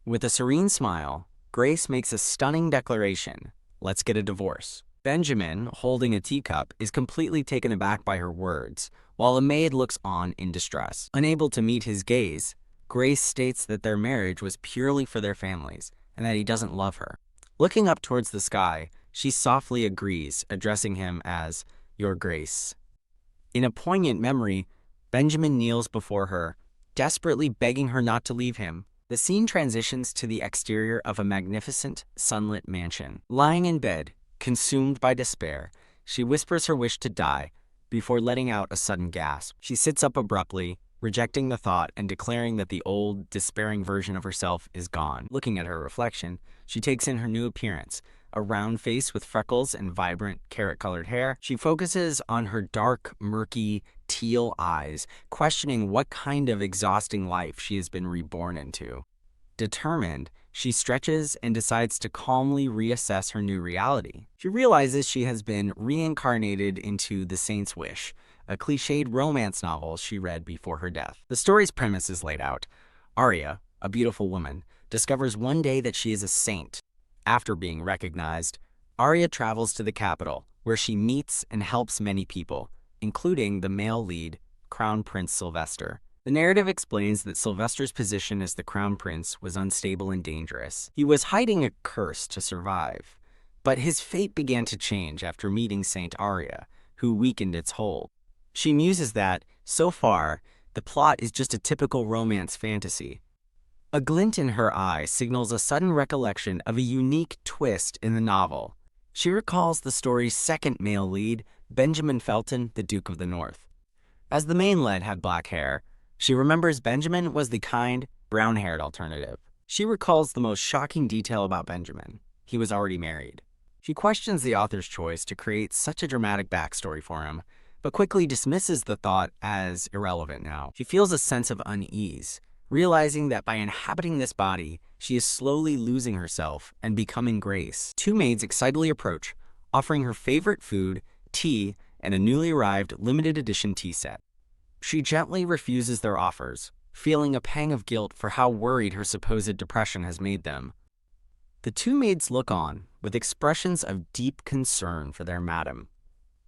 With a serene smile, Grace makes a stunning declaration: let's get a divorce. Benjamin, holding a teacup, is completely taken aback by her words, while a maid looks on in distress. Unable to meet his gaze, Grace states that their marriage was purely for their families and that he doesn't love her. Looking up towards the sky, she softly agrees, addressing him as Your Grace. In a poignant memory, Benjamin kneels before her, desperately begging her not to leave him. The scene transitions to the exterior of a magnificent, sunlit mansion. Lying in bed, consumed by despair, she whispers her wish to die before letting out a sudden gasp. She sits up abruptly, rejecting the thought and declaring that the old, despairing version of herself is gone. Looking at her reflection, she takes in her new appearance. A round face with freckles and vibrant, carrot-colored hair. She focuses on her dark, murky, teal eyes, questioning what kind of exhausting life she has been reborn into. Determined, she stretches and decides to calmly reassess her new reality. She realizes she has been reincarnated into The Saint's Wish, a cliched romance novel she read before her death. The story's premise is laid out. Arya, a beautiful woman, discovers one day that she is a saint. After being recognized, Arya travels to the capital, where she meets and helps many people, including the male lead, Crown Prince Sylvester. The narrative explains that Sylvester's position as the Crown Prince was unstable and dangerous. He was hiding a curse to survive, but his fate began to change after meeting Saint Arya, who weakened its hold. She muses that, so far, the plot is just a typical romance fantasy. A glint in her eye signals a sudden recollection of a unique twist in the novel. She recalls the story's second male lead, Benjamin Felton, the Duke of the North. As the main lead had black hair, she remembers Benjamin was the kind, brown-haired alternative. She recalls the most shocking detail about Benjamin: he was already married. She questions the author's choice to create such a dramatic backstory for him, but quickly dismisses the thought as irrelevant now. She feels a sense of unease, realizing that by inhabiting this body, she is slowly losing herself and becoming Grace. Two maids excitedly approach, offering her favorite food, tea, and a newly arrived limited edition tea set. She gently refuses their offers, feeling a pang of guilt for how worried her supposed depression has made them. The two maids look on, with expressions of deep concern for their madam.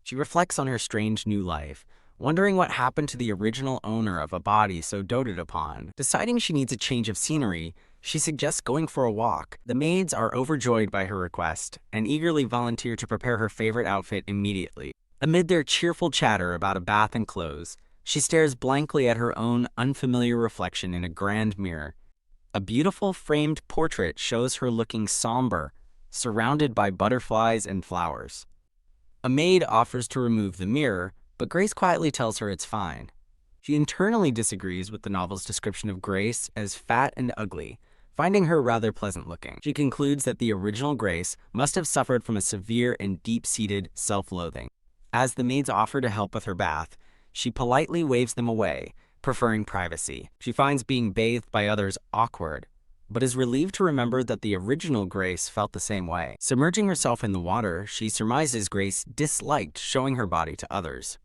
She reflects on her strange new life, wondering what happened to the original owner of a body so doted upon. Deciding she needs a change of scenery, she suggests going for a walk. The maids are overjoyed by her request and eagerly volunteer to prepare her favorite outfit immediately. Amid their cheerful chatter about a bath and clothes, she stares blankly at her own unfamiliar reflection in a grand mirror. A beautiful framed portrait shows her looking somber, surrounded by butterflies and flowers. A maid offers to remove the mirror, but Grace quietly tells her it's fine. She internally disagrees with the novel's description of Grace as fat and ugly, finding her rather pleasant-looking. She concludes that the original Grace must have suffered from a severe and deep-seated self-loathing. As the maids offer to help with her bath, she politely waves them away, preferring privacy. She finds being bathed by others awkward, but is relieved to remember that the original Grace felt the same way. Submerging herself in the water, she surmises Grace disliked showing her body to others.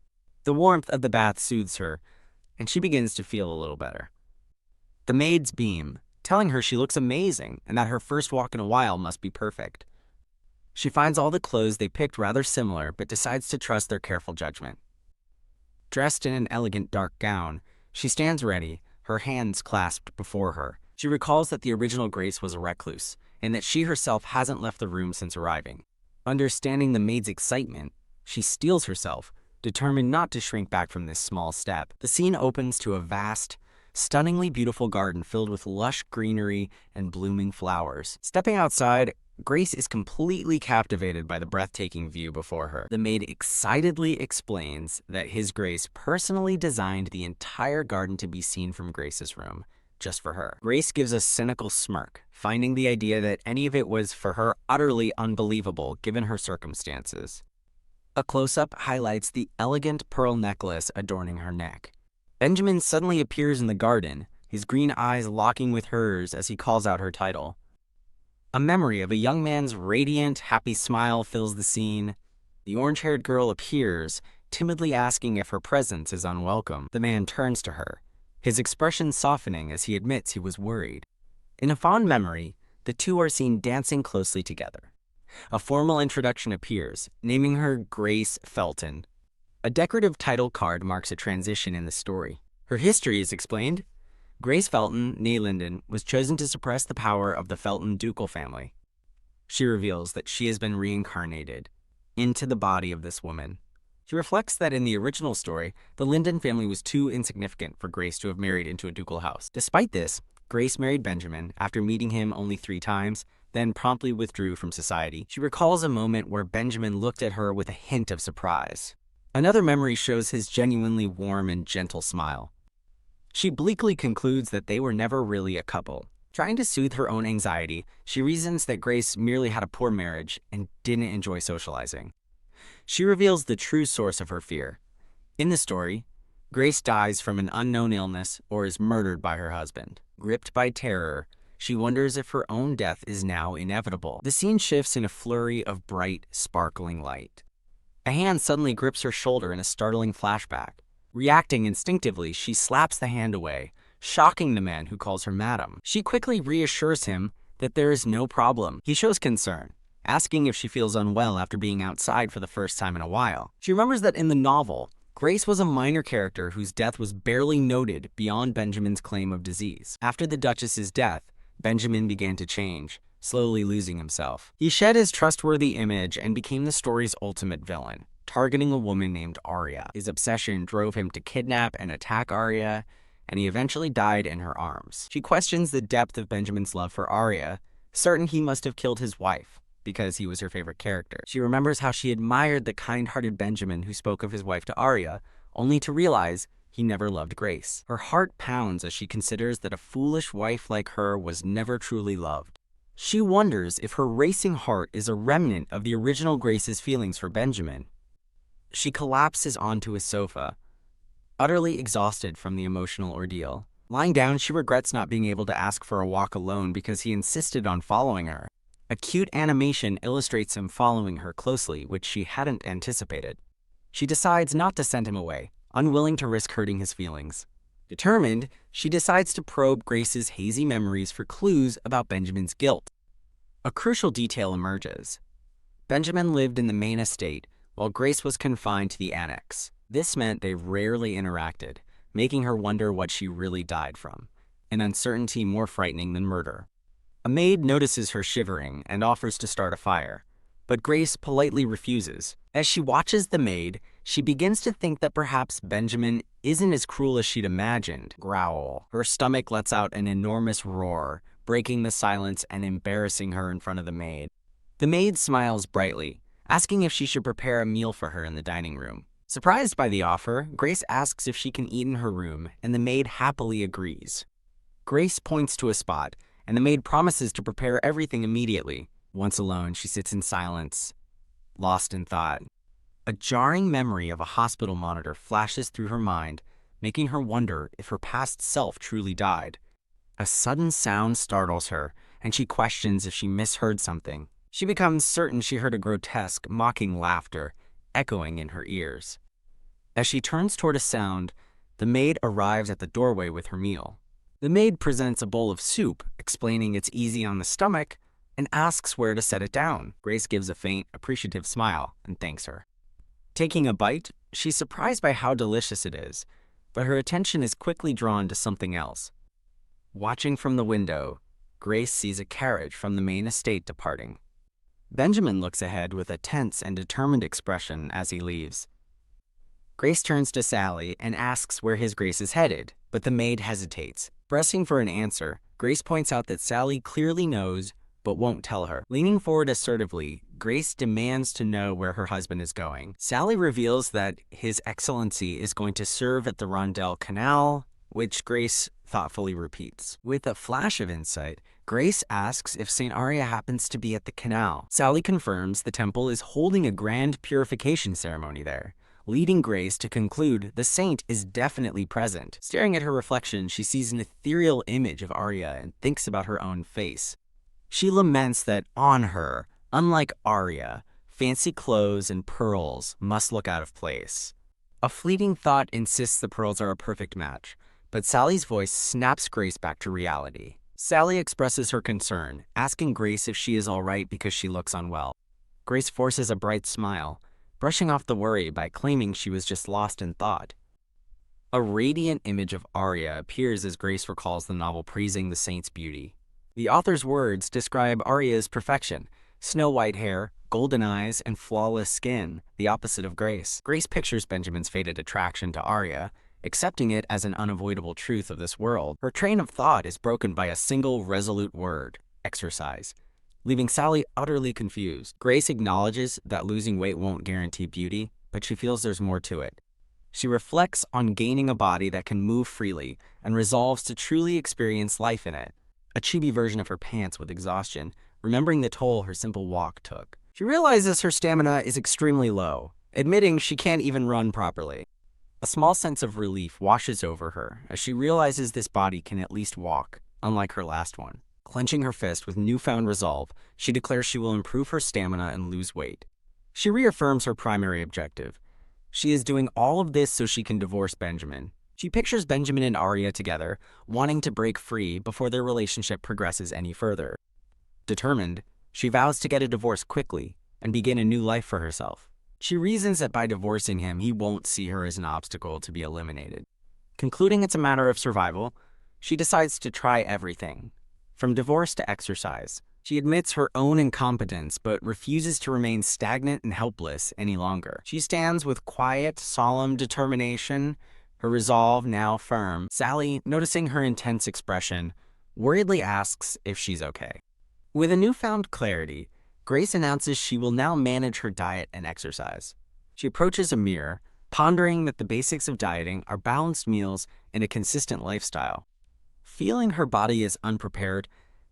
The warmth of the bath soothes her, and she begins to feel a little better. The maids beam, telling her she looks amazing and that her first walk in a while must be perfect. She finds all the clothes they picked rather similar, but decides to trust their careful judgment. Dressed in an elegant dark gown, she stands ready, her hands clasped before her. She recalls that the original Grace was a recluse, and that she herself hasn't left the room since arriving. Understanding the maid's excitement, she steels herself, determined not to shrink back from this small step. The scene opens to a vast, stunningly beautiful garden filled with lush greenery and blooming flowers. Stepping outside, Grace is completely captivated by the breathtaking view before her. The maid excitedly explains that His Grace personally designed the entire garden to be seen from Grace's room, just for her. Grace gives a cynical smirk, finding the idea that any of it was for her utterly unbelievable given her circumstances. A close-up highlights the elegant pearl necklace adorning her neck. Benjamin suddenly appears in the garden, his green eyes locking with hers as he calls out her title. A memory of a young man's radiant, happy smile fills the scene. The orange-haired girl appears, timidly asking if her presence is unwelcome. The man turns to her, his expression softening as he admits he was worried. In a fond memory, the two are seen dancing closely together. A formal introduction appears, naming her Grace Felton. A decorative title card marks a transition in the story. Her history is explained. Grace Felton, née Linden, was chosen to suppress the power of the Felton ducal family. She reveals that she has been reincarnated into the body of this woman. She reflects that in the original story, the Linden family was too insignificant for Grace to have married into a ducal house. Despite this, Grace married Benjamin after meeting him only 3 times, then promptly withdrew from society. She recalls a moment where Benjamin looked at her with a hint of surprise. Another memory shows his genuinely warm and gentle smile. She bleakly concludes that they were never really a couple. Trying to soothe her own anxiety, she reasons that Grace merely had a poor marriage and didn't enjoy socializing. She reveals the true source of her fear. In the story, Grace dies from an unknown illness or is murdered by her husband. Gripped by terror, she wonders if her own death is now inevitable. The scene shifts in a flurry of bright, sparkling light. A hand suddenly grips her shoulder in a startling flashback. Reacting instinctively, she slaps the hand away, shocking the man who calls her madam. She quickly reassures him that there is no problem. He shows concern, asking if she feels unwell after being outside for the first time in a while. She remembers that in the novel, Grace was a minor character whose death was barely noted beyond Benjamin's claim of disease. After the Duchess's death, Benjamin began to change, slowly losing himself. He shed his trustworthy image and became the story's ultimate villain, targeting a woman named Arya. His obsession drove him to kidnap and attack Arya, and he eventually died in her arms. She questions the depth of Benjamin's love for Arya, certain he must have killed his wife because he was her favorite character. She remembers how she admired the kind-hearted Benjamin who spoke of his wife to Arya, only to realize he never loved Grace. Her heart pounds as she considers that a foolish wife like her was never truly loved. She wonders if her racing heart is a remnant of the original Grace's feelings for Benjamin. She collapses onto his sofa, utterly exhausted from the emotional ordeal. Lying down, she regrets not being able to ask for a walk alone because he insisted on following her. A cute animation illustrates him following her closely, which she hadn't anticipated. She decides not to send him away, unwilling to risk hurting his feelings. Determined, she decides to probe Grace's hazy memories for clues about Benjamin's guilt. A crucial detail emerges. Benjamin lived in the main estate, while Grace was confined to the annex. This meant they rarely interacted, making her wonder what she really died from, an uncertainty more frightening than murder. A maid notices her shivering and offers to start a fire, but Grace politely refuses. As she watches the maid, she begins to think that perhaps Benjamin isn't as cruel as she'd imagined. Growl. Her stomach lets out an enormous roar, breaking the silence and embarrassing her in front of the maid. The maid smiles brightly, asking if she should prepare a meal for her in the dining room. Surprised by the offer, Grace asks if she can eat in her room, and the maid happily agrees. Grace points to a spot, and the maid promises to prepare everything immediately. Once alone, she sits in silence, lost in thought. A jarring memory of a hospital monitor flashes through her mind, making her wonder if her past self truly died. A sudden sound startles her, and she questions if she misheard something. She becomes certain she heard a grotesque, mocking laughter echoing in her ears. As she turns toward a sound, the maid arrives at the doorway with her meal. The maid presents a bowl of soup, explaining it's easy on the stomach, and asks where to set it down. Grace gives a faint, appreciative smile and thanks her. Taking a bite, she's surprised by how delicious it is, but her attention is quickly drawn to something else. Watching from the window, Grace sees a carriage from the main estate departing. Benjamin looks ahead with a tense and determined expression as he leaves. Grace turns to Sally and asks where his Grace is headed, but the maid hesitates. Pressing for an answer, Grace points out that Sally clearly knows but won't tell her. Leaning forward assertively, Grace demands to know where her husband is going. Sally reveals that His Excellency is going to serve at the Rondel Canal, which Grace thoughtfully repeats. With a flash of insight, Grace asks if St. Arya happens to be at the canal. Sally confirms the temple is holding a grand purification ceremony there, leading Grace to conclude the saint is definitely present. Staring at her reflection, she sees an ethereal image of Arya and thinks about her own face. She laments that on her, unlike Arya, fancy clothes and pearls must look out of place. A fleeting thought insists the pearls are a perfect match, but Sally's voice snaps Grace back to reality. Sally expresses her concern, asking Grace if she is all right because she looks unwell. Grace forces a bright smile, brushing off the worry by claiming she was just lost in thought. A radiant image of Arya appears as Grace recalls the novel praising the saint's beauty. The author's words describe Arya's perfection: snow-white hair, golden eyes, and flawless skin, the opposite of Grace. Grace pictures Benjamin's fated attraction to Arya, accepting it as an unavoidable truth of this world. Her train of thought is broken by a single resolute word: exercise, leaving Sally utterly confused. Grace acknowledges that losing weight won't guarantee beauty, but she feels there's more to it. She reflects on gaining a body that can move freely and resolves to truly experience life in it. A chibi version of her pants with exhaustion, remembering the toll her simple walk took. She realizes her stamina is extremely low, admitting she can't even run properly. A small sense of relief washes over her as she realizes this body can at least walk, unlike her last one. Clenching her fist with newfound resolve, she declares she will improve her stamina and lose weight. She reaffirms her primary objective. She is doing all of this so she can divorce Benjamin. She pictures Benjamin and Arya together, wanting to break free before their relationship progresses any further. Determined, she vows to get a divorce quickly and begin a new life for herself. She reasons that by divorcing him, he won't see her as an obstacle to be eliminated. Concluding it's a matter of survival, she decides to try everything, from divorce to exercise. She admits her own incompetence, but refuses to remain stagnant and helpless any longer. She stands with quiet, solemn determination, her resolve now firm. Sally, noticing her intense expression, worriedly asks if she's okay. With a newfound clarity, Grace announces she will now manage her diet and exercise. She approaches a mirror, pondering that the basics of dieting are balanced meals and a consistent lifestyle. Feeling her body is unprepared,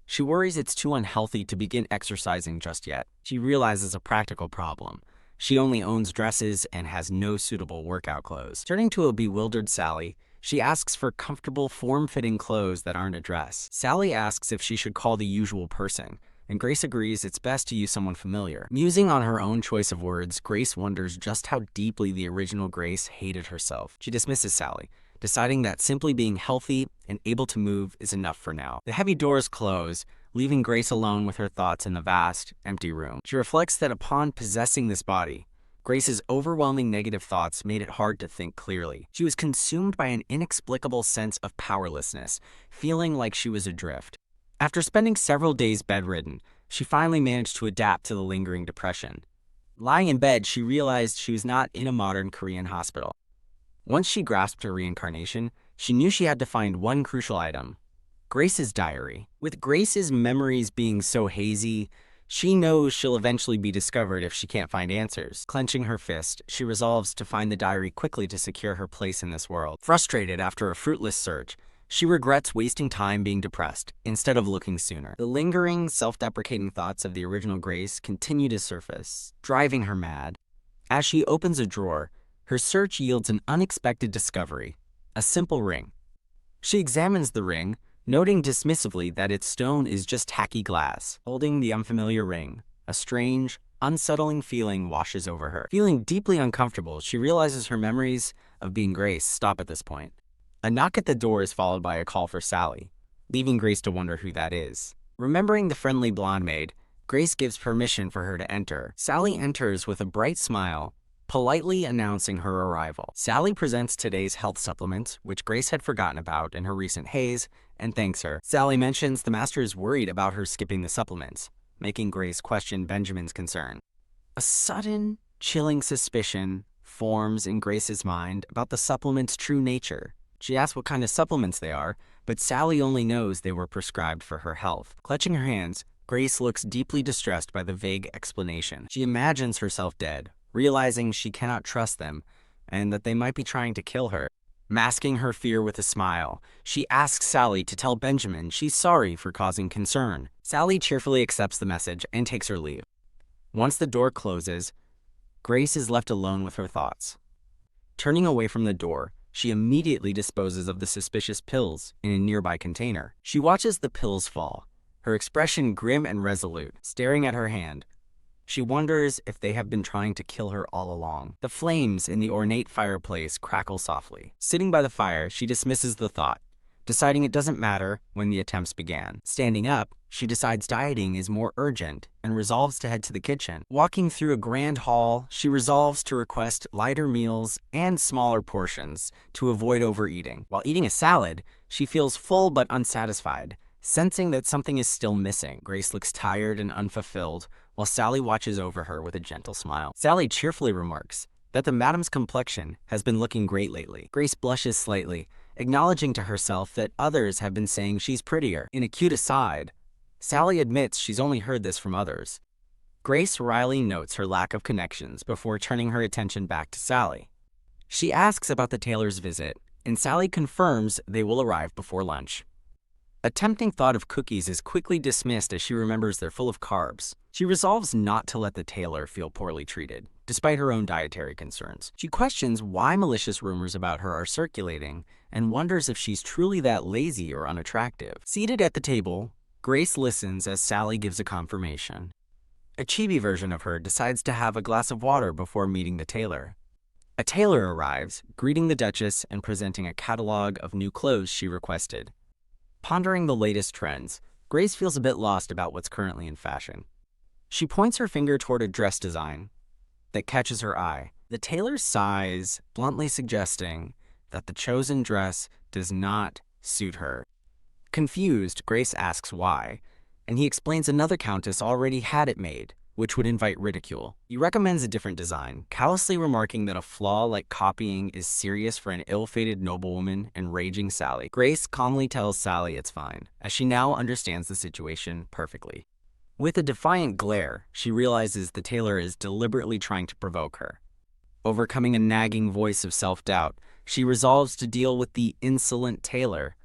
she worries it's too unhealthy to begin exercising just yet. She realizes a practical problem. She only owns dresses and has no suitable workout clothes. Turning to a bewildered Sally, she asks for comfortable, form-fitting clothes that aren't a dress. Sally asks if she should call the usual person, and Grace agrees it's best to use someone familiar. Musing on her own choice of words, Grace wonders just how deeply the original Grace hated herself. She dismisses Sally, deciding that simply being healthy and able to move is enough for now. The heavy doors close, leaving Grace alone with her thoughts in the vast, empty room. She reflects that upon possessing this body, Grace's overwhelming negative thoughts made it hard to think clearly. She was consumed by an inexplicable sense of powerlessness, feeling like she was adrift. After spending several days bedridden, she finally managed to adapt to the lingering depression. Lying in bed, she realized she was not in a modern Korean hospital. Once she grasped her reincarnation, she knew she had to find one crucial item: Grace's diary. With Grace's memories being so hazy, she knows she'll eventually be discovered if she can't find answers. Clenching her fist, she resolves to find the diary quickly to secure her place in this world. Frustrated after a fruitless search, she regrets wasting time being depressed instead of looking sooner. The lingering, self-deprecating thoughts of the original Grace continue to surface, driving her mad. As she opens a drawer, her search yields an unexpected discovery: a simple ring. She examines the ring, noting dismissively that its stone is just tacky glass. Holding the unfamiliar ring, a strange, unsettling feeling washes over her. Feeling deeply uncomfortable, she realizes her memories of being Grace stop at this point. A knock at the door is followed by a call for Sally, leaving Grace to wonder who that is. Remembering the friendly blonde maid, Grace gives permission for her to enter. Sally enters with a bright smile, politely announcing her arrival. Sally presents today's health supplements, which Grace had forgotten about in her recent haze, and thanks her. Sally mentions the master is worried about her skipping the supplements, making Grace question Benjamin's concern. A sudden, chilling suspicion forms in Grace's mind about the supplements' true nature. She asks what kind of supplements they are, but Sally only knows they were prescribed for her health. Clutching her hands, Grace looks deeply distressed by the vague explanation. She imagines herself dead, realizing she cannot trust them and that they might be trying to kill her. Masking her fear with a smile, she asks Sally to tell Benjamin she's sorry for causing concern. Sally cheerfully accepts the message and takes her leave. Once the door closes, Grace is left alone with her thoughts. Turning away from the door, she immediately disposes of the suspicious pills in a nearby container. She watches the pills fall, her expression grim and resolute, staring at her hand. She wonders if they have been trying to kill her all along. The flames in the ornate fireplace crackle softly. Sitting by the fire, she dismisses the thought, deciding it doesn't matter when the attempts began. Standing up, she decides dieting is more urgent and resolves to head to the kitchen. Walking through a grand hall, she resolves to request lighter meals and smaller portions to avoid overeating. While eating a salad, she feels full but unsatisfied, sensing that something is still missing. Grace looks tired and unfulfilled, while Sally watches over her with a gentle smile. Sally cheerfully remarks that the madam's complexion has been looking great lately. Grace blushes slightly, acknowledging to herself that others have been saying she's prettier. In a cute aside, Sally admits she's only heard this from others. Grace wryly notes her lack of connections before turning her attention back to Sally. She asks about the tailor's visit, and Sally confirms they will arrive before lunch. A tempting thought of cookies is quickly dismissed as she remembers they're full of carbs. She resolves not to let the tailor feel poorly treated, despite her own dietary concerns. She questions why malicious rumors about her are circulating and wonders if she's truly that lazy or unattractive. Seated at the table, Grace listens as Sally gives a confirmation. A chibi version of her decides to have a glass of water before meeting the tailor. A tailor arrives, greeting the Duchess and presenting a catalog of new clothes she requested. Pondering the latest trends, Grace feels a bit lost about what's currently in fashion. She points her finger toward a dress design that catches her eye. The tailor sighs, bluntly suggesting that the chosen dress does not suit her. Confused, Grace asks why, and he explains another countess already had it made, which would invite ridicule. He recommends a different design, callously remarking that a flaw like copying is serious for an ill-fated noblewoman and raging Sally. Grace calmly tells Sally it's fine, as she now understands the situation perfectly. With a defiant glare, she realizes the tailor is deliberately trying to provoke her. Overcoming a nagging voice of self-doubt, she resolves to deal with the insolent tailor.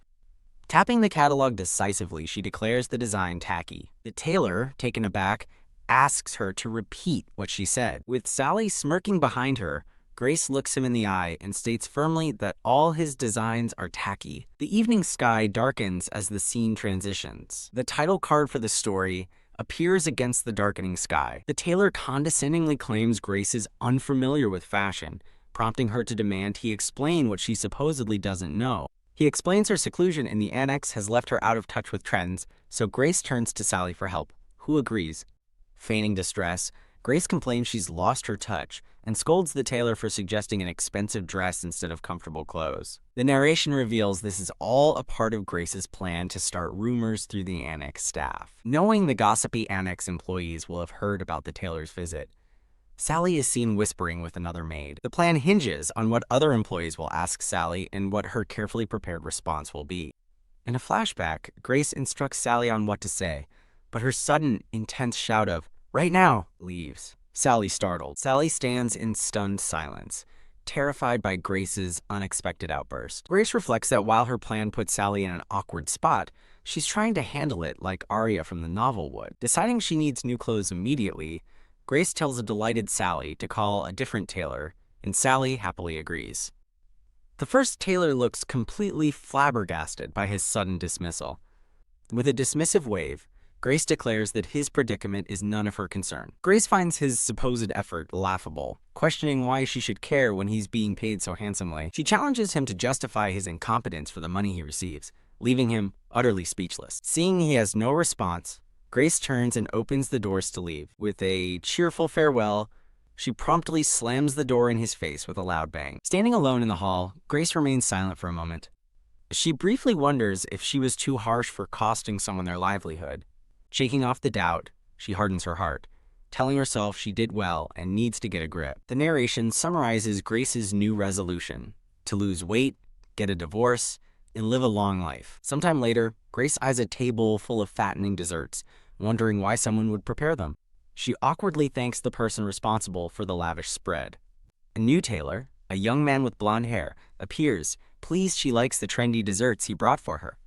Tapping the catalog decisively, she declares the design tacky. The tailor, taken aback, asks her to repeat what she said. With Sally smirking behind her, Grace looks him in the eye and states firmly that all his designs are tacky. The evening sky darkens as the scene transitions. The title card for the story appears against the darkening sky. The tailor condescendingly claims Grace is unfamiliar with fashion, prompting her to demand he explain what she supposedly doesn't know. He explains her seclusion in the annex has left her out of touch with trends, so Grace turns to Sally for help, who agrees. Feigning distress, Grace complains she's lost her touch and scolds the tailor for suggesting an expensive dress instead of comfortable clothes. The narration reveals this is all a part of Grace's plan to start rumors through the annex staff. Knowing the gossipy annex employees will have heard about the tailor's visit, Sally is seen whispering with another maid. The plan hinges on what other employees will ask Sally and what her carefully prepared response will be. In a flashback, Grace instructs Sally on what to say, but her sudden, intense shout of, "Right now!" leaves Sally startled. Sally stands in stunned silence, terrified by Grace's unexpected outburst. Grace reflects that while her plan puts Sally in an awkward spot, she's trying to handle it like Arya from the novel would. Deciding she needs new clothes immediately, Grace tells a delighted Sally to call a different tailor, and Sally happily agrees. The first tailor looks completely flabbergasted by his sudden dismissal. With a dismissive wave, Grace declares that his predicament is none of her concern. Grace finds his supposed effort laughable, questioning why she should care when he's being paid so handsomely. She challenges him to justify his incompetence for the money he receives, leaving him utterly speechless. Seeing he has no response, Grace turns and opens the doors to leave. With a cheerful farewell, she promptly slams the door in his face with a loud bang. Standing alone in the hall, Grace remains silent for a moment. She briefly wonders if she was too harsh for costing someone their livelihood. Shaking off the doubt, she hardens her heart, telling herself she did well and needs to get a grip. The narration summarizes Grace's new resolution: to lose weight, get a divorce, and live a long life. Sometime later, Grace eyes a table full of fattening desserts, wondering why someone would prepare them. She awkwardly thanks the person responsible for the lavish spread. A new tailor, a young man with blonde hair, appears, pleased she likes the trendy desserts he brought for her.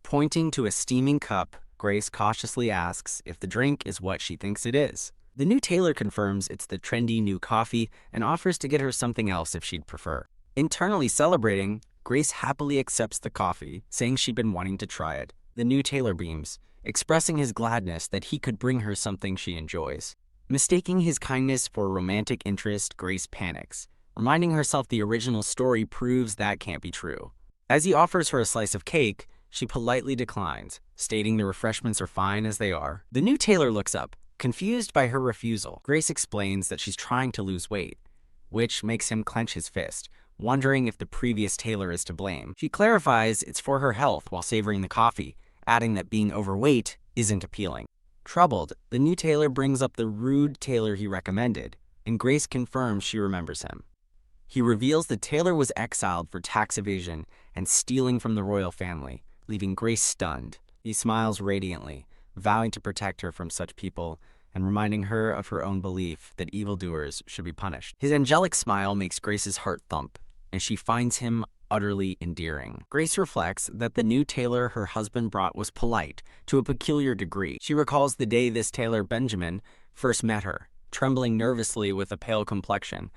Pointing to a steaming cup, Grace cautiously asks if the drink is what she thinks it is. The new tailor confirms it's the trendy new coffee and offers to get her something else if she'd prefer. Internally celebrating, Grace happily accepts the coffee, saying she'd been wanting to try it. The new tailor beams, expressing his gladness that he could bring her something she enjoys. Mistaking his kindness for romantic interest, Grace panics, reminding herself the original story proves that can't be true. As he offers her a slice of cake, she politely declines, stating the refreshments are fine as they are. The new tailor looks up, confused by her refusal. Grace explains that she's trying to lose weight, which makes him clench his fist, wondering if the previous tailor is to blame. She clarifies it's for her health while savoring the coffee, adding that being overweight isn't appealing. Troubled, the new tailor brings up the rude tailor he recommended, and Grace confirms she remembers him. He reveals the tailor was exiled for tax evasion and stealing from the royal family, leaving Grace stunned. He smiles radiantly, vowing to protect her from such people and reminding her of her own belief that evildoers should be punished. His angelic smile makes Grace's heart thump, and she finds him utterly endearing. Grace reflects that the new tailor her husband brought was polite to a peculiar degree. She recalls the day this tailor Benjamin first met her, trembling nervously with a pale complexion,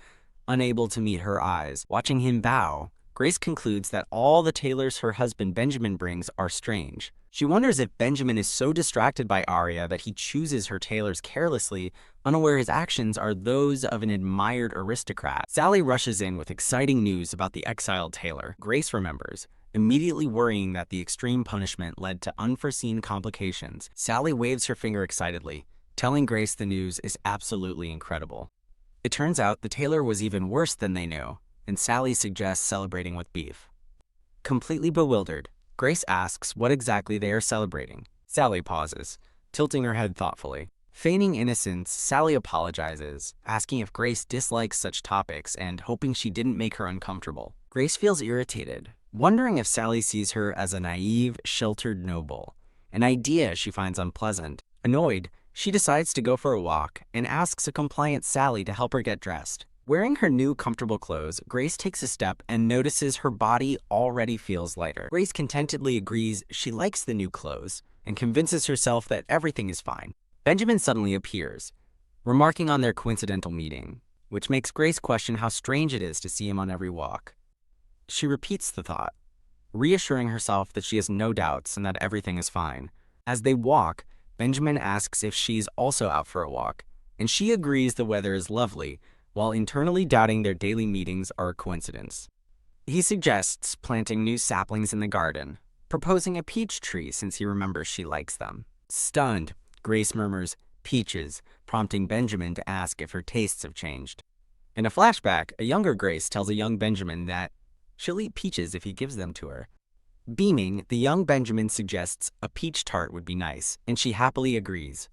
unable to meet her eyes. Watching him bow, Grace concludes that all the tailors her husband Benjamin brings are strange. She wonders if Benjamin is so distracted by Arya that he chooses her tailors carelessly, unaware his actions are those of an admired aristocrat. Sally rushes in with exciting news about the exiled tailor. Grace remembers, immediately worrying that the extreme punishment led to unforeseen complications. Sally waves her finger excitedly, telling Grace the news is absolutely incredible. It turns out the tailor was even worse than they knew, and Sally suggests celebrating with beef. Completely bewildered, Grace asks what exactly they are celebrating. Sally pauses, tilting her head thoughtfully. Feigning innocence, Sally apologizes, asking if Grace dislikes such topics and hoping she didn't make her uncomfortable. Grace feels irritated, wondering if Sally sees her as a naive, sheltered noble, an idea she finds unpleasant. Annoyed, she decides to go for a walk and asks a compliant Sally to help her get dressed. Wearing her new comfortable clothes, Grace takes a step and notices her body already feels lighter. Grace contentedly agrees she likes the new clothes and convinces herself that everything is fine. Benjamin suddenly appears, remarking on their coincidental meeting, which makes Grace question how strange it is to see him on every walk. She repeats the thought, reassuring herself that she has no doubts and that everything is fine. As they walk, Benjamin asks if she's also out for a walk, and she agrees the weather is lovely, while internally doubting their daily meetings are a coincidence. He suggests planting new saplings in the garden, proposing a peach tree since he remembers she likes them. Stunned, Grace murmurs, "peaches," prompting Benjamin to ask if her tastes have changed. In a flashback, a younger Grace tells a young Benjamin that she'll eat peaches if he gives them to her. Beaming, the young Benjamin suggests a peach tart would be nice, and she happily agrees.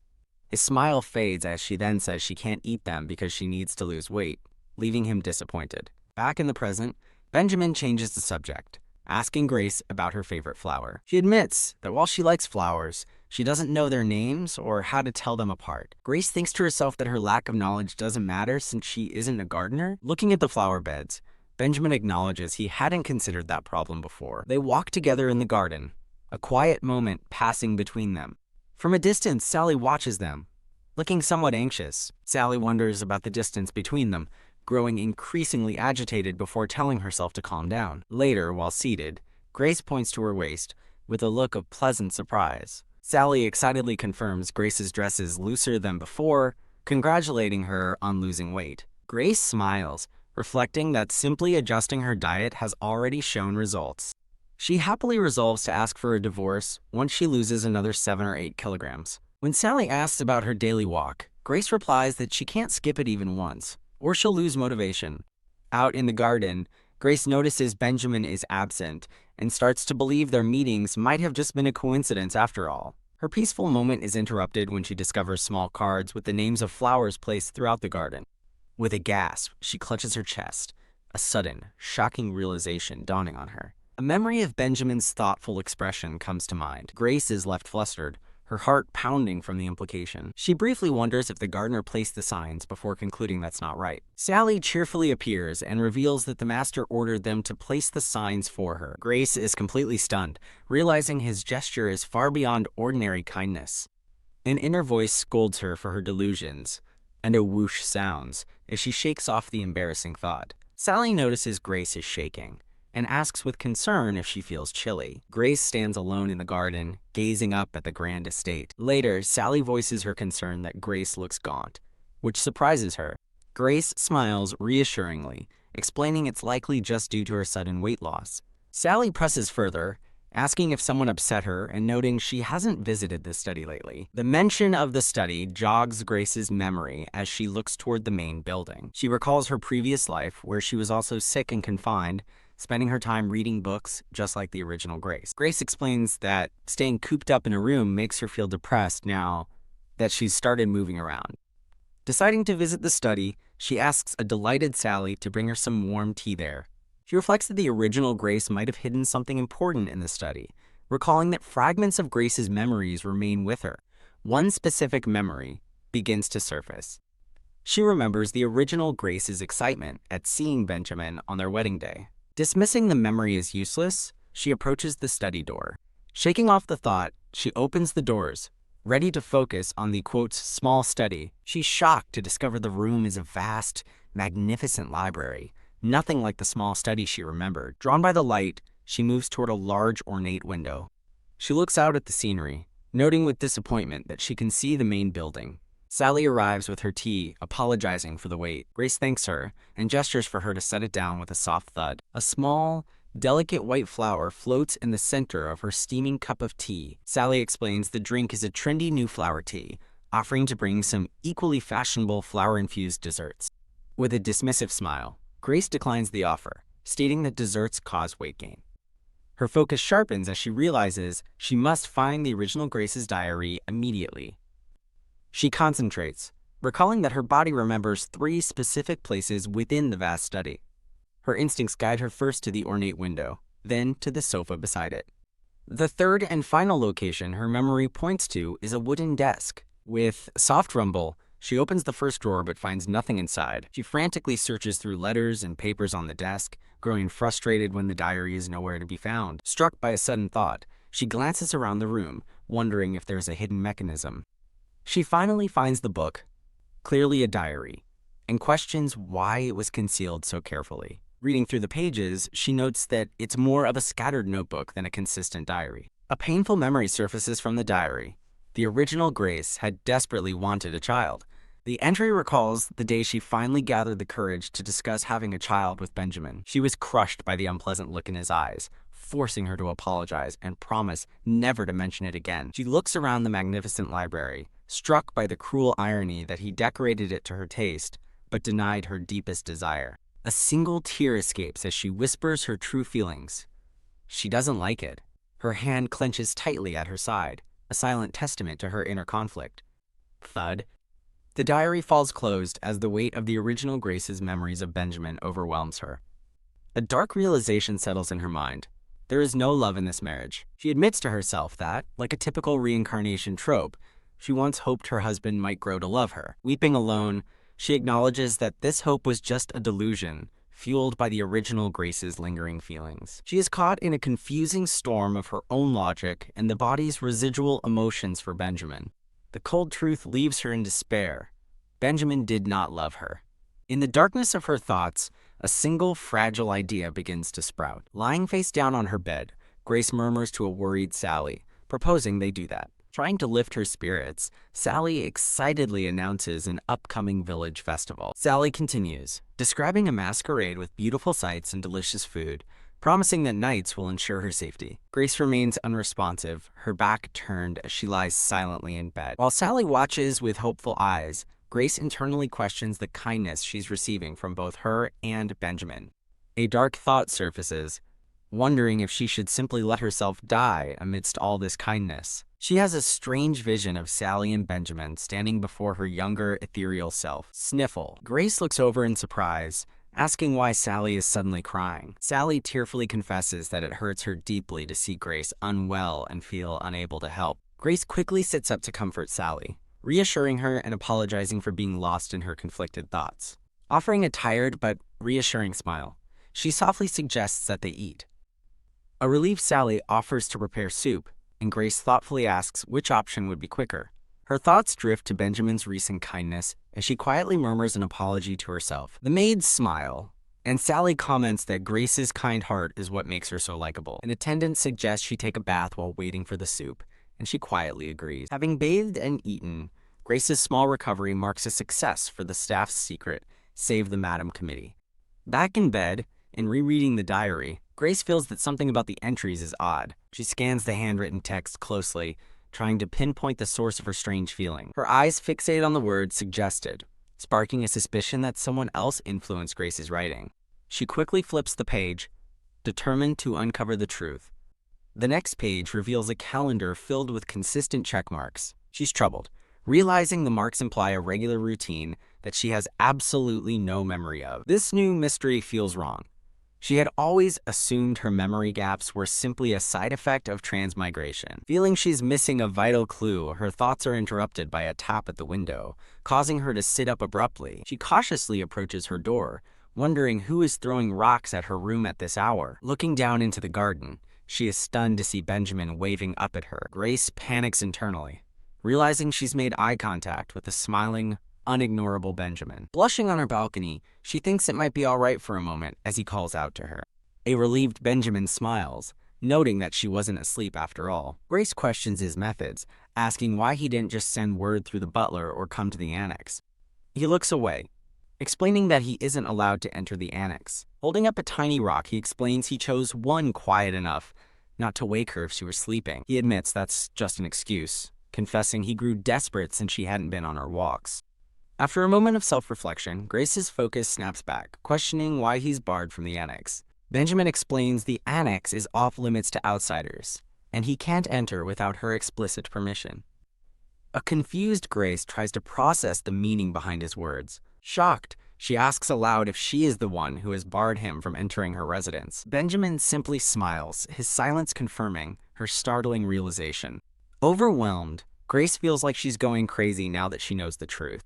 His smile fades as she then says she can't eat them because she needs to lose weight, leaving him disappointed. Back in the present, Benjamin changes the subject, asking Grace about her favorite flower. She admits that while she likes flowers, she doesn't know their names or how to tell them apart. Grace thinks to herself that her lack of knowledge doesn't matter since she isn't a gardener. Looking at the flower beds, Benjamin acknowledges he hadn't considered that problem before. They walk together in the garden, a quiet moment passing between them. From a distance, Sally watches them, looking somewhat anxious. Sally wonders about the distance between them, growing increasingly agitated before telling herself to calm down. Later, while seated, Grace points to her waist with a look of pleasant surprise. Sally excitedly confirms Grace's dress is looser than before, congratulating her on losing weight. Grace smiles, reflecting that simply adjusting her diet has already shown results. She happily resolves to ask for a divorce once she loses another 7 or 8 kilograms. When Sally asks about her daily walk, Grace replies that she can't skip it even once, or she'll lose motivation. Out in the garden, Grace notices Benjamin is absent and starts to believe their meetings might have just been a coincidence after all. Her peaceful moment is interrupted when she discovers small cards with the names of flowers placed throughout the garden. With a gasp, she clutches her chest, a sudden, shocking realization dawning on her. A memory of Benjamin's thoughtful expression comes to mind. Grace is left flustered, her heart pounding from the implication. She briefly wonders if the gardener placed the signs before concluding that's not right. Sally cheerfully appears and reveals that the master ordered them to place the signs for her. Grace is completely stunned, realizing his gesture is far beyond ordinary kindness. An inner voice scolds her for her delusions, and a whoosh sounds as she shakes off the embarrassing thought. Sally notices Grace is shaking and asks with concern if she feels chilly. Grace stands alone in the garden, gazing up at the grand estate. Later, Sally voices her concern that Grace looks gaunt, which surprises her. Grace smiles reassuringly, explaining it's likely just due to her sudden weight loss. Sally presses further, asking if someone upset her and noting she hasn't visited this study lately. The mention of the study jogs Grace's memory as she looks toward the main building. She recalls her previous life, where she was also sick and confined, spending her time reading books just like the original Grace. Grace explains that staying cooped up in a room makes her feel depressed now that she's started moving around. Deciding to visit the study, she asks a delighted Sally to bring her some warm tea there. She reflects that the original Grace might have hidden something important in the study, recalling that fragments of Grace's memories remain with her. One specific memory begins to surface. She remembers the original Grace's excitement at seeing Benjamin on their wedding day. Dismissing the memory as useless, she approaches the study door. Shaking off the thought, she opens the doors, ready to focus on the, quote, small study. She's shocked to discover the room is a vast, magnificent library, nothing like the small study she remembered. Drawn by the light, she moves toward a large, ornate window. She looks out at the scenery, noting with disappointment that she can see the main building. Sally arrives with her tea, apologizing for the wait. Grace thanks her and gestures for her to set it down with a soft thud. A small, delicate white flower floats in the center of her steaming cup of tea. Sally explains the drink is a trendy new flower tea, offering to bring some equally fashionable flower-infused desserts. With a dismissive smile, Grace declines the offer, stating that desserts cause weight gain. Her focus sharpens as she realizes she must find the original Grace's diary immediately. She concentrates, recalling that her body remembers 3 specific places within the vast study. Her instincts guide her first to the ornate window, then to the sofa beside it. The third and final location her memory points to is a wooden desk. With a soft rumble, she opens the first drawer but finds nothing inside. She frantically searches through letters and papers on the desk, growing frustrated when the diary is nowhere to be found. Struck by a sudden thought, she glances around the room, wondering if there's a hidden mechanism. She finally finds the book, clearly a diary, and questions why it was concealed so carefully. Reading through the pages, she notes that it's more of a scattered notebook than a consistent diary. A painful memory surfaces from the diary. The original Grace had desperately wanted a child. The entry recalls the day she finally gathered the courage to discuss having a child with Benjamin. She was crushed by the unpleasant look in his eyes, forcing her to apologize and promise never to mention it again. She looks around the magnificent library, struck by the cruel irony that he decorated it to her taste, but denied her deepest desire. A single tear escapes as she whispers her true feelings. She doesn't like it. Her hand clenches tightly at her side, a silent testament to her inner conflict. Thud. The diary falls closed as the weight of the original Grace's memories of Benjamin overwhelms her. A dark realization settles in her mind. There is no love in this marriage. She admits to herself that, like a typical reincarnation trope, she once hoped her husband might grow to love her. Weeping alone, she acknowledges that this hope was just a delusion, fueled by the original Grace's lingering feelings. She is caught in a confusing storm of her own logic and the body's residual emotions for Benjamin. The cold truth leaves her in despair. Benjamin did not love her. In the darkness of her thoughts, a single fragile idea begins to sprout. Lying face down on her bed, Grace murmurs to a worried Sally, proposing they do that. Trying to lift her spirits, Sally excitedly announces an upcoming village festival. Sally continues, describing a masquerade with beautiful sights and delicious food, promising that knights will ensure her safety. Grace remains unresponsive, her back turned as she lies silently in bed. While Sally watches with hopeful eyes, Grace internally questions the kindness she's receiving from both her and Benjamin. A dark thought surfaces, wondering if she should simply let herself die amidst all this kindness. She has a strange vision of Sally and Benjamin standing before her younger, ethereal self. Sniffle. Grace looks over in surprise, asking why Sally is suddenly crying. Sally tearfully confesses that it hurts her deeply to see Grace unwell and feel unable to help. Grace quickly sits up to comfort Sally, reassuring her and apologizing for being lost in her conflicted thoughts. Offering a tired but reassuring smile, she softly suggests that they eat. A relieved Sally offers to prepare soup, and Grace thoughtfully asks which option would be quicker. Her thoughts drift to Benjamin's recent kindness as she quietly murmurs an apology to herself. The maids smile, and Sally comments that Grace's kind heart is what makes her so likable. An attendant suggests she take a bath while waiting for the soup, and she quietly agrees. Having bathed and eaten, Grace's small recovery marks a success for the staff's secret Save the Madam committee. Back in bed and rereading the diary, Grace feels that something about the entries is odd. She scans the handwritten text closely, trying to pinpoint the source of her strange feeling. Her eyes fixate on the word suggested, sparking a suspicion that someone else influenced Grace's writing. She quickly flips the page, determined to uncover the truth. The next page reveals a calendar filled with consistent check marks. She's troubled, realizing the marks imply a regular routine that she has absolutely no memory of. This new mystery feels wrong. She had always assumed her memory gaps were simply a side effect of transmigration. Feeling she's missing a vital clue, her thoughts are interrupted by a tap at the window, causing her to sit up abruptly. She cautiously approaches her door, wondering who is throwing rocks at her room at this hour. Looking down into the garden, she is stunned to see Benjamin waving up at her. Grace panics internally, realizing she's made eye contact with a smiling, unignorable Benjamin. Blushing on her balcony, she thinks it might be all right for a moment as he calls out to her. A relieved Benjamin smiles, noting that she wasn't asleep after all. Grace questions his methods, asking why he didn't just send word through the butler or come to the annex. He looks away, explaining that he isn't allowed to enter the annex. Holding up a tiny rock, he explains he chose one quiet enough not to wake her if she was sleeping. He admits that's just an excuse, confessing he grew desperate since she hadn't been on her walks. After a moment of self-reflection, Grace's focus snaps back, questioning why he's barred from the annex. Benjamin explains the annex is off-limits to outsiders, and he can't enter without her explicit permission. A confused Grace tries to process the meaning behind his words. Shocked, she asks aloud if she is the one who has barred him from entering her residence. Benjamin simply smiles, his silence confirming her startling realization. Overwhelmed, Grace feels like she's going crazy now that she knows the truth.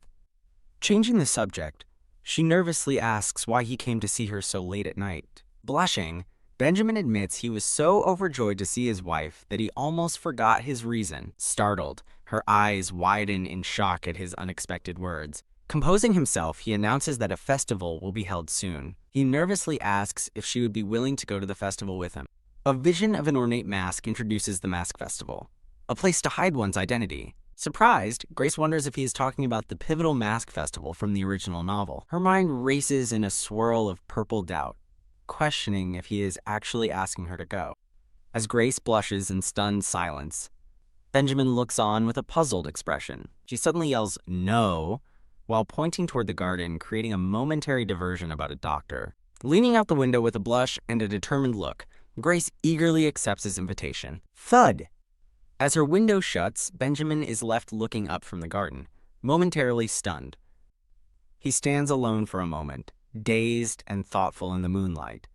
Changing the subject, she nervously asks why he came to see her so late at night. Blushing, Benjamin admits he was so overjoyed to see his wife that he almost forgot his reason. Startled, her eyes widen in shock at his unexpected words. Composing himself, he announces that a festival will be held soon. He nervously asks if she would be willing to go to the festival with him. A vision of an ornate mask introduces the mask festival, a place to hide one's identity. Surprised, Grace wonders if he is talking about the pivotal mask festival from the original novel. Her mind races in a swirl of purple doubt, questioning if he is actually asking her to go. As Grace blushes in stunned silence, Benjamin looks on with a puzzled expression. She suddenly yells, "No," while pointing toward the garden, creating a momentary diversion about a doctor. Leaning out the window with a blush and a determined look, Grace eagerly accepts his invitation. Thud! As her window shuts, Benjamin is left looking up from the garden, momentarily stunned. He stands alone for a moment, dazed and thoughtful in the moonlight.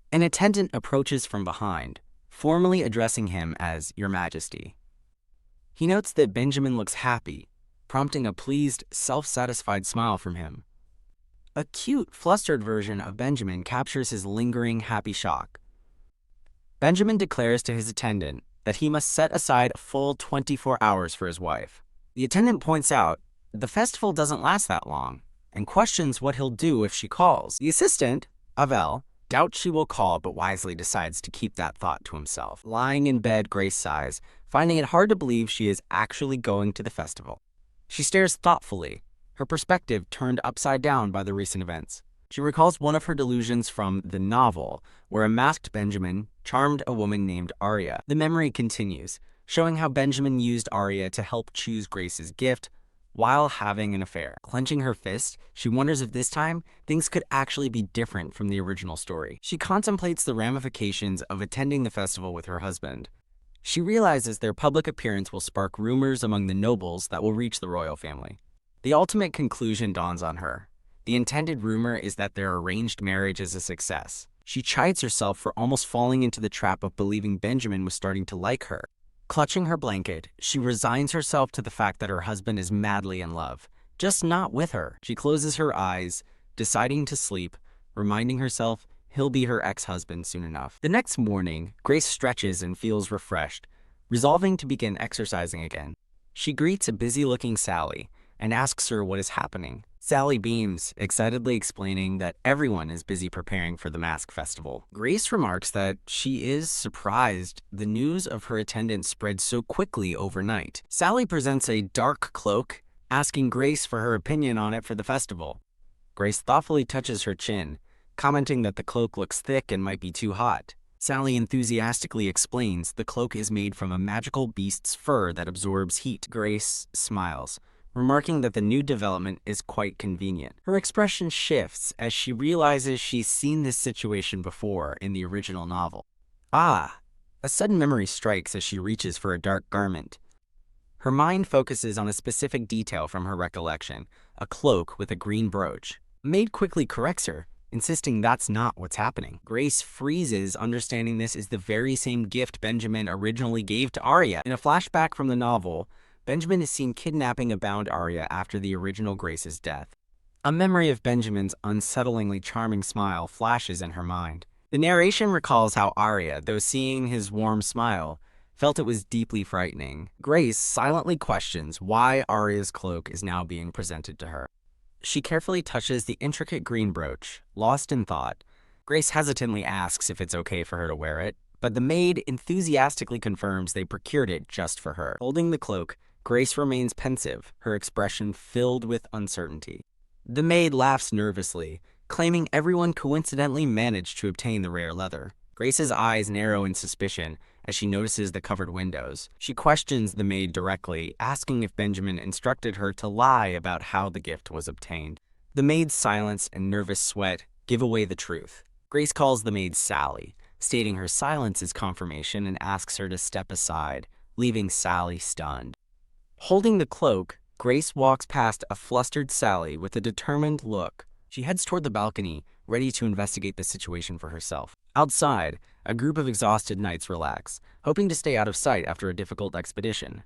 An attendant approaches from behind, formally addressing him as Your Majesty. He notes that Benjamin looks happy, prompting a pleased, self-satisfied smile from him. A cute, flustered version of Benjamin captures his lingering, happy shock. Benjamin declares to his attendant that he must set aside a full 24 hours for his wife. The attendant points out that the festival doesn't last that long, and questions what he'll do if she calls. The assistant, Avel, doubts she will call but wisely decides to keep that thought to himself. Lying in bed, Grace sighs, finding it hard to believe she is actually going to the festival. She stares thoughtfully, her perspective turned upside down by the recent events. She recalls one of her delusions from the novel, where a masked Benjamin charmed a woman named Arya. The memory continues, showing how Benjamin used Arya to help choose Grace's gift while having an affair. Clenching her fist, she wonders if this time things could actually be different from the original story. She contemplates the ramifications of attending the festival with her husband. She realizes their public appearance will spark rumors among the nobles that will reach the royal family. The ultimate conclusion dawns on her. The intended rumor is that their arranged marriage is a success. She chides herself for almost falling into the trap of believing Benjamin was starting to like her. Clutching her blanket, she resigns herself to the fact that her husband is madly in love, just not with her. She closes her eyes, deciding to sleep, reminding herself he'll be her ex-husband soon enough. The next morning, Grace stretches and feels refreshed, resolving to begin exercising again. She greets a busy-looking Sally and asks her what is happening. Sally beams, excitedly explaining that everyone is busy preparing for the mask festival. Grace remarks that she is surprised the news of her attendance spread so quickly overnight. Sally presents a dark cloak, asking Grace for her opinion on it for the festival. Grace thoughtfully touches her chin, commenting that the cloak looks thick and might be too hot. Sally enthusiastically explains the cloak is made from a magical beast's fur that absorbs heat. Grace smiles, remarking that the new development is quite convenient. Her expression shifts as she realizes she's seen this situation before in the original novel. Ah! A sudden memory strikes as she reaches for a dark garment. Her mind focuses on a specific detail from her recollection, a cloak with a green brooch. A maid quickly corrects her, insisting that's not what's happening. Grace freezes, understanding this is the very same gift Benjamin originally gave to Arya. In a flashback from the novel, Benjamin is seen kidnapping a bound Arya after the original Grace's death. A memory of Benjamin's unsettlingly charming smile flashes in her mind. The narration recalls how Arya, though seeing his warm smile, felt it was deeply frightening. Grace silently questions why Arya's cloak is now being presented to her. She carefully touches the intricate green brooch, lost in thought. Grace hesitantly asks if it's okay for her to wear it, but the maid enthusiastically confirms they procured it just for her. Holding the cloak, Grace remains pensive, her expression filled with uncertainty. The maid laughs nervously, claiming everyone coincidentally managed to obtain the rare leather. Grace's eyes narrow in suspicion as she notices the covered windows. She questions the maid directly, asking if Benjamin instructed her to lie about how the gift was obtained. The maid's silence and nervous sweat give away the truth. Grace calls the maid Sally, stating her silence is confirmation and asks her to step aside, leaving Sally stunned. Holding the cloak, Grace walks past a flustered Sally with a determined look. She heads toward the balcony, ready to investigate the situation for herself. Outside, a group of exhausted knights relax, hoping to stay out of sight after a difficult expedition.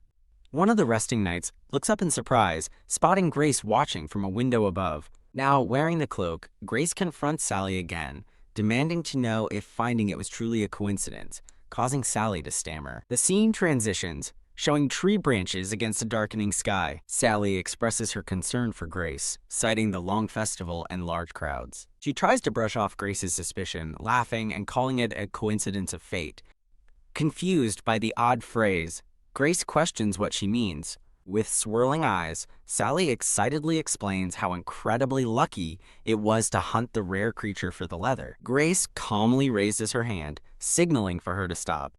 One of the resting knights looks up in surprise, spotting Grace watching from a window above. Now, wearing the cloak, Grace confronts Sally again, demanding to know if finding it was truly a coincidence, causing Sally to stammer. The scene transitions, showing tree branches against a darkening sky. Sally expresses her concern for Grace, citing the long festival and large crowds. She tries to brush off Grace's suspicion, laughing and calling it a coincidence of fate. Confused by the odd phrase, Grace questions what she means. With swirling eyes, Sally excitedly explains how incredibly lucky it was to hunt the rare creature for the leather. Grace calmly raises her hand, signaling for her to stop.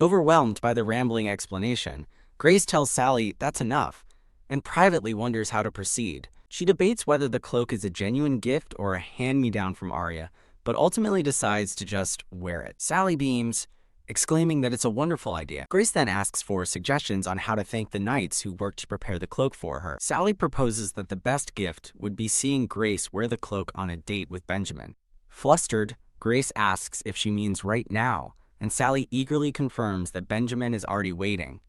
Overwhelmed by the rambling explanation, Grace tells Sally that's enough, and privately wonders how to proceed. She debates whether the cloak is a genuine gift or a hand-me-down from Arya, but ultimately decides to just wear it. Sally beams, exclaiming that it's a wonderful idea. Grace then asks for suggestions on how to thank the knights who worked to prepare the cloak for her. Sally proposes that the best gift would be seeing Grace wear the cloak on a date with Benjamin. Flustered, Grace asks if she means right now, and Sally eagerly confirms that Benjamin is already waiting.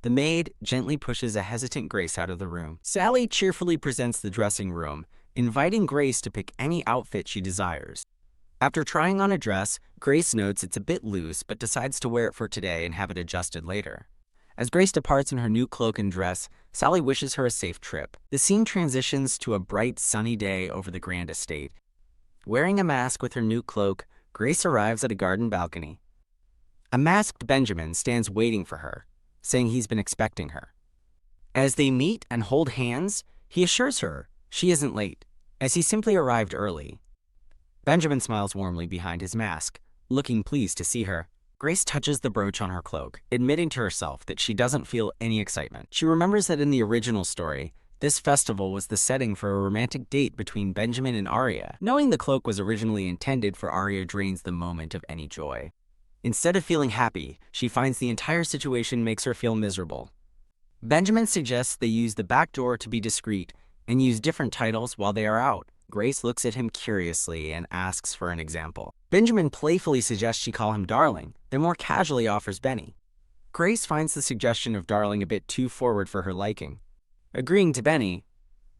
The maid gently pushes a hesitant Grace out of the room. Sally cheerfully presents the dressing room, inviting Grace to pick any outfit she desires. After trying on a dress, Grace notes it's a bit loose but decides to wear it for today and have it adjusted later. As Grace departs in her new cloak and dress, Sally wishes her a safe trip. The scene transitions to a bright, sunny day over the grand estate. Wearing a mask with her new cloak, Grace arrives at a garden balcony. A masked Benjamin stands waiting for her, saying he's been expecting her. As they meet and hold hands, he assures her she isn't late, as he simply arrived early. Benjamin smiles warmly behind his mask, looking pleased to see her. Grace touches the brooch on her cloak, admitting to herself that she doesn't feel any excitement. She remembers that in the original story, this festival was the setting for a romantic date between Benjamin and Arya. Knowing the cloak was originally intended for Arya drains the moment of any joy. Instead of feeling happy, she finds the entire situation makes her feel miserable. Benjamin suggests they use the back door to be discreet and use different titles while they are out. Grace looks at him curiously and asks for an example. Benjamin playfully suggests she call him Darling, then more casually offers Benny. Grace finds the suggestion of Darling a bit too forward for her liking. Agreeing to Benny,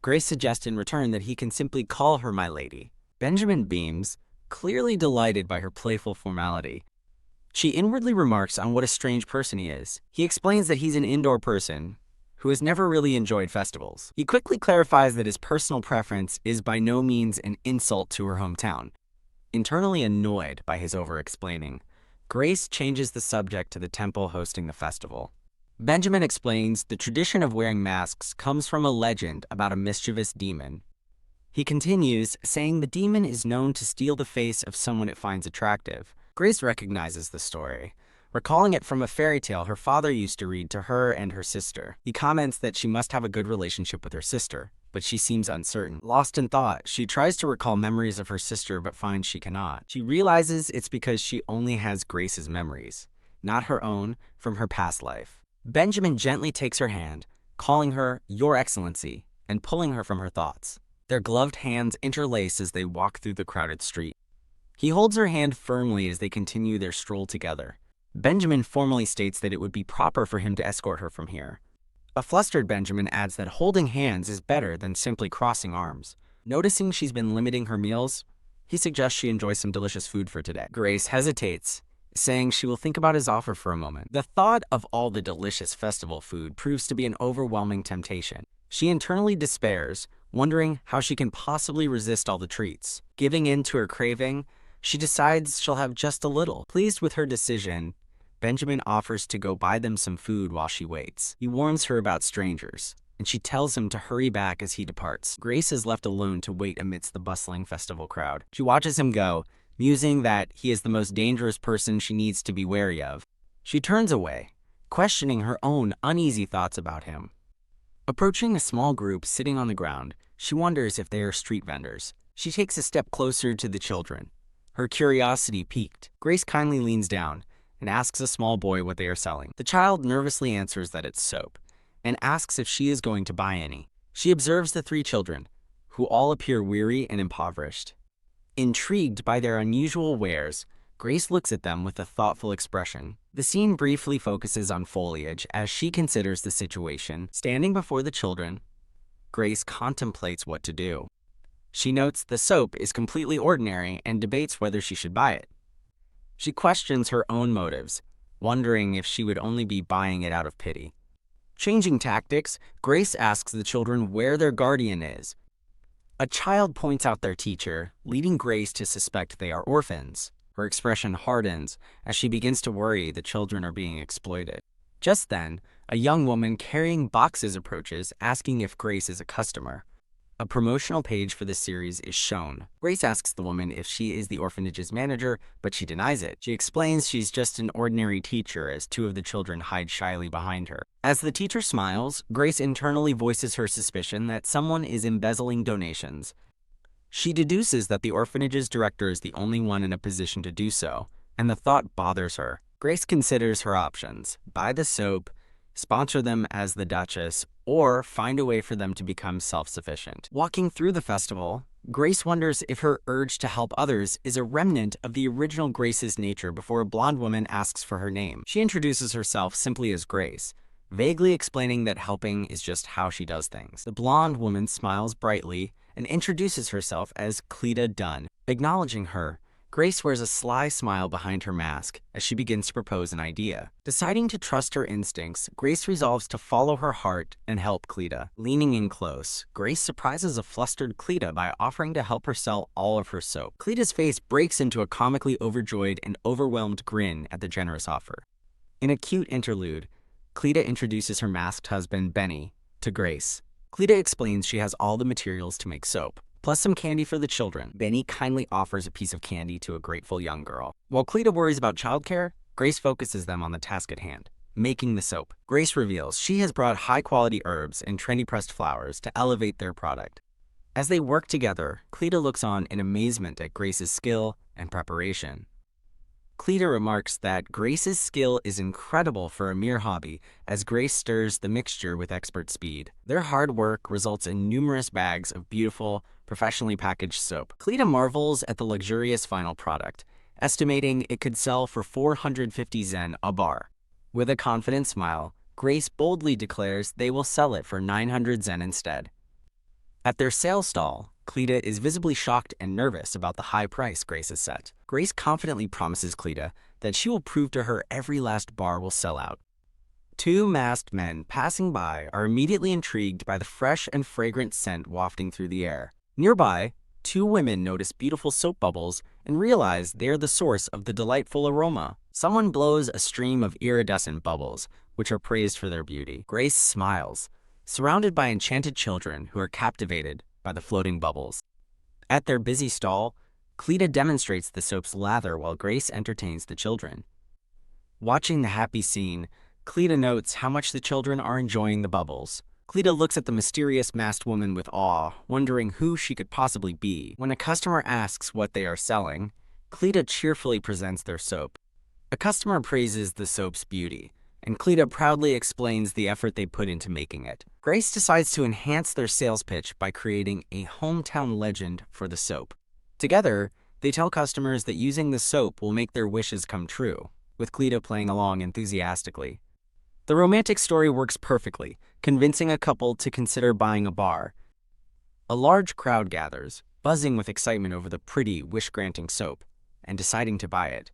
Grace suggests in return that he can simply call her my lady. Benjamin beams, clearly delighted by her playful formality. She inwardly remarks on what a strange person he is. He explains that he's an indoor person who has never really enjoyed festivals. He quickly clarifies that his personal preference is by no means an insult to her hometown. Internally annoyed by his over-explaining, Grace changes the subject to the temple hosting the festival. Benjamin explains the tradition of wearing masks comes from a legend about a mischievous demon. He continues, saying the demon is known to steal the face of someone it finds attractive. Grace recognizes the story, recalling it from a fairy tale her father used to read to her and her sister. He comments that she must have a good relationship with her sister, but she seems uncertain. Lost in thought, she tries to recall memories of her sister but finds she cannot. She realizes it's because she only has Grace's memories, not her own, from her past life. Benjamin gently takes her hand, calling her Your Excellency, and pulling her from her thoughts. Their gloved hands interlace as they walk through the crowded street. He holds her hand firmly as they continue their stroll together. Benjamin formally states that it would be proper for him to escort her from here. A flustered Benjamin adds that holding hands is better than simply crossing arms. Noticing she's been limiting her meals, he suggests she enjoy some delicious food for today. Grace hesitates, saying she will think about his offer for a moment. The thought of all the delicious festival food proves to be an overwhelming temptation. She internally despairs, wondering how she can possibly resist all the treats. Giving in to her craving, she decides she'll have just a little. Pleased with her decision, Benjamin offers to go buy them some food while she waits. He warns her about strangers, and she tells him to hurry back as he departs. Grace is left alone to wait amidst the bustling festival crowd. She watches him go, musing that he is the most dangerous person she needs to be wary of. She turns away, questioning her own uneasy thoughts about him. Approaching a small group sitting on the ground, she wonders if they are street vendors. She takes a step closer to the children, her curiosity piqued. Grace kindly leans down and asks a small boy what they are selling. The child nervously answers that it's soap and asks if she is going to buy any. She observes the three children, who all appear weary and impoverished. Intrigued by their unusual wares, Grace looks at them with a thoughtful expression. The scene briefly focuses on foliage as she considers the situation. Standing before the children, Grace contemplates what to do. She notes the soap is completely ordinary and debates whether she should buy it. She questions her own motives, wondering if she would only be buying it out of pity. Changing tactics, Grace asks the children where their guardian is. A child points out their teacher, leading Grace to suspect they are orphans. Her expression hardens as she begins to worry the children are being exploited. Just then, a young woman carrying boxes approaches, asking if Grace is a customer. A promotional page for this series is shown. Grace asks the woman if she is the orphanage's manager, but she denies it. She explains she's just an ordinary teacher as two of the children hide shyly behind her. As the teacher smiles, Grace internally voices her suspicion that someone is embezzling donations. She deduces that the orphanage's director is the only one in a position to do so, and the thought bothers her. Grace considers her options: buy the soap, sponsor them as the Duchess, or find a way for them to become self-sufficient. Walking through the festival, Grace wonders if her urge to help others is a remnant of the original Grace's nature before a blonde woman asks for her name. She introduces herself simply as Grace, vaguely explaining that helping is just how she does things. The blonde woman smiles brightly and introduces herself as Cleta Dunn. Acknowledging her, Grace wears a sly smile behind her mask as she begins to propose an idea. Deciding to trust her instincts, Grace resolves to follow her heart and help Cleta. Leaning in close, Grace surprises a flustered Cleta by offering to help her sell all of her soap. Cleta's face breaks into a comically overjoyed and overwhelmed grin at the generous offer. In a cute interlude, Cleta introduces her masked husband, Benny, to Grace. Cleta explains she has all the materials to make soap, plus some candy for the children. Benny kindly offers a piece of candy to a grateful young girl. While Cleta worries about childcare, Grace focuses them on the task at hand, making the soap. Grace reveals she has brought high-quality herbs and trendy pressed flowers to elevate their product. As they work together, Cleta looks on in amazement at Grace's skill and preparation. Cleta remarks that Grace's skill is incredible for a mere hobby, as Grace stirs the mixture with expert speed. Their hard work results in numerous bags of beautiful, professionally packaged soap. Cleta marvels at the luxurious final product, estimating it could sell for 450 zen a bar. With a confident smile, Grace boldly declares they will sell it for 900 zen instead. At their sales stall, Cleta is visibly shocked and nervous about the high price Grace has set. Grace confidently promises Cleta that she will prove to her every last bar will sell out. Two masked men passing by are immediately intrigued by the fresh and fragrant scent wafting through the air. Nearby, two women notice beautiful soap bubbles and realize they are the source of the delightful aroma. Someone blows a stream of iridescent bubbles, which are praised for their beauty. Grace smiles, surrounded by enchanted children who are captivated by the floating bubbles. At their busy stall, Cleta demonstrates the soap's lather while Grace entertains the children. Watching the happy scene, Cleta notes how much the children are enjoying the bubbles. Cleta looks at the mysterious masked woman with awe, wondering who she could possibly be. When a customer asks what they are selling, Cleta cheerfully presents their soap. A customer praises the soap's beauty, and Cleta proudly explains the effort they put into making it. Grace decides to enhance their sales pitch by creating a hometown legend for the soap. Together, they tell customers that using the soap will make their wishes come true, with Cleta playing along enthusiastically. The romantic story works perfectly, convincing a couple to consider buying a bar. A large crowd gathers, buzzing with excitement over the pretty, wish-granting soap, and deciding to buy it.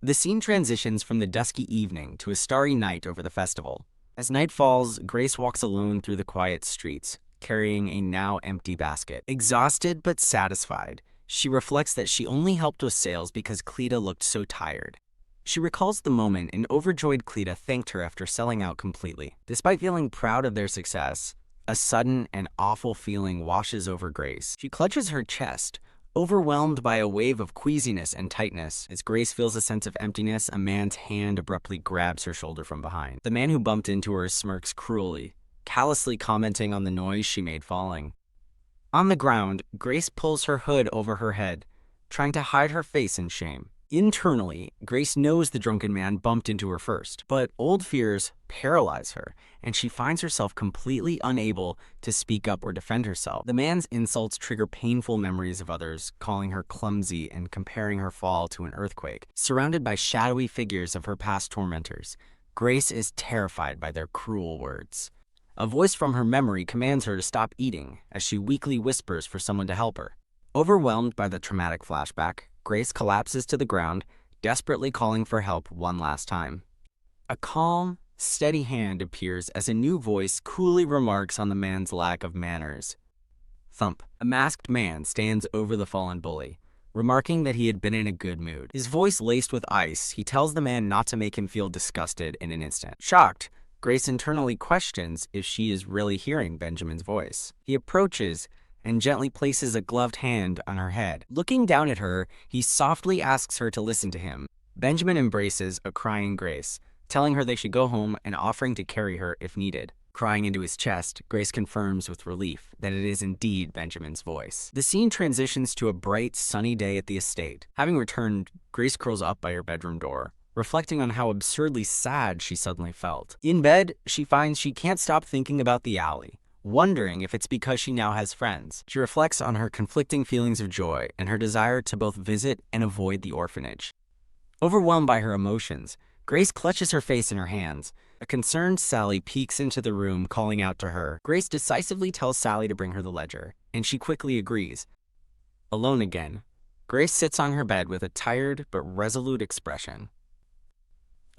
The scene transitions from the dusky evening to a starry night over the festival. As night falls, Grace walks alone through the quiet streets, carrying a now empty basket. Exhausted but satisfied, she reflects that she only helped with sales because Cleta looked so tired. She recalls the moment an overjoyed Cleta thanked her after selling out completely. Despite feeling proud of their success, a sudden and awful feeling washes over Grace. She clutches her chest, overwhelmed by a wave of queasiness and tightness. As Grace feels a sense of emptiness, a man's hand abruptly grabs her shoulder from behind. The man who bumped into her smirks cruelly, callously commenting on the noise she made falling. On the ground, Grace pulls her hood over her head, trying to hide her face in shame. Internally, Grace knows the drunken man bumped into her first, but old fears paralyze her, and she finds herself completely unable to speak up or defend herself. The man's insults trigger painful memories of others, calling her clumsy and comparing her fall to an earthquake. Surrounded by shadowy figures of her past tormentors, Grace is terrified by their cruel words. A voice from her memory commands her to stop eating as she weakly whispers for someone to help her. Overwhelmed by the traumatic flashback, Grace collapses to the ground, desperately calling for help one last time. A calm, steady hand appears as a new voice coolly remarks on the man's lack of manners. Thump. A masked man stands over the fallen bully, remarking that he had been in a good mood. His voice laced with ice, he tells the man not to make him feel disgusted in an instant. Shocked, Grace internally questions if she is really hearing Benjamin's voice. He approaches and gently places a gloved hand on her head. Looking down at her, he softly asks her to listen to him. Benjamin embraces a crying Grace, telling her they should go home and offering to carry her if needed. Crying into his chest, Grace confirms with relief that it is indeed Benjamin's voice. The scene transitions to a bright, sunny day at the estate. Having returned, Grace curls up by her bedroom door, reflecting on how absurdly sad she suddenly felt. In bed, she finds she can't stop thinking about the alley, wondering if it's because she now has friends. She reflects on her conflicting feelings of joy and her desire to both visit and avoid the orphanage. Overwhelmed by her emotions, Grace clutches her face in her hands. A concerned Sally peeks into the room, calling out to her. Grace decisively tells Sally to bring her the ledger, and she quickly agrees. Alone again, Grace sits on her bed with a tired but resolute expression.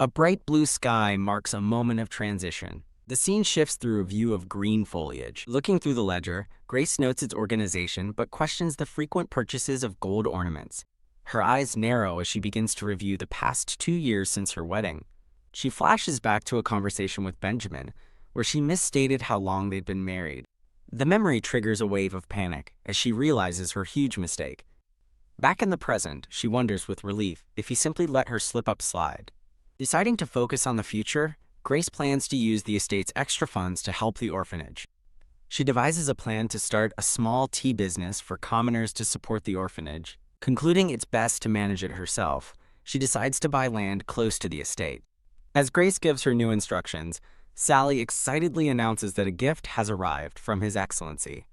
A bright blue sky marks a moment of transition. The scene shifts through a view of green foliage. Looking through the ledger, Grace notes its organization but questions the frequent purchases of gold ornaments. Her eyes narrow as she begins to review the past 2 years since her wedding. She flashes back to a conversation with Benjamin, where she misstated how long they'd been married. The memory triggers a wave of panic as she realizes her huge mistake. Back in the present, she wonders with relief if he simply let her slip up slide. Deciding to focus on the future, Grace plans to use the estate's extra funds to help the orphanage. She devises a plan to start a small tea business for commoners to support the orphanage. Concluding it's best to manage it herself, she decides to buy land close to the estate. As Grace gives her new instructions, Sally excitedly announces that a gift has arrived from His Excellency.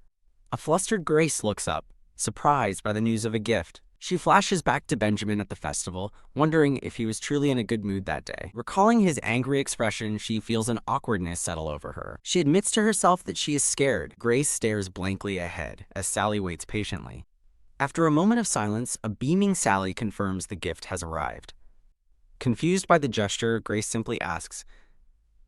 A flustered Grace looks up, surprised by the news of a gift. She flashes back to Benjamin at the festival, wondering if he was truly in a good mood that day. Recalling his angry expression, she feels an awkwardness settle over her. She admits to herself that she is scared. Grace stares blankly ahead as Sally waits patiently. After a moment of silence, a beaming Sally confirms the gift has arrived. Confused by the gesture, Grace simply asks,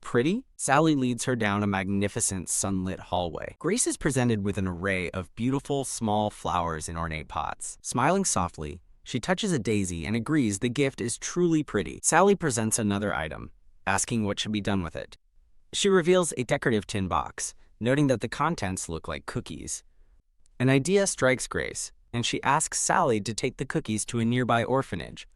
"Pretty?" Sally leads her down a magnificent sunlit hallway. Grace is presented with an array of beautiful small flowers in ornate pots. Smiling softly, she touches a daisy and agrees the gift is truly pretty. Sally presents another item, asking what should be done with it. She reveals a decorative tin box, noting that the contents look like cookies. An idea strikes Grace, and she asks Sally to take the cookies to a nearby orphanage.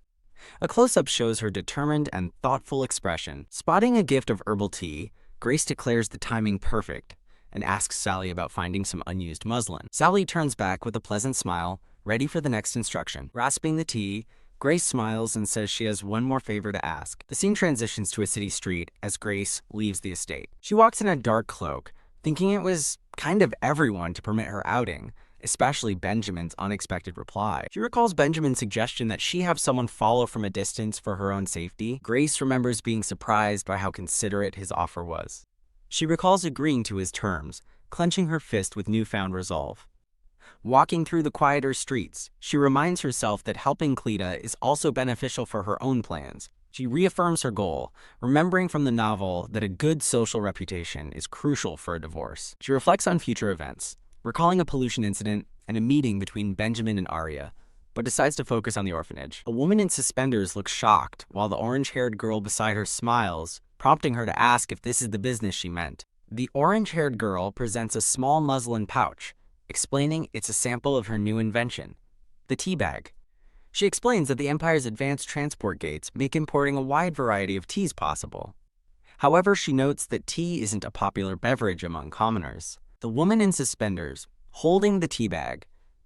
A close-up shows her determined and thoughtful expression. Spotting a gift of herbal tea, Grace declares the timing perfect and asks Sally about finding some unused muslin. Sally turns back with a pleasant smile, ready for the next instruction. Grasping the tea, Grace smiles and says she has one more favor to ask. The scene transitions to a city street as Grace leaves the estate. She walks in a dark cloak, thinking it was kind of everyone to permit her outing, especially Benjamin's unexpected reply. She recalls Benjamin's suggestion that she have someone follow from a distance for her own safety. Grace remembers being surprised by how considerate his offer was. She recalls agreeing to his terms, clenching her fist with newfound resolve. Walking through the quieter streets, she reminds herself that helping Cleta is also beneficial for her own plans. She reaffirms her goal, remembering from the novel that a good social reputation is crucial for a divorce. She reflects on future events, recalling a pollution incident and a meeting between Benjamin and Arya, but decides to focus on the orphanage. A woman in suspenders looks shocked, while the orange-haired girl beside her smiles, prompting her to ask if this is the business she meant. The orange-haired girl presents a small muslin pouch, explaining it's a sample of her new invention, the tea bag. She explains that the Empire's advanced transport gates make importing a wide variety of teas possible. However, she notes that tea isn't a popular beverage among commoners. The woman in suspenders, holding the tea bag,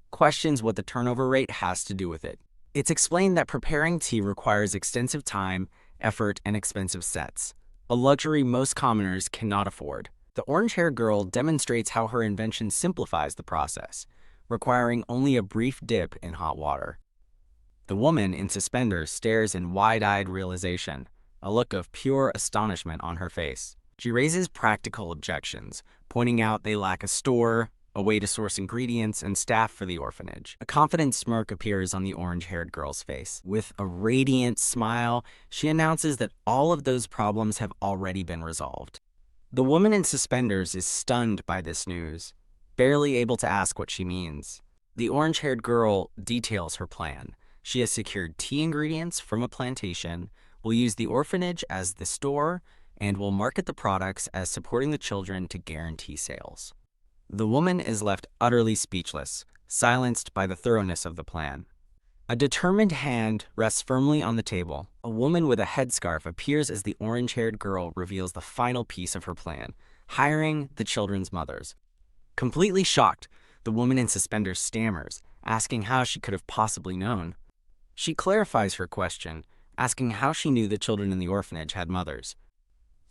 questions what the turnover rate has to do with it. It's explained that preparing tea requires extensive time, effort, and expensive sets, a luxury most commoners cannot afford. The orange-haired girl demonstrates how her invention simplifies the process, requiring only a brief dip in hot water. The woman in suspenders stares in wide-eyed realization, a look of pure astonishment on her face. She raises practical objections, pointing out they lack a store, a way to source ingredients, and staff for the orphanage. A confident smirk appears on the orange-haired girl's face. With a radiant smile, she announces that all of those problems have already been resolved. The woman in suspenders is stunned by this news, barely able to ask what she means. The orange-haired girl details her plan. She has secured tea ingredients from a plantation, will use the orphanage as the store, and will market the products as supporting the children to guarantee sales. The woman is left utterly speechless, silenced by the thoroughness of the plan. A determined hand rests firmly on the table. A woman with a headscarf appears as the orange-haired girl reveals the final piece of her plan, hiring the children's mothers. Completely shocked, the woman in suspenders stammers, asking how she could have possibly known. She clarifies her question, asking how she knew the children in the orphanage had mothers.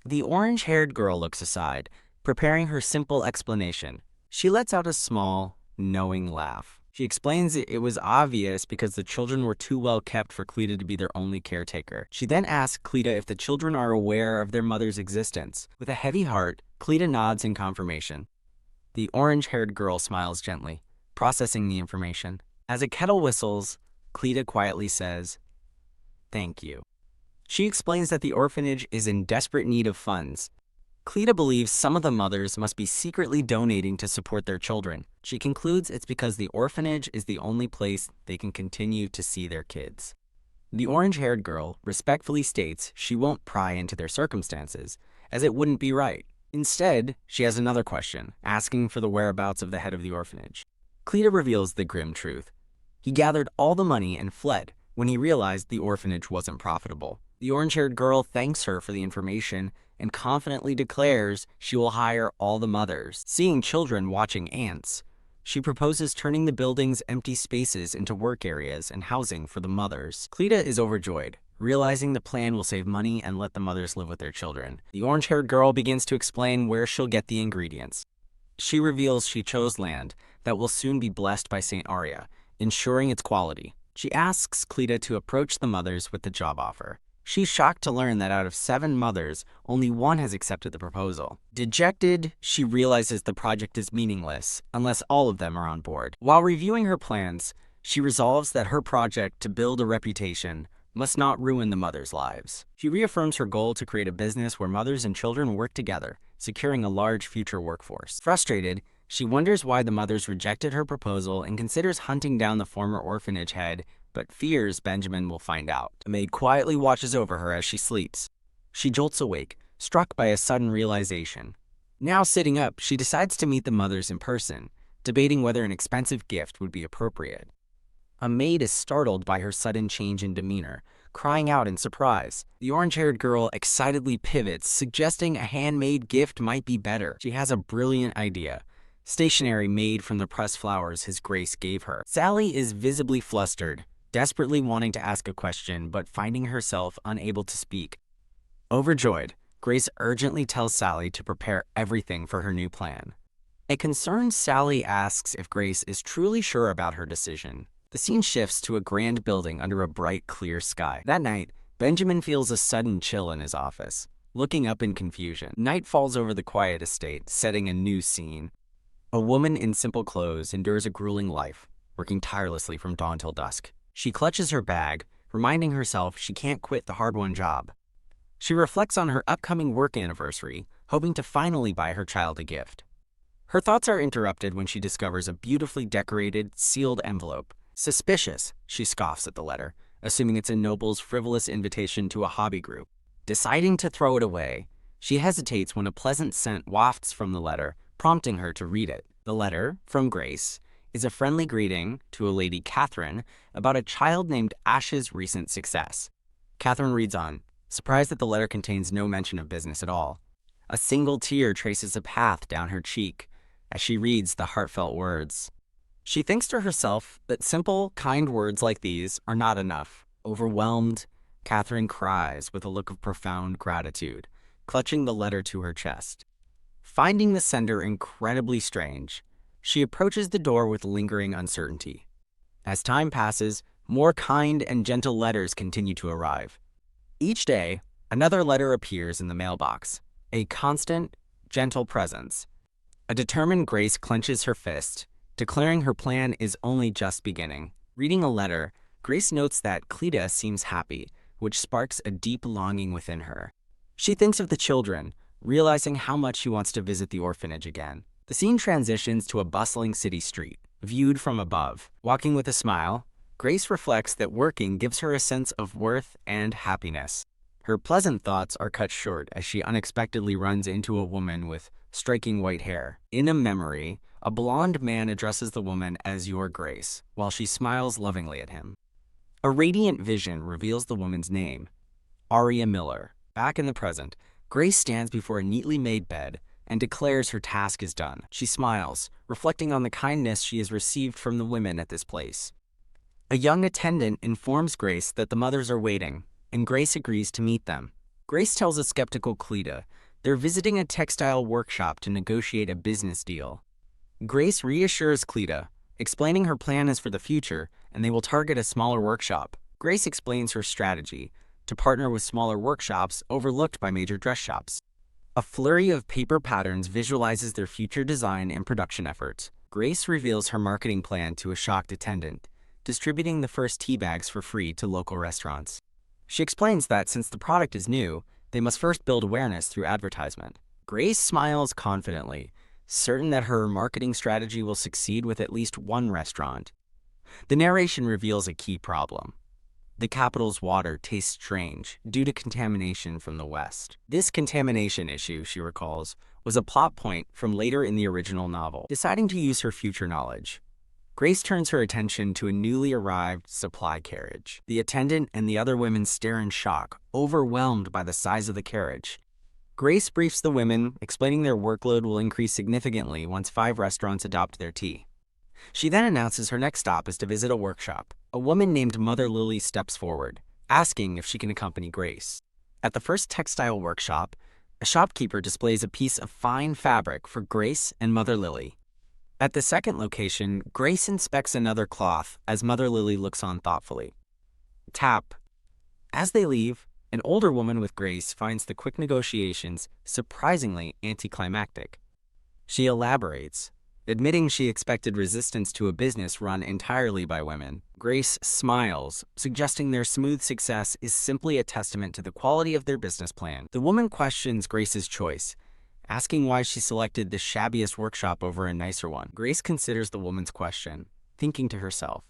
The orange-haired girl looks aside, preparing her simple explanation. She lets out a small, knowing laugh. She explains it was obvious because the children were too well kept for Cleta to be their only caretaker. She then asks Cleta if the children are aware of their mother's existence. With a heavy heart, Cleta nods in confirmation. The orange-haired girl smiles gently, processing the information. As a kettle whistles, Cleta quietly says, "Thank you." She explains that the orphanage is in desperate need of funds. Cleta believes some of the mothers must be secretly donating to support their children. She concludes it's because the orphanage is the only place they can continue to see their kids. The orange-haired girl respectfully states she won't pry into their circumstances, as it wouldn't be right. Instead, she has another question, asking for the whereabouts of the head of the orphanage. Cleta reveals the grim truth. He gathered all the money and fled when he realized the orphanage wasn't profitable. The orange-haired girl thanks her for the information and confidently declares she will hire all the mothers. Seeing children watching ants, she proposes turning the building's empty spaces into work areas and housing for the mothers. Cleta is overjoyed, realizing the plan will save money and let the mothers live with their children. The orange-haired girl begins to explain where she'll get the ingredients. She reveals she chose land that will soon be blessed by Saint Arya, ensuring its quality. She asks Cleta to approach the mothers with the job offer. She's shocked to learn that out of 7 mothers, only 1 has accepted the proposal. Dejected, she realizes the project is meaningless unless all of them are on board. While reviewing her plans, she resolves that her project to build a reputation must not ruin the mothers' lives. She reaffirms her goal to create a business where mothers and children work together, securing a large future workforce. Frustrated, she wonders why the mothers rejected her proposal and considers hunting down the former orphanage head, but fears Benjamin will find out. A maid quietly watches over her as she sleeps. She jolts awake, struck by a sudden realization. Now sitting up, she decides to meet the mothers in person, debating whether an expensive gift would be appropriate. A maid is startled by her sudden change in demeanor, crying out in surprise. The orange-haired girl excitedly pivots, suggesting a handmade gift might be better. She has a brilliant idea. Stationery made from the pressed flowers his Grace gave her. Sally is visibly flustered, desperately wanting to ask a question, but finding herself unable to speak. Overjoyed, Grace urgently tells Sally to prepare everything for her new plan. A concerned Sally asks if Grace is truly sure about her decision. The scene shifts to a grand building under a bright, clear sky. That night, Benjamin feels a sudden chill in his office, looking up in confusion. Night falls over the quiet estate, setting a new scene. A woman in simple clothes endures a grueling life, working tirelessly from dawn till dusk. She clutches her bag, reminding herself she can't quit the hard-won job. She reflects on her upcoming work anniversary, hoping to finally buy her child a gift. Her thoughts are interrupted when she discovers a beautifully decorated, sealed envelope. Suspicious, she scoffs at the letter, assuming it's a noble's frivolous invitation to a hobby group. Deciding to throw it away, she hesitates when a pleasant scent wafts from the letter, prompting her to read it. The letter, from Grace, is a friendly greeting to a lady Catherine about a child named Ash's recent success. Catherine reads on, surprised that the letter contains no mention of business at all. A single tear traces a path down her cheek as she reads the heartfelt words. She thinks to herself that simple, kind words like these are not enough. Overwhelmed, Catherine cries with a look of profound gratitude, clutching the letter to her chest. Finding the sender incredibly strange, she approaches the door with lingering uncertainty. As time passes, more kind and gentle letters continue to arrive. Each day, another letter appears in the mailbox, a constant, gentle presence. A determined Grace clenches her fist, declaring her plan is only just beginning. Reading a letter, Grace notes that Cleta seems happy, which sparks a deep longing within her. She thinks of the children, realizing how much she wants to visit the orphanage again. The scene transitions to a bustling city street, viewed from above. Walking with a smile, Grace reflects that working gives her a sense of worth and happiness. Her pleasant thoughts are cut short as she unexpectedly runs into a woman with striking white hair. In a memory, a blonde man addresses the woman as Your Grace, while she smiles lovingly at him. A radiant vision reveals the woman's name, Aria Miller. Back in the present, Grace stands before a neatly made bed and declares her task is done. She smiles, reflecting on the kindness she has received from the women at this place. A young attendant informs Grace that the mothers are waiting, and Grace agrees to meet them. Grace tells a skeptical Cleta they're visiting a textile workshop to negotiate a business deal. Grace reassures Cleta, explaining her plan is for the future and they will target a smaller workshop. Grace explains her strategy to partner with smaller workshops overlooked by major dress shops. A flurry of paper patterns visualizes their future design and production efforts. Grace reveals her marketing plan to a shocked attendant, distributing the first tea bags for free to local restaurants. She explains that since the product is new, they must first build awareness through advertisement. Grace smiles confidently, certain that her marketing strategy will succeed with at least one restaurant. The narration reveals a key problem. The capital's water tastes strange due to contamination from the West. This contamination issue, she recalls, was a plot point from later in the original novel. Deciding to use her future knowledge, Grace turns her attention to a newly arrived supply carriage. The attendant and the other women stare in shock, overwhelmed by the size of the carriage. Grace briefs the women, explaining their workload will increase significantly once 5 restaurants adopt their tea. She then announces her next stop is to visit a workshop. A woman named Mother Lily steps forward, asking if she can accompany Grace. At the first textile workshop, a shopkeeper displays a piece of fine fabric for Grace and Mother Lily. At the second location, Grace inspects another cloth as Mother Lily looks on thoughtfully. Tap. As they leave, an older woman with Grace finds the quick negotiations surprisingly anticlimactic. She elaborates, admitting she expected resistance to a business run entirely by women. Grace smiles, suggesting their smooth success is simply a testament to the quality of their business plan. The woman questions Grace's choice, asking why she selected the shabbiest workshop over a nicer one. Grace considers the woman's question, thinking to herself.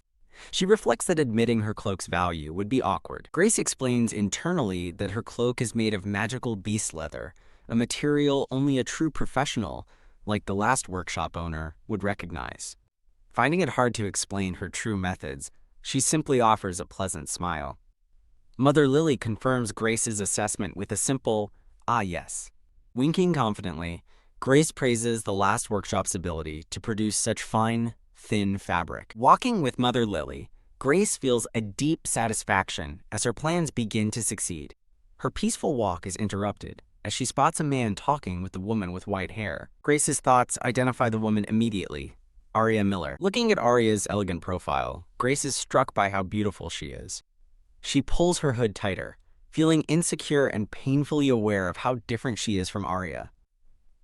She reflects that admitting her cloak's value would be awkward. Grace explains internally that her cloak is made of magical beast leather, a material only a true professional, like the last workshop owner would recognize. Finding it hard to explain her true methods, she simply offers a pleasant smile. Mother Lily confirms Grace's assessment with a simple, "Ah, yes." Winking confidently, Grace praises the last workshop's ability to produce such fine, thin fabric. Walking with Mother Lily, Grace feels a deep satisfaction as her plans begin to succeed. Her peaceful walk is interrupted as she spots a man talking with the woman with white hair. Grace's thoughts identify the woman immediately, Aria Miller. Looking at Aria's elegant profile, Grace is struck by how beautiful she is. She pulls her hood tighter, feeling insecure and painfully aware of how different she is from Aria.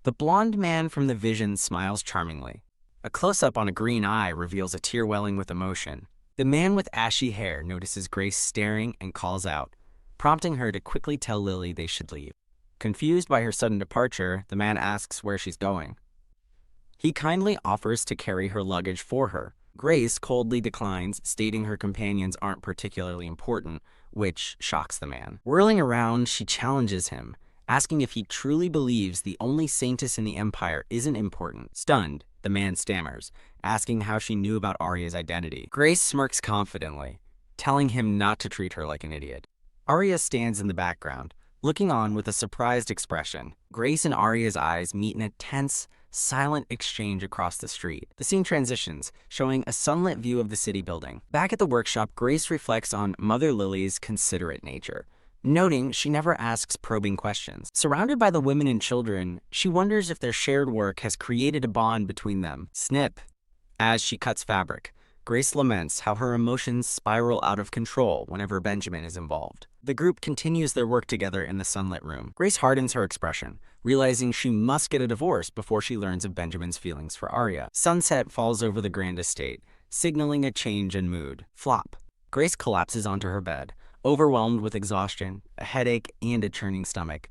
The blonde man from the vision smiles charmingly. A close-up on a green eye reveals a tear welling with emotion. The man with ashy hair notices Grace staring and calls out, prompting her to quickly tell Lily they should leave. Confused by her sudden departure, the man asks where she's going. He kindly offers to carry her luggage for her. Grace coldly declines, stating her companions aren't particularly important, which shocks the man. Whirling around, she challenges him, asking if he truly believes the only saintess in the Empire isn't important. Stunned, the man stammers, asking how she knew about Arya's identity. Grace smirks confidently, telling him not to treat her like an idiot. Arya stands in the background, looking on with a surprised expression. Grace and Arya's eyes meet in a tense, silent exchange across the street. The scene transitions, showing a sunlit view of the city building. Back at the workshop, Grace reflects on Mother Lily's considerate nature, noting she never asks probing questions. Surrounded by the women and children, she wonders if their shared work has created a bond between them. Snip. As she cuts fabric, Grace laments how her emotions spiral out of control whenever Benjamin is involved. The group continues their work together in the sunlit room. Grace hardens her expression, realizing she must get a divorce before she learns of Benjamin's feelings for Arya. Sunset falls over the grand estate, signaling a change in mood. Flop. Grace collapses onto her bed, overwhelmed with exhaustion, a headache, and a churning stomach.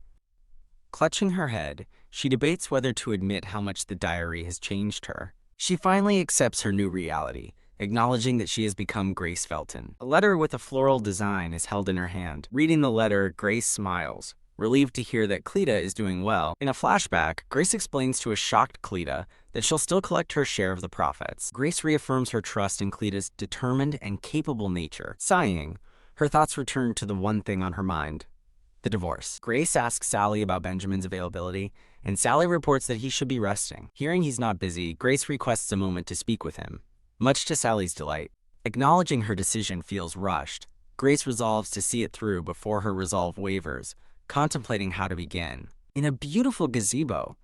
Clutching her head, she debates whether to admit how much the diary has changed her. She finally accepts her new reality, acknowledging that she has become Grace Felton. A letter with a floral design is held in her hand. Reading the letter, Grace smiles, relieved to hear that Cleta is doing well. In a flashback, Grace explains to a shocked Cleta that she'll still collect her share of the profits. Grace reaffirms her trust in Cleta's determined and capable nature. Sighing, her thoughts return to the one thing on her mind: the divorce. Grace asks Sally about Benjamin's availability, and Sally reports that he should be resting. Hearing he's not busy, Grace requests a moment to speak with him, much to Sally's delight. Acknowledging her decision feels rushed, Grace resolves to see it through before her resolve wavers, contemplating how to begin. In a beautiful gazebo,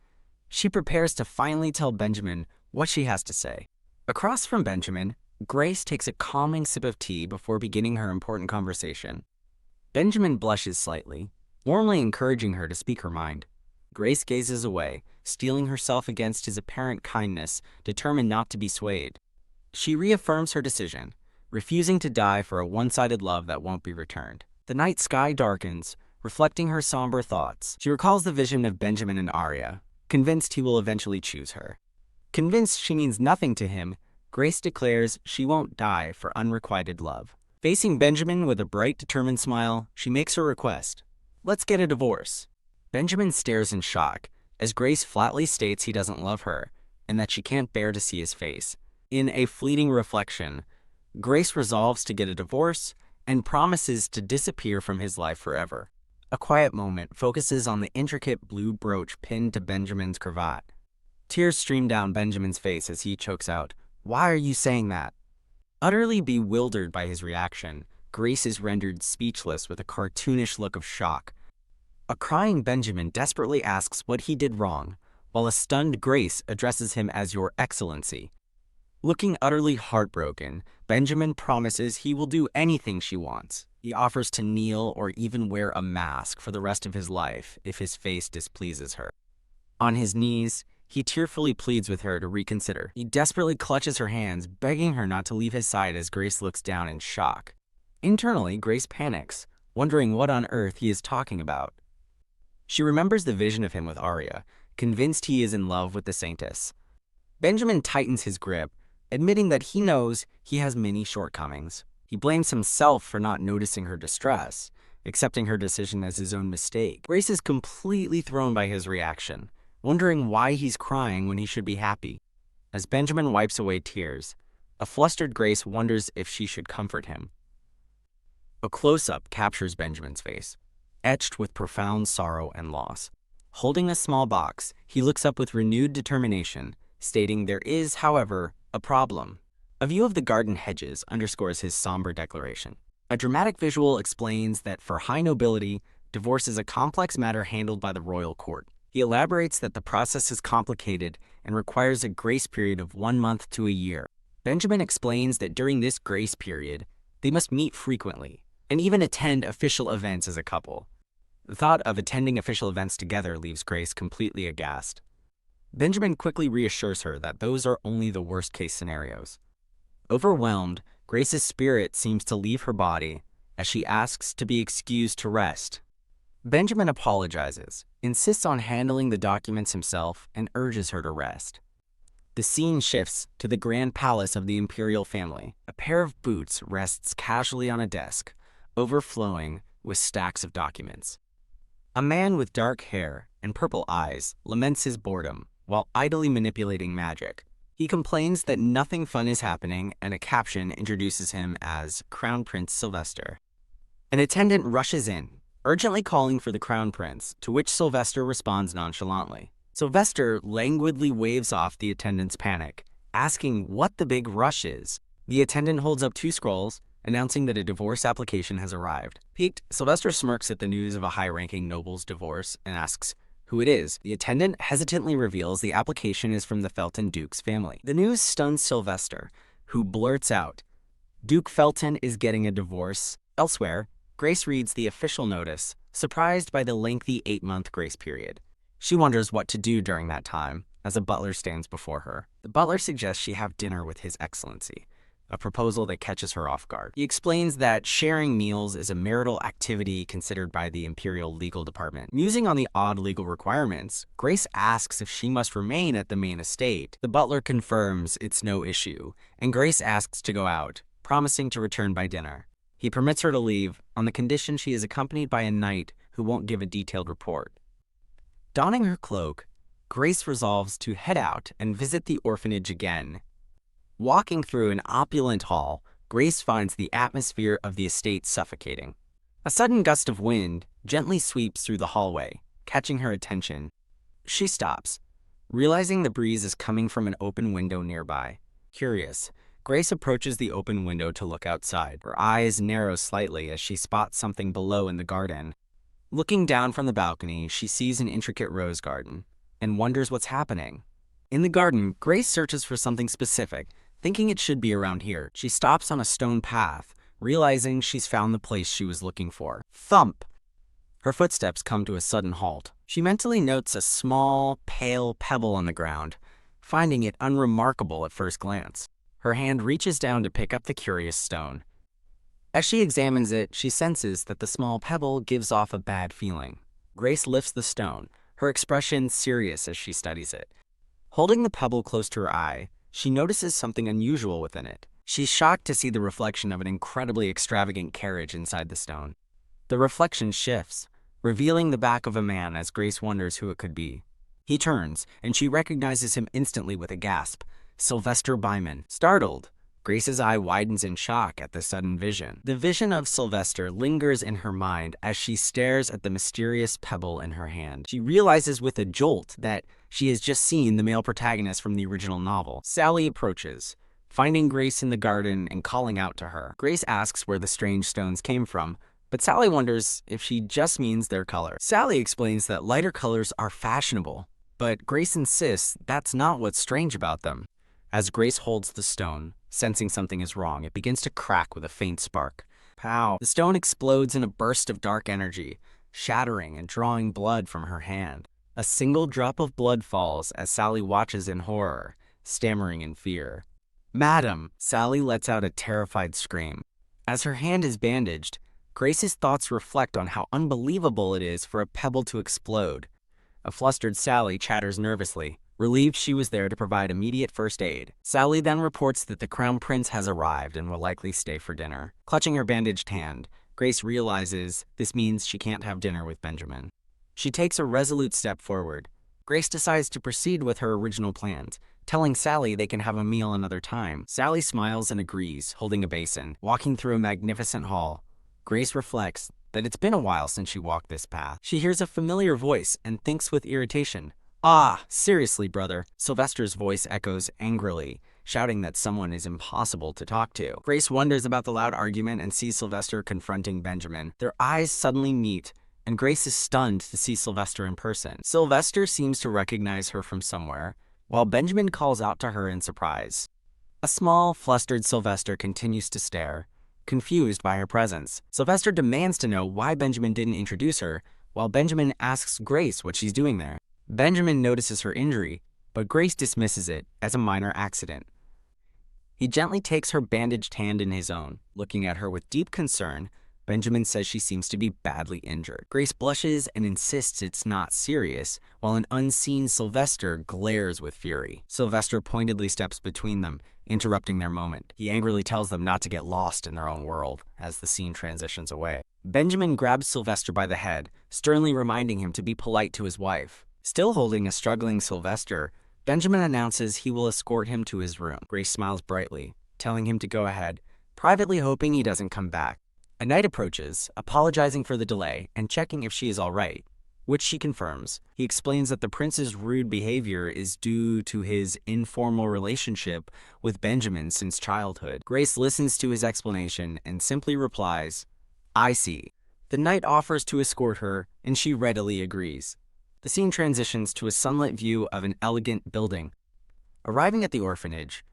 she prepares to finally tell Benjamin what she has to say. Across from Benjamin, Grace takes a calming sip of tea before beginning her important conversation. Benjamin blushes slightly, warmly encouraging her to speak her mind. Grace gazes away, steeling herself against his apparent kindness, determined not to be swayed. She reaffirms her decision, refusing to die for a one-sided love that won't be returned. The night sky darkens, reflecting her somber thoughts. She recalls the vision of Benjamin and Arya, convinced he will eventually choose her. Convinced she means nothing to him, Grace declares she won't die for unrequited love. Facing Benjamin with a bright, determined smile, she makes her request: "Let's get a divorce." Benjamin stares in shock, as Grace flatly states he doesn't love her, and that she can't bear to see his face. In a fleeting reflection, Grace resolves to get a divorce and promises to disappear from his life forever. A quiet moment focuses on the intricate blue brooch pinned to Benjamin's cravat. Tears stream down Benjamin's face as he chokes out, "Why are you saying that?" Utterly bewildered by his reaction, Grace is rendered speechless with a cartoonish look of shock. A crying Benjamin desperately asks what he did wrong, while a stunned Grace addresses him as "Your Excellency." Looking utterly heartbroken, Benjamin promises he will do anything she wants. He offers to kneel or even wear a mask for the rest of his life if his face displeases her. On his knees, he tearfully pleads with her to reconsider. He desperately clutches her hands, begging her not to leave his side as Grace looks down in shock. Internally, Grace panics, wondering what on earth he is talking about. She remembers the vision of him with Arya, convinced he is in love with the Saintess. Benjamin tightens his grip, admitting that he knows he has many shortcomings. He blames himself for not noticing her distress, accepting her decision as his own mistake. Grace is completely thrown by his reaction, wondering why he's crying when he should be happy. As Benjamin wipes away tears, a flustered Grace wonders if she should comfort him. A close-up captures Benjamin's face, etched with profound sorrow and loss. Holding a small box, he looks up with renewed determination, stating there is, however, a problem. A view of the garden hedges underscores his somber declaration. A dramatic visual explains that for high nobility, divorce is a complex matter handled by the royal court. He elaborates that the process is complicated and requires a grace period of 1 month to a year. Benjamin explains that during this grace period, they must meet frequently and even attend official events as a couple. The thought of attending official events together leaves Grace completely aghast. Benjamin quickly reassures her that those are only the worst-case scenarios. Overwhelmed, Grace's spirit seems to leave her body as she asks to be excused to rest. Benjamin apologizes, insists on handling the documents himself, and urges her to rest. The scene shifts to the grand palace of the imperial family. A pair of boots rests casually on a desk, overflowing with stacks of documents. A man with dark hair and purple eyes laments his boredom while idly manipulating magic. He complains that nothing fun is happening, and a caption introduces him as Crown Prince Sylvester. An attendant rushes in, urgently calling for the Crown Prince, to which Sylvester responds nonchalantly. Sylvester languidly waves off the attendant's panic, asking what the big rush is. The attendant holds up 2 scrolls, announcing that a divorce application has arrived. Piqued, Sylvester smirks at the news of a high-ranking noble's divorce and asks who it is. The attendant hesitantly reveals the application is from the Felton Duke's family. The news stuns Sylvester, who blurts out, "Duke Felton is getting a divorce." Elsewhere, Grace reads the official notice, surprised by the lengthy 8-month grace period. She wonders what to do during that time, as a butler stands before her. The butler suggests she have dinner with His Excellency, a proposal that catches her off guard. He explains that sharing meals is a marital activity considered by the Imperial Legal Department. Musing on the odd legal requirements, Grace asks if she must remain at the main estate. The butler confirms it's no issue, and Grace asks to go out, promising to return by dinner. He permits her to leave on the condition she is accompanied by a knight who won't give a detailed report. Donning her cloak, Grace resolves to head out and visit the orphanage again. Walking through an opulent hall, Grace finds the atmosphere of the estate suffocating. A sudden gust of wind gently sweeps through the hallway, catching her attention. She stops, realizing the breeze is coming from an open window nearby. Curious, Grace approaches the open window to look outside. Her eyes narrow slightly as she spots something below in the garden. Looking down from the balcony, she sees an intricate rose garden and wonders what's happening. In the garden, Grace searches for something specific, thinking it should be around here. She stops on a stone path, realizing she's found the place she was looking for. Thump! Her footsteps come to a sudden halt. She mentally notes a small, pale pebble on the ground, finding it unremarkable at first glance. Her hand reaches down to pick up the curious stone. As she examines it, she senses that the small pebble gives off a bad feeling. Grace lifts the stone, her expression serious as she studies it. Holding the pebble close to her eye, she notices something unusual within it. She's shocked to see the reflection of an incredibly extravagant carriage inside the stone. The reflection shifts, revealing the back of a man as Grace wonders who it could be. He turns, and she recognizes him instantly with a gasp. Sylvester Byman. Startled, Grace's eye widens in shock at the sudden vision. The vision of Sylvester lingers in her mind as she stares at the mysterious pebble in her hand. She realizes with a jolt that she has just seen the male protagonist from the original novel. Sally approaches, finding Grace in the garden and calling out to her. Grace asks where the strange stones came from, but Sally wonders if she just means their color. Sally explains that lighter colors are fashionable, but Grace insists that's not what's strange about them. As Grace holds the stone, sensing something is wrong, it begins to crack with a faint spark. Pow! The stone explodes in a burst of dark energy, shattering and drawing blood from her hand. A single drop of blood falls as Sally watches in horror, stammering in fear. "Madam!" Sally lets out a terrified scream. As her hand is bandaged, Grace's thoughts reflect on how unbelievable it is for a pebble to explode. A flustered Sally chatters nervously, relieved she was there to provide immediate first aid. Sally then reports that the Crown Prince has arrived and will likely stay for dinner. Clutching her bandaged hand, Grace realizes this means she can't have dinner with Benjamin. She takes a resolute step forward, Grace decides to proceed with her original plans, telling Sally they can have a meal another time. Sally smiles and agrees, holding a basin. Walking through a magnificent hall, Grace reflects that it's been a while since she walked this path. She hears a familiar voice and thinks with irritation, "Ah, seriously, brother." Sylvester's voice echoes angrily, shouting that someone is impossible to talk to. Grace wonders about the loud argument and sees Sylvester confronting Benjamin. Their eyes suddenly meet, and Grace is stunned to see Sylvester in person. Sylvester seems to recognize her from somewhere, while Benjamin calls out to her in surprise. A small, flustered Sylvester continues to stare, confused by her presence. Sylvester demands to know why Benjamin didn't introduce her, while Benjamin asks Grace what she's doing there. Benjamin notices her injury, but Grace dismisses it as a minor accident. He gently takes her bandaged hand in his own. Looking at her with deep concern, Benjamin says she seems to be badly injured. Grace blushes and insists it's not serious, while an unseen Sylvester glares with fury. Sylvester pointedly steps between them, interrupting their moment. He angrily tells them not to get lost in their own world as the scene transitions away. Benjamin grabs Sylvester by the head, sternly reminding him to be polite to his wife. Still holding a struggling Sylvester, Benjamin announces he will escort him to his room. Grace smiles brightly, telling him to go ahead, privately hoping he doesn't come back. A knight approaches, apologizing for the delay and checking if she is all right, which she confirms. He explains that the prince's rude behavior is due to his informal relationship with Benjamin since childhood. Grace listens to his explanation and simply replies, "I see." The knight offers to escort her, and she readily agrees. The scene transitions to a sunlit view of an elegant building. Arriving at the orphanage,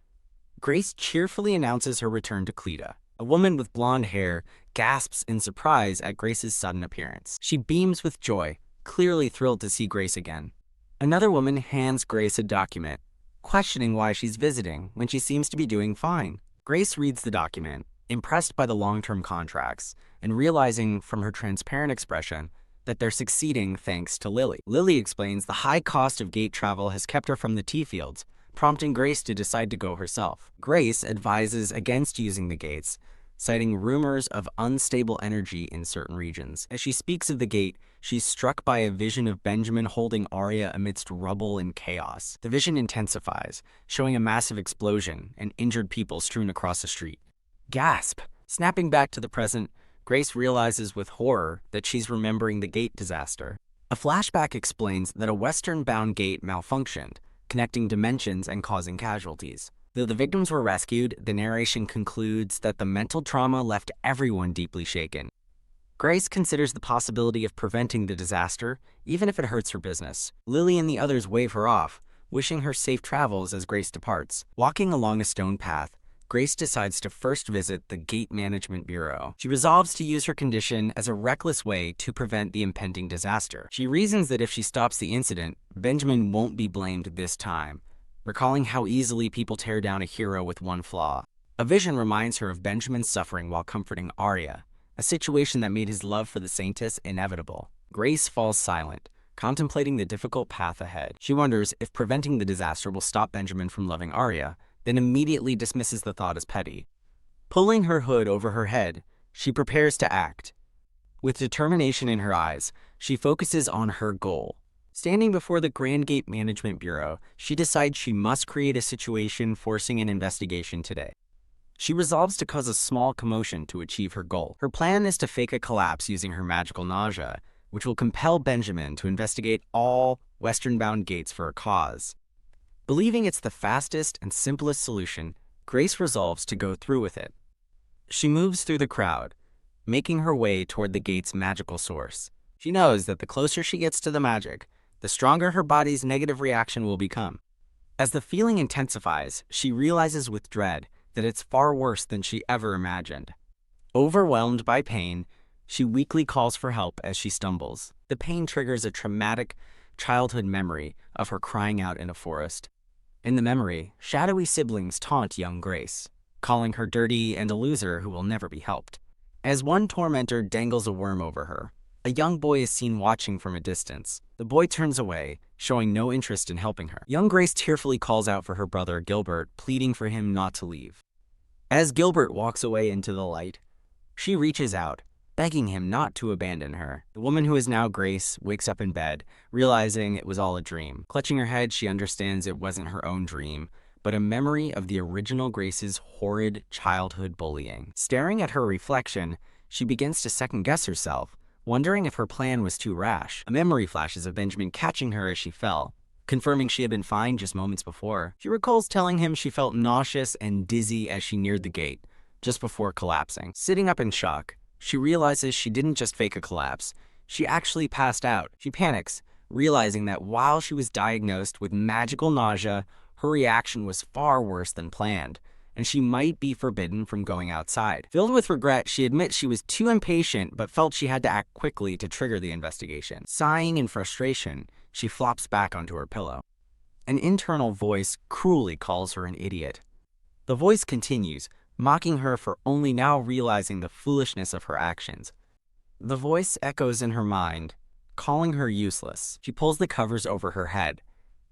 Grace cheerfully announces her return to Cleta. A woman with blonde hair gasps in surprise at Grace's sudden appearance. She beams with joy, clearly thrilled to see Grace again. Another woman hands Grace a document, questioning why she's visiting when she seems to be doing fine. Grace reads the document, impressed by the long-term contracts, and realizing from her transparent expression that they're succeeding thanks to Lily. Lily explains the high cost of gate travel has kept her from the tea fields, prompting Grace to decide to go herself. Grace advises against using the gates, citing rumors of unstable energy in certain regions. As she speaks of the gate, she's struck by a vision of Benjamin holding Arya amidst rubble and chaos. The vision intensifies, showing a massive explosion and injured people strewn across the street. Gasp! Snapping back to the present, Grace realizes with horror that she's remembering the gate disaster. A flashback explains that a western-bound gate malfunctioned, connecting dimensions and causing casualties. Though the victims were rescued, the narration concludes that the mental trauma left everyone deeply shaken. Grace considers the possibility of preventing the disaster, even if it hurts her business. Lily and the others wave her off, wishing her safe travels as Grace departs. Walking along a stone path, Grace decides to first visit the Gate Management Bureau. She resolves to use her condition as a reckless way to prevent the impending disaster. She reasons that if she stops the incident, Benjamin won't be blamed this time, recalling how easily people tear down a hero with one flaw. A vision reminds her of Benjamin's suffering while comforting Arya, a situation that made his love for the Saintess inevitable. Grace falls silent, contemplating the difficult path ahead. She wonders if preventing the disaster will stop Benjamin from loving Arya, then immediately dismisses the thought as petty. Pulling her hood over her head, she prepares to act. With determination in her eyes, she focuses on her goal. Standing before the Grand Gate Management Bureau, she decides she must create a situation forcing an investigation today. She resolves to cause a small commotion to achieve her goal. Her plan is to fake a collapse using her magical nausea, which will compel Benjamin to investigate all western-bound gates for a cause. Believing it's the fastest and simplest solution, Grace resolves to go through with it. She moves through the crowd, making her way toward the gate's magical source. She knows that the closer she gets to the magic, the stronger her body's negative reaction will become. As the feeling intensifies, she realizes with dread that it's far worse than she ever imagined. Overwhelmed by pain, she weakly calls for help as she stumbles. The pain triggers a traumatic childhood memory of her crying out in a forest. In the memory, shadowy siblings taunt young Grace, calling her dirty and a loser who will never be helped. As one tormentor dangles a worm over her, a young boy is seen watching from a distance. The boy turns away, showing no interest in helping her. Young Grace tearfully calls out for her brother Gilbert, pleading for him not to leave. As Gilbert walks away into the light, she reaches out, begging him not to abandon her. The woman who is now Grace wakes up in bed, realizing it was all a dream. Clutching her head, she understands it wasn't her own dream, but a memory of the original Grace's horrid childhood bullying. Staring at her reflection, she begins to second-guess herself, wondering if her plan was too rash. A memory flashes of Benjamin catching her as she fell, confirming she had been fine just moments before. She recalls telling him she felt nauseous and dizzy as she neared the gate, just before collapsing. Sitting up in shock, she realizes she didn't just fake a collapse, she actually passed out. She panics, realizing that while she was diagnosed with magical nausea, her reaction was far worse than planned, and she might be forbidden from going outside. Filled with regret, she admits she was too impatient but felt she had to act quickly to trigger the investigation. Sighing in frustration, she flops back onto her pillow. An internal voice cruelly calls her an idiot. The voice continues, mocking her for only now realizing the foolishness of her actions. The voice echoes in her mind, calling her useless. She pulls the covers over her head,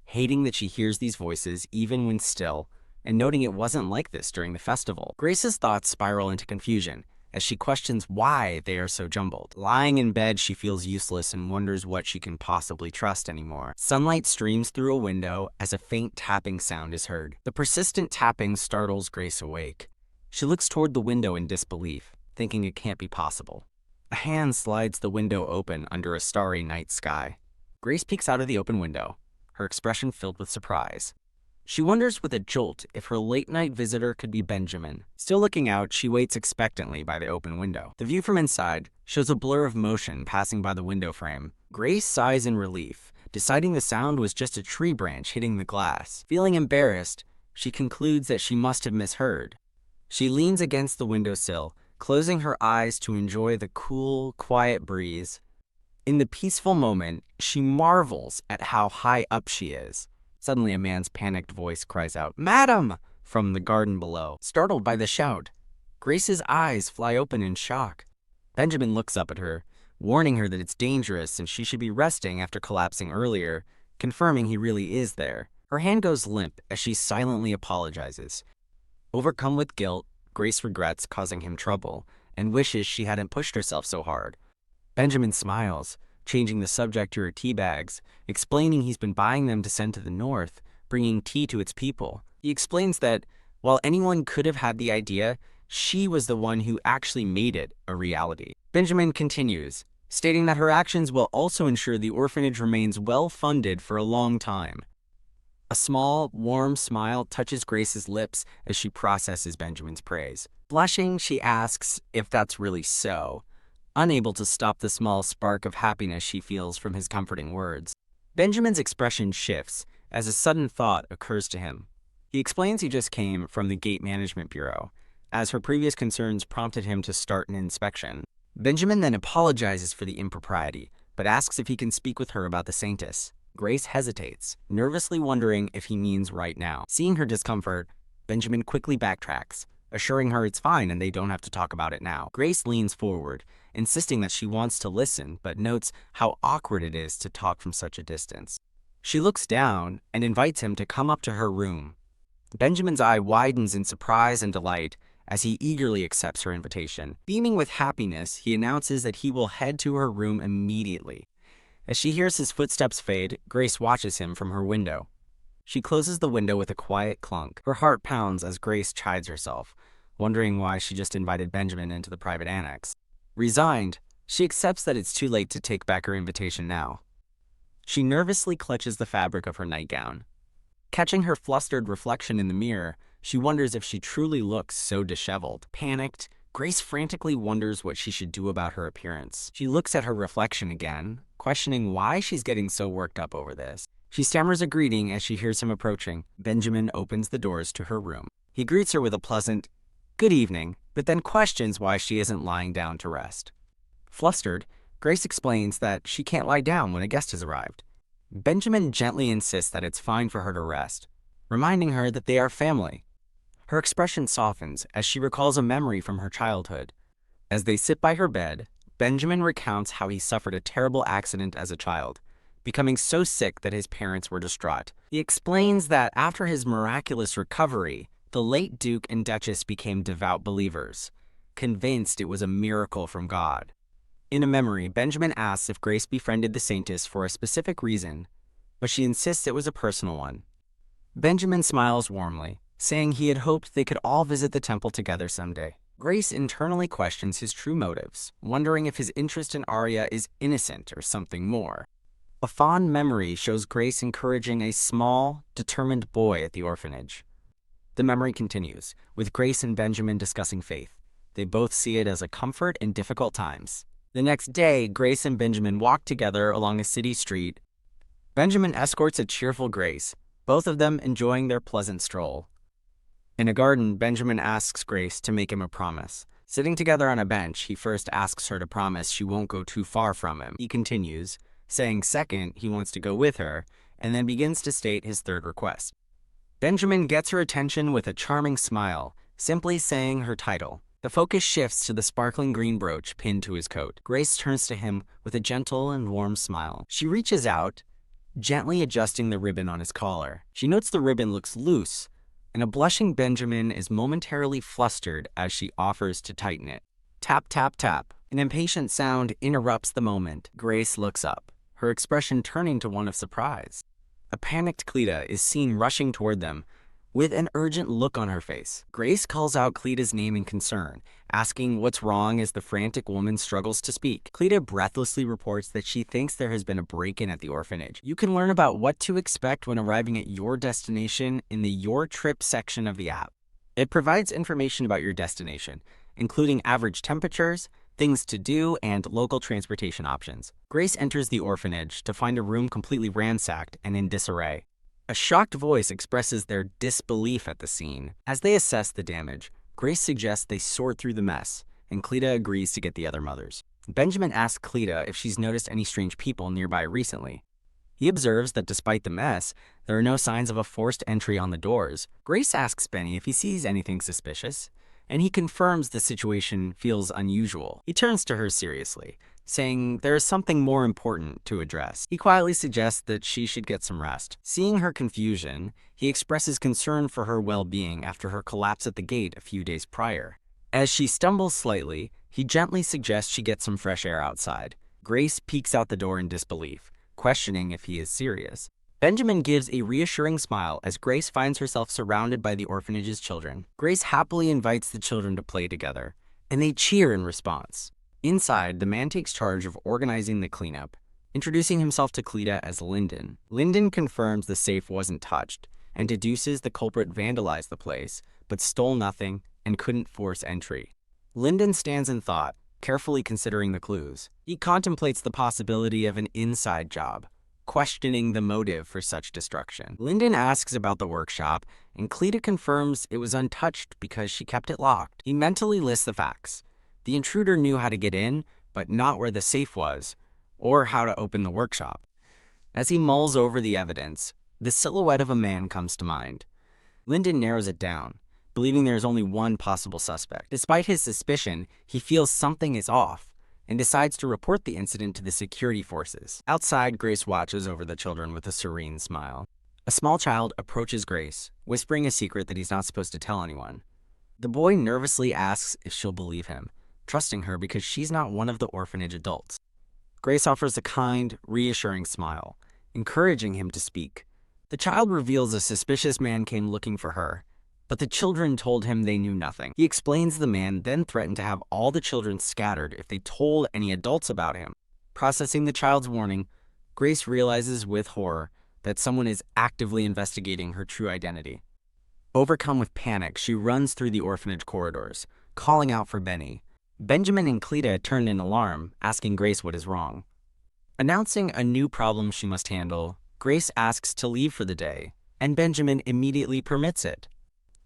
hating that she hears these voices even when still, and noting it wasn't like this during the festival. Grace's thoughts spiral into confusion as she questions why they are so jumbled. Lying in bed, she feels useless and wonders what she can possibly trust anymore. Sunlight streams through a window as a faint tapping sound is heard. The persistent tapping startles Grace awake. She looks toward the window in disbelief, thinking it can't be possible. A hand slides the window open under a starry night sky. Grace peeks out of the open window, her expression filled with surprise. She wonders with a jolt if her late-night visitor could be Benjamin. Still looking out, she waits expectantly by the open window. The view from inside shows a blur of motion passing by the window frame. Grace sighs in relief, deciding the sound was just a tree branch hitting the glass. Feeling embarrassed, she concludes that she must have misheard. She leans against the windowsill, closing her eyes to enjoy the cool, quiet breeze. In the peaceful moment, she marvels at how high up she is. Suddenly, a man's panicked voice cries out, "Madam!" from the garden below. Startled by the shout, Grace's eyes fly open in shock. Benjamin looks up at her, warning her that it's dangerous and she should be resting after collapsing earlier, confirming he really is there. Her hand goes limp as she silently apologizes. Overcome with guilt, Grace regrets causing him trouble and wishes she hadn't pushed herself so hard. Benjamin smiles, changing the subject to her tea bags, explaining he's been buying them to send to the north, bringing tea to its people. He explains that while anyone could have had the idea, she was the one who actually made it a reality. Benjamin continues, stating that her actions will also ensure the orphanage remains well-funded for a long time. A small, warm smile touches Grace's lips as she processes Benjamin's praise. Blushing, she asks if that's really so, unable to stop the small spark of happiness she feels from his comforting words. Benjamin's expression shifts as a sudden thought occurs to him. He explains he just came from the Gate Management Bureau, as her previous concerns prompted him to start an inspection. Benjamin then apologizes for the impropriety, but asks if he can speak with her about the Saintess. Grace hesitates, nervously wondering if he means right now. Seeing her discomfort, Benjamin quickly backtracks, assuring her it's fine and they don't have to talk about it now. Grace leans forward, insisting that she wants to listen, but notes how awkward it is to talk from such a distance. She looks down and invites him to come up to her room. Benjamin's eye widens in surprise and delight as he eagerly accepts her invitation. Beaming with happiness, he announces that he will head to her room immediately. As she hears his footsteps fade, Grace watches him from her window. She closes the window with a quiet clunk. Her heart pounds as Grace chides herself, wondering why she just invited Benjamin into the private annex. Resigned, she accepts that it's too late to take back her invitation now. She nervously clutches the fabric of her nightgown. Catching her flustered reflection in the mirror, she wonders if she truly looks so disheveled. Panicked, Grace frantically wonders what she should do about her appearance. She looks at her reflection again, questioning why she's getting so worked up over this. She stammers a greeting as she hears him approaching. Benjamin opens the doors to her room. He greets her with a pleasant, "Good evening," but then questions why she isn't lying down to rest. Flustered, Grace explains that she can't lie down when a guest has arrived. Benjamin gently insists that it's fine for her to rest, reminding her that they are family. Her expression softens as she recalls a memory from her childhood. As they sit by her bed, Benjamin recounts how he suffered a terrible accident as a child, becoming so sick that his parents were distraught. He explains that after his miraculous recovery, the late Duke and Duchess became devout believers. convinced it was a miracle from God. In a memory, Benjamin asks if Grace befriended the saintess for a specific reason, but she insists it was a personal one. Benjamin smiles warmly, saying he had hoped they could all visit the temple together someday. Grace internally questions his true motives, wondering if his interest in Arya is innocent or something more. A fond memory shows Grace encouraging a small, determined boy at the orphanage. The memory continues, with Grace and Benjamin discussing faith. They both see it as a comfort in difficult times. The next day, Grace and Benjamin walk together along a city street. Benjamin escorts a cheerful Grace, both of them enjoying their pleasant stroll. In a garden, Benjamin asks Grace to make him a promise. Sitting together on a bench, he first asks her to promise she won't go too far from him. He continues, saying second he wants to go with her, and then begins to state his third request. Benjamin gets her attention with a charming smile, simply saying her title. The focus shifts to the sparkling green brooch pinned to his coat. Grace turns to him with a gentle and warm smile. She reaches out, gently adjusting the ribbon on his collar. She notes the ribbon looks loose, and a blushing Benjamin is momentarily flustered as she offers to tighten it. Tap, tap, tap. An impatient sound interrupts the moment. Grace looks up, her expression turning to one of surprise. A panicked Cleta is seen rushing toward them, with an urgent look on her face. Grace calls out Cleta's name in concern, asking what's wrong as the frantic woman struggles to speak. Cleta breathlessly reports that she thinks there has been a break-in at the orphanage. You can learn about what to expect when arriving at your destination in the Your Trip section of the app. It provides information about your destination, including average temperatures, things to do, and local transportation options. Grace enters the orphanage to find a room completely ransacked and in disarray. A shocked voice expresses their disbelief at the scene. As they assess the damage, Grace suggests they sort through the mess, and Cleta agrees to get the other mothers. Benjamin asks Cleta if she's noticed any strange people nearby recently. He observes that despite the mess, there are no signs of a forced entry on the doors. Grace asks Benny if he sees anything suspicious, and he confirms the situation feels unusual. He turns to her seriously, saying there is something more important to address. He quietly suggests that she should get some rest. Seeing her confusion, he expresses concern for her well-being after her collapse at the gate a few days prior. As she stumbles slightly, he gently suggests she get some fresh air outside. Grace peeks out the door in disbelief, questioning if he is serious. Benjamin gives a reassuring smile as Grace finds herself surrounded by the orphanage's children. Grace happily invites the children to play together, and they cheer in response. Inside, the man takes charge of organizing the cleanup, introducing himself to Cleta as Lyndon. Lyndon confirms the safe wasn't touched, and deduces the culprit vandalized the place, but stole nothing and couldn't force entry. Lyndon stands in thought, carefully considering the clues. He contemplates the possibility of an inside job, questioning the motive for such destruction. Lyndon asks about the workshop, and Cleta confirms it was untouched because she kept it locked. He mentally lists the facts. The intruder knew how to get in, but not where the safe was, or how to open the workshop. As he mulls over the evidence, the silhouette of a man comes to mind. Lyndon narrows it down, believing there is only one possible suspect. Despite his suspicion, he feels something is off, and decides to report the incident to the security forces. Outside, Grace watches over the children with a serene smile. A small child approaches Grace, whispering a secret that he's not supposed to tell anyone. The boy nervously asks if she'll believe him, trusting her because she's not one of the orphanage adults. Grace offers a kind, reassuring smile, encouraging him to speak. The child reveals a suspicious man came looking for her, but the children told him they knew nothing. He explains the man then threatened to have all the children scattered if they told any adults about him. Processing the child's warning, Grace realizes with horror that someone is actively investigating her true identity. Overcome with panic, she runs through the orphanage corridors, calling out for Benny. Benjamin and Cleta turn in alarm, asking Grace what is wrong. Announcing a new problem she must handle, Grace asks to leave for the day, and Benjamin immediately permits it.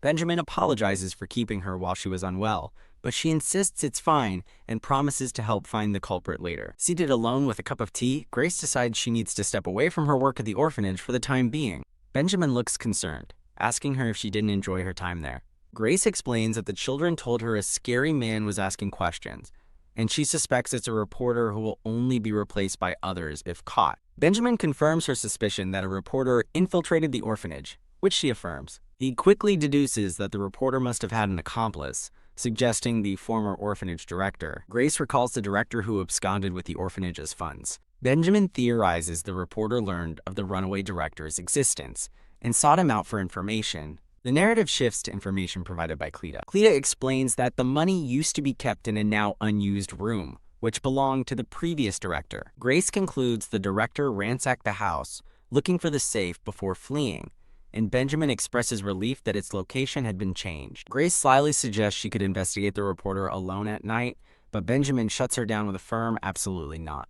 Benjamin apologizes for keeping her while she was unwell, but she insists it's fine and promises to help find the culprit later. Seated alone with a cup of tea, Grace decides she needs to step away from her work at the orphanage for the time being. Benjamin looks concerned, asking her if she didn't enjoy her time there. Grace explains that the children told her a scary man was asking questions, and she suspects it's a reporter who will only be replaced by others if caught. Benjamin confirms her suspicion that a reporter infiltrated the orphanage, which she affirms. He quickly deduces that the reporter must have had an accomplice, suggesting the former orphanage director. Grace recalls the director who absconded with the orphanage's funds. Benjamin theorizes the reporter learned of the runaway director's existence and sought him out for information. The narrative shifts to information provided by Cleta. Cleta explains that the money used to be kept in a now unused room, which belonged to the previous director. Grace concludes the director ransacked the house, looking for the safe before fleeing, and Benjamin expresses relief that its location had been changed. Grace slyly suggests she could investigate the reporter alone at night, but Benjamin shuts her down with a firm absolutely not.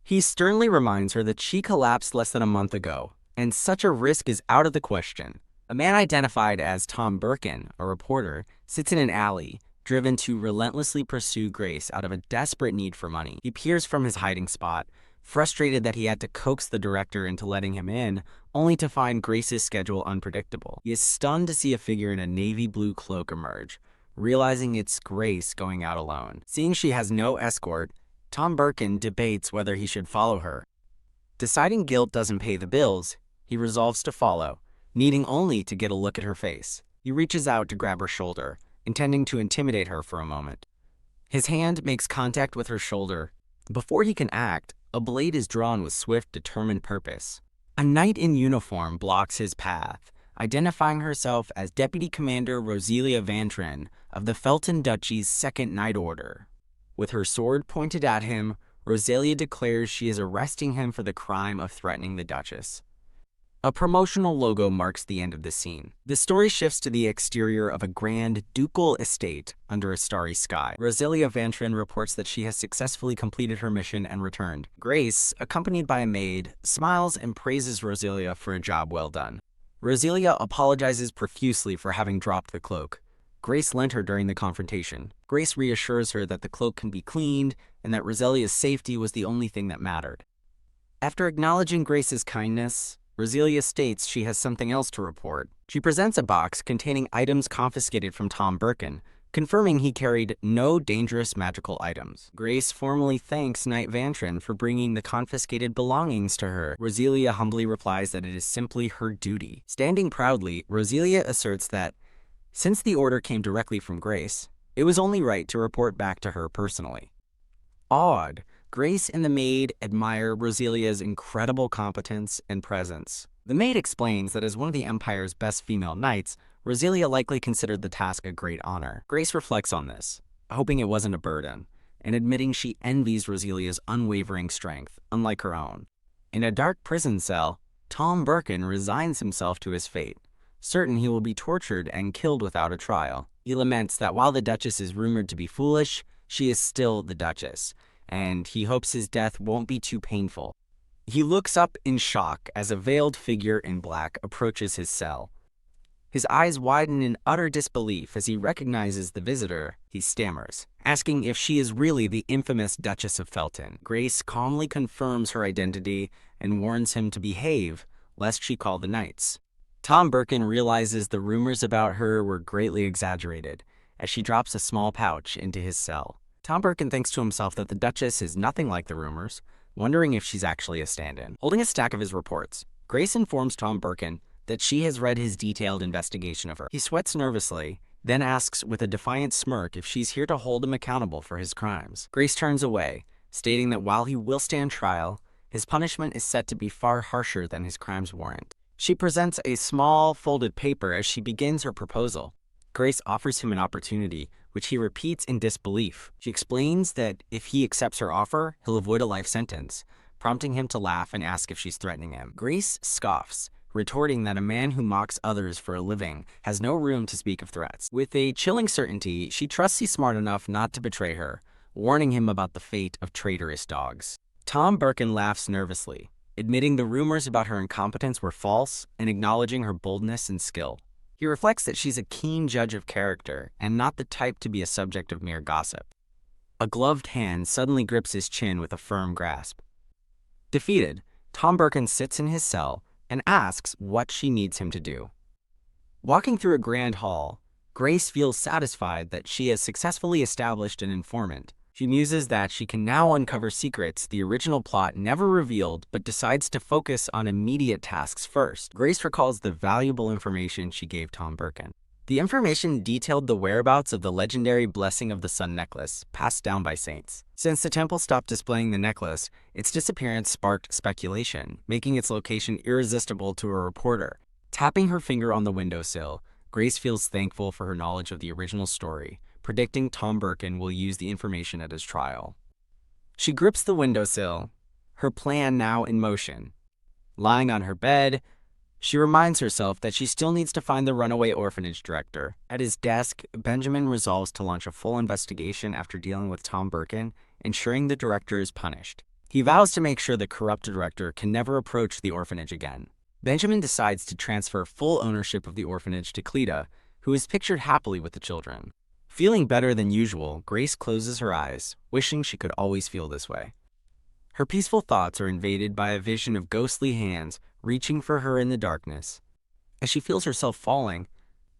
He sternly reminds her that she collapsed less than a month ago, and such a risk is out of the question. A man identified as Tom Birkin, a reporter, sits in an alley, driven to relentlessly pursue Grace out of a desperate need for money. He peers from his hiding spot, frustrated that he had to coax the director into letting him in, only to find Grace's schedule unpredictable. He is stunned to see a figure in a navy blue cloak emerge, realizing it's Grace going out alone. Seeing she has no escort, Tom Birkin debates whether he should follow her. Deciding guilt doesn't pay the bills, he resolves to follow, needing only to get a look at her face. He reaches out to grab her shoulder, intending to intimidate her for a moment. His hand makes contact with her shoulder. Before he can act, a blade is drawn with swift, determined purpose. A knight in uniform blocks his path, identifying herself as Deputy Commander Roselia Vantrin of the Felton Duchy's Second Night Order. With her sword pointed at him, Roselia declares she is arresting him for the crime of threatening the Duchess. A promotional logo marks the end of the scene. The story shifts to the exterior of a grand ducal estate under a starry sky. Roselia Vantrin reports that she has successfully completed her mission and returned. Grace, accompanied by a maid, smiles and praises Roselia for a job well done. Roselia apologizes profusely for having dropped the cloak. Grace lent her during the confrontation. Grace reassures her that the cloak can be cleaned and that Roselia's safety was the only thing that mattered. After acknowledging Grace's kindness, Roselia states she has something else to report. She presents a box containing items confiscated from Tom Birkin, confirming he carried no dangerous magical items. Grace formally thanks Knight Vantrin for bringing the confiscated belongings to her. Roselia humbly replies that it is simply her duty. Standing proudly, Roselia asserts that since the order came directly from Grace, it was only right to report back to her personally. Awed, Grace and the maid admire Roselia's incredible competence and presence. The maid explains that as one of the Empire's best female knights, Roselia likely considered the task a great honor. Grace reflects on this, hoping it wasn't a burden, and admitting she envies Roselia's unwavering strength, unlike her own. In a dark prison cell, Tom Birkin resigns himself to his fate, certain he will be tortured and killed without a trial. He laments that while the Duchess is rumored to be foolish, she is still the Duchess, and he hopes his death won't be too painful. He looks up in shock as a veiled figure in black approaches his cell. His eyes widen in utter disbelief as he recognizes the visitor. He stammers, asking if she is really the infamous Duchess of Felton. Grace calmly confirms her identity and warns him to behave, lest she call the knights. Tom Birkin realizes the rumors about her were greatly exaggerated, as she drops a small pouch into his cell. Tom Birkin thinks to himself that the Duchess is nothing like the rumors, wondering if she's actually a stand-in. Holding a stack of his reports, Grace informs Tom Birkin that she has read his detailed investigation of her. He sweats nervously, then asks with a defiant smirk if she's here to hold him accountable for his crimes. Grace turns away, stating that while he will stand trial, his punishment is set to be far harsher than his crimes warrant. She presents a small, folded paper as she begins her proposal. Grace offers him an opportunity, which he repeats in disbelief. She explains that if he accepts her offer, he'll avoid a life sentence, prompting him to laugh and ask if she's threatening him. Grace scoffs, retorting that a man who mocks others for a living has no room to speak of threats. With a chilling certainty, she trusts he's smart enough not to betray her, warning him about the fate of traitorous dogs. Tom Birkin laughs nervously, admitting the rumors about her incompetence were false and acknowledging her boldness and skill. He reflects that she's a keen judge of character and not the type to be a subject of mere gossip. A gloved hand suddenly grips his chin with a firm grasp. Defeated, Tom Birkin sits in his cell and asks what she needs him to do. Walking through a grand hall, Grace feels satisfied that she has successfully established an informant. She muses that she can now uncover secrets the original plot never revealed, but decides to focus on immediate tasks first. Grace recalls the valuable information she gave Tom Birkin. The information detailed the whereabouts of the legendary Blessing of the Sun necklace passed down by saints. Since the temple stopped displaying the necklace, its disappearance sparked speculation, making its location irresistible to a reporter. Tapping her finger on the windowsill, Grace feels thankful for her knowledge of the original story, predicting Tom Birkin will use the information at his trial. She grips the windowsill, her plan now in motion. Lying on her bed, she reminds herself that she still needs to find the runaway orphanage director. At his desk, Benjamin resolves to launch a full investigation after dealing with Tom Birkin, ensuring the director is punished. He vows to make sure the corrupt director can never approach the orphanage again. Benjamin decides to transfer full ownership of the orphanage to Cleta, who is pictured happily with the children. Feeling better than usual, Grace closes her eyes, wishing she could always feel this way. Her peaceful thoughts are invaded by a vision of ghostly hands reaching for her in the darkness. As she feels herself falling,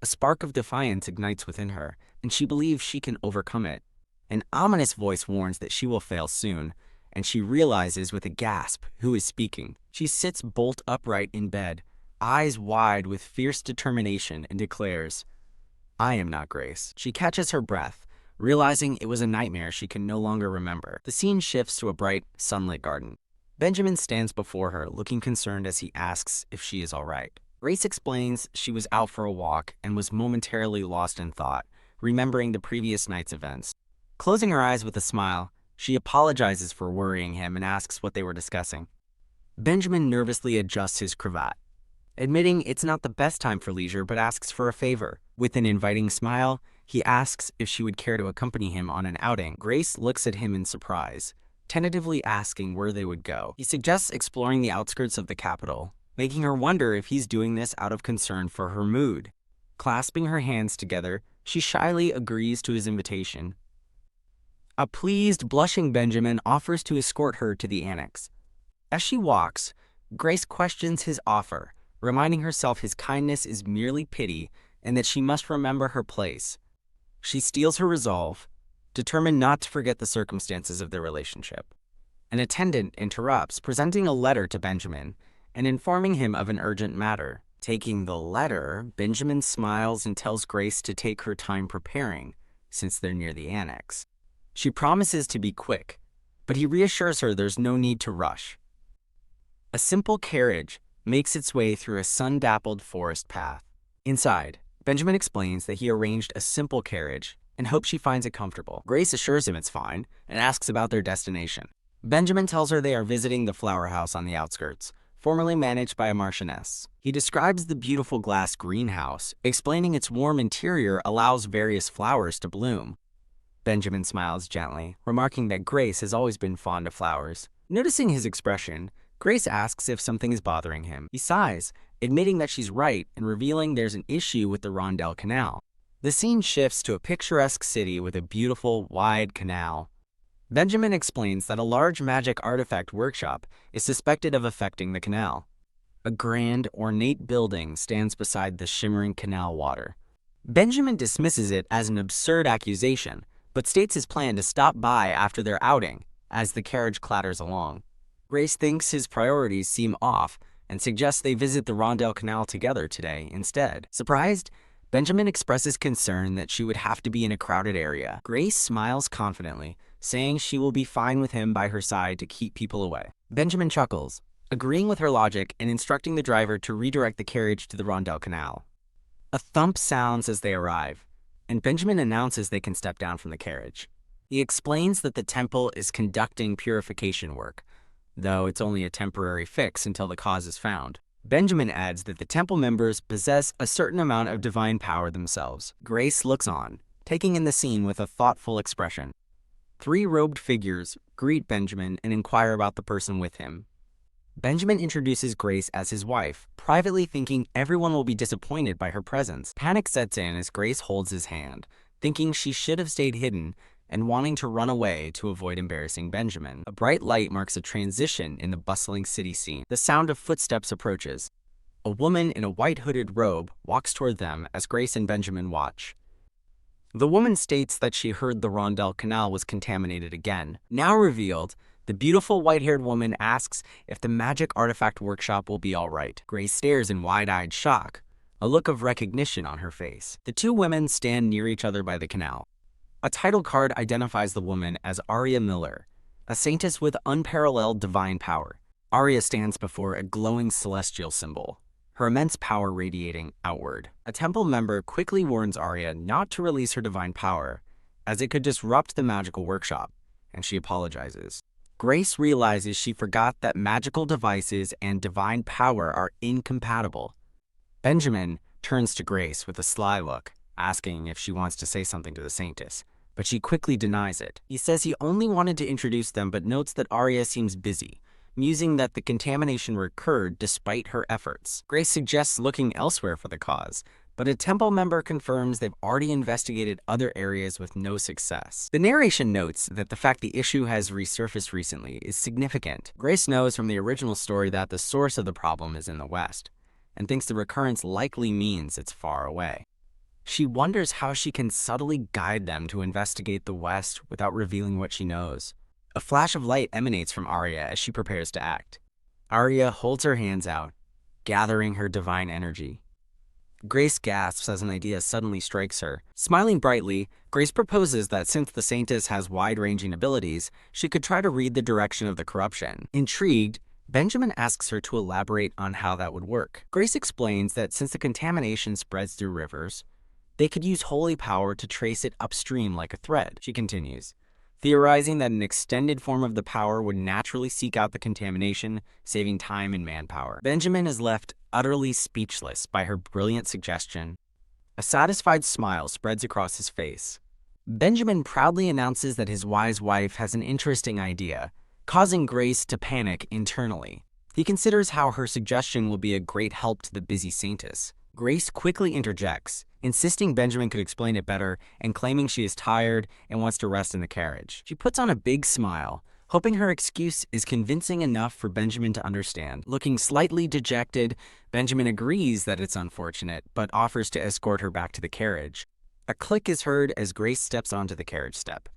a spark of defiance ignites within her, and she believes she can overcome it. An ominous voice warns that she will fail soon, and she realizes with a gasp who is speaking. She sits bolt upright in bed, eyes wide with fierce determination, and declares, "I am not Grace." She catches her breath, realizing it was a nightmare she can no longer remember. The scene shifts to a bright, sunlit garden. Benjamin stands before her, looking concerned as he asks if she is all right. Grace explains she was out for a walk and was momentarily lost in thought, remembering the previous night's events. Closing her eyes with a smile, she apologizes for worrying him and asks what they were discussing. Benjamin nervously adjusts his cravat, admitting it's not the best time for leisure but asks for a favor. With an inviting smile, he asks if she would care to accompany him on an outing. Grace looks at him in surprise, tentatively asking where they would go. He suggests exploring the outskirts of the capital, making her wonder if he's doing this out of concern for her mood. Clasping her hands together, she shyly agrees to his invitation. A pleased, blushing Benjamin offers to escort her to the annex. As she walks, Grace questions his offer, reminding herself his kindness is merely pity and that she must remember her place. She steels her resolve, determined not to forget the circumstances of their relationship. An attendant interrupts, presenting a letter to Benjamin and informing him of an urgent matter. Taking the letter, Benjamin smiles and tells Grace to take her time preparing, since they're near the annex. She promises to be quick, but he reassures her there's no need to rush. A simple carriage makes its way through a sun-dappled forest path. Inside, Benjamin explains that he arranged a simple carriage and hopes she finds it comfortable. Grace assures him it's fine and asks about their destination. Benjamin tells her they are visiting the flower house on the outskirts, formerly managed by a marchioness. He describes the beautiful glass greenhouse, explaining its warm interior allows various flowers to bloom. Benjamin smiles gently, remarking that Grace has always been fond of flowers. Noticing his expression, Grace asks if something is bothering him. He sighs, admitting that she's right and revealing there's an issue with the Rondell Canal. The scene shifts to a picturesque city with a beautiful, wide canal. Benjamin explains that a large magic artifact workshop is suspected of affecting the canal. A grand, ornate building stands beside the shimmering canal water. Benjamin dismisses it as an absurd accusation, but states his plan to stop by after their outing as the carriage clatters along. Grace thinks his priorities seem off and suggests they visit the Rondell Canal together today instead. Surprised, Benjamin expresses concern that she would have to be in a crowded area. Grace smiles confidently, saying she will be fine with him by her side to keep people away. Benjamin chuckles, agreeing with her logic and instructing the driver to redirect the carriage to the Rondell Canal. A thump sounds as they arrive, and Benjamin announces they can step down from the carriage. He explains that the temple is conducting purification work, though it's only a temporary fix until the cause is found. Benjamin adds that the temple members possess a certain amount of divine power themselves. Grace looks on, taking in the scene with a thoughtful expression. 3 robed figures greet Benjamin and inquire about the person with him. Benjamin introduces Grace as his wife, privately thinking everyone will be disappointed by her presence. Panic sets in as Grace holds his hand, thinking she should have stayed hidden and wanting to run away to avoid embarrassing Benjamin. A bright light marks a transition in the bustling city scene. The sound of footsteps approaches. A woman in a white hooded robe walks toward them as Grace and Benjamin watch. The woman states that she heard the Rondell Canal was contaminated again. Now revealed, the beautiful white-haired woman asks if the magic artifact workshop will be all right. Grace stares in wide-eyed shock, a look of recognition on her face. The two women stand near each other by the canal. A title card identifies the woman as Arya Miller, a saintess with unparalleled divine power. Arya stands before a glowing celestial symbol, her immense power radiating outward. A temple member quickly warns Arya not to release her divine power, as it could disrupt the magical workshop, and she apologizes. Grace realizes she forgot that magical devices and divine power are incompatible. Benjamin turns to Grace with a sly look, asking if she wants to say something to the saintess, but she quickly denies it. He says he only wanted to introduce them but notes that Arya seems busy, musing that the contamination recurred despite her efforts. Grace suggests looking elsewhere for the cause, but a temple member confirms they've already investigated other areas with no success. The narration notes that the fact the issue has resurfaced recently is significant. Grace knows from the original story that the source of the problem is in the West, and thinks the recurrence likely means it's far away. She wonders how she can subtly guide them to investigate the West without revealing what she knows. A flash of light emanates from Arya as she prepares to act. Arya holds her hands out, gathering her divine energy. Grace gasps as an idea suddenly strikes her. Smiling brightly, Grace proposes that since the saintess has wide-ranging abilities, she could try to read the direction of the corruption. Intrigued, Benjamin asks her to elaborate on how that would work. Grace explains that since the contamination spreads through rivers, they could use holy power to trace it upstream like a thread. She continues, theorizing that an extended form of the power would naturally seek out the contamination, saving time and manpower. Benjamin is left utterly speechless by her brilliant suggestion. A satisfied smile spreads across his face. Benjamin proudly announces that his wise wife has an interesting idea, causing Grace to panic internally. He considers how her suggestion will be a great help to the busy saintess. Grace quickly interjects, insisting Benjamin could explain it better and claiming she is tired and wants to rest in the carriage. She puts on a big smile, hoping her excuse is convincing enough for Benjamin to understand. Looking slightly dejected, Benjamin agrees that it's unfortunate, but offers to escort her back to the carriage. A click is heard as Grace steps onto the carriage step.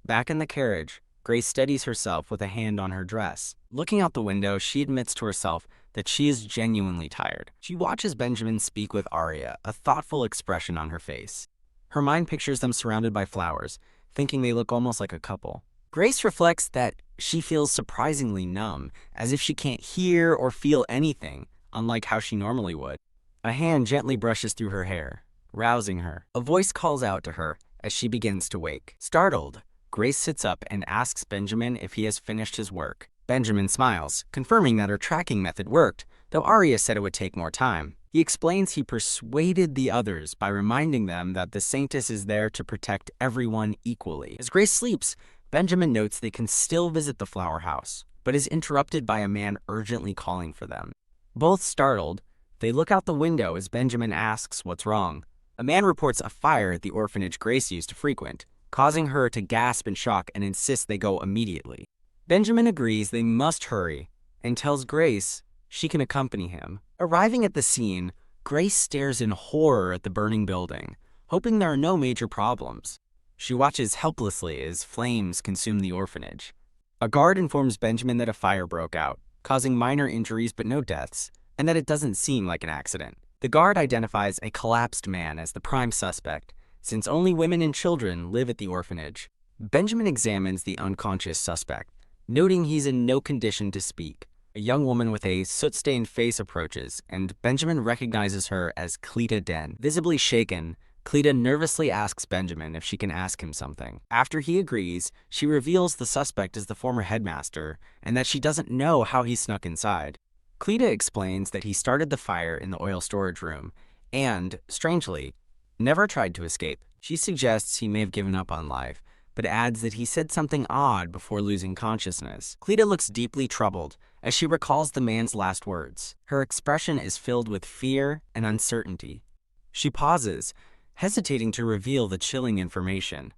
Back in the carriage, Grace steadies herself with a hand on her dress. Looking out the window, she admits to herself that she is genuinely tired. She watches Benjamin speak with Arya, a thoughtful expression on her face. Her mind pictures them surrounded by flowers, thinking they look almost like a couple. Grace reflects that she feels surprisingly numb, as if she can't hear or feel anything, unlike how she normally would. A hand gently brushes through her hair, rousing her. A voice calls out to her as she begins to wake. Startled, Grace sits up and asks Benjamin if he has finished his work. Benjamin smiles, confirming that her tracking method worked, though Arya said it would take more time. He explains he persuaded the others by reminding them that the saintess is there to protect everyone equally. As Grace sleeps, Benjamin notes they can still visit the flower house, but is interrupted by a man urgently calling for them. Both startled, they look out the window as Benjamin asks what's wrong. A man reports a fire at the orphanage Grace used to frequent, causing her to gasp in shock and insists they go immediately. Benjamin agrees they must hurry and tells Grace she can accompany him. Arriving at the scene, Grace stares in horror at the burning building, hoping there are no major problems. She watches helplessly as flames consume the orphanage. A guard informs Benjamin that a fire broke out, causing minor injuries but no deaths, and that it doesn't seem like an accident. The guard identifies a collapsed man as the prime suspect, since only women and children live at the orphanage. Benjamin examines the unconscious suspect, noting he's in no condition to speak. A young woman with a soot-stained face approaches, and Benjamin recognizes her as Cleta Den. Visibly shaken, Cleta nervously asks Benjamin if she can ask him something. After he agrees, she reveals the suspect is the former headmaster, and that she doesn't know how he snuck inside. Cleta explains that he started the fire in the oil storage room, and, strangely, never tried to escape. She suggests he may have given up on life, but adds that he said something odd before losing consciousness. Cleta looks deeply troubled as she recalls the man's last words. Her expression is filled with fear and uncertainty. She pauses, hesitating to reveal the chilling information.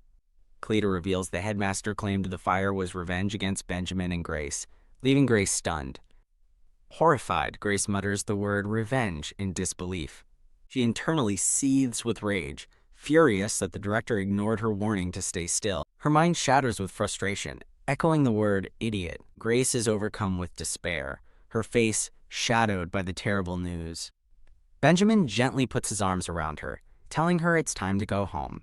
Cleta reveals the headmaster claimed the fire was revenge against Benjamin and Grace, leaving Grace stunned. Horrified, Grace mutters the word revenge in disbelief. She internally seethes with rage, furious that the director ignored her warning to stay still. Her mind shatters with frustration, echoing the word idiot. Grace is overcome with despair, her face shadowed by the terrible news. Benjamin gently puts his arms around her, telling her it's time to go home.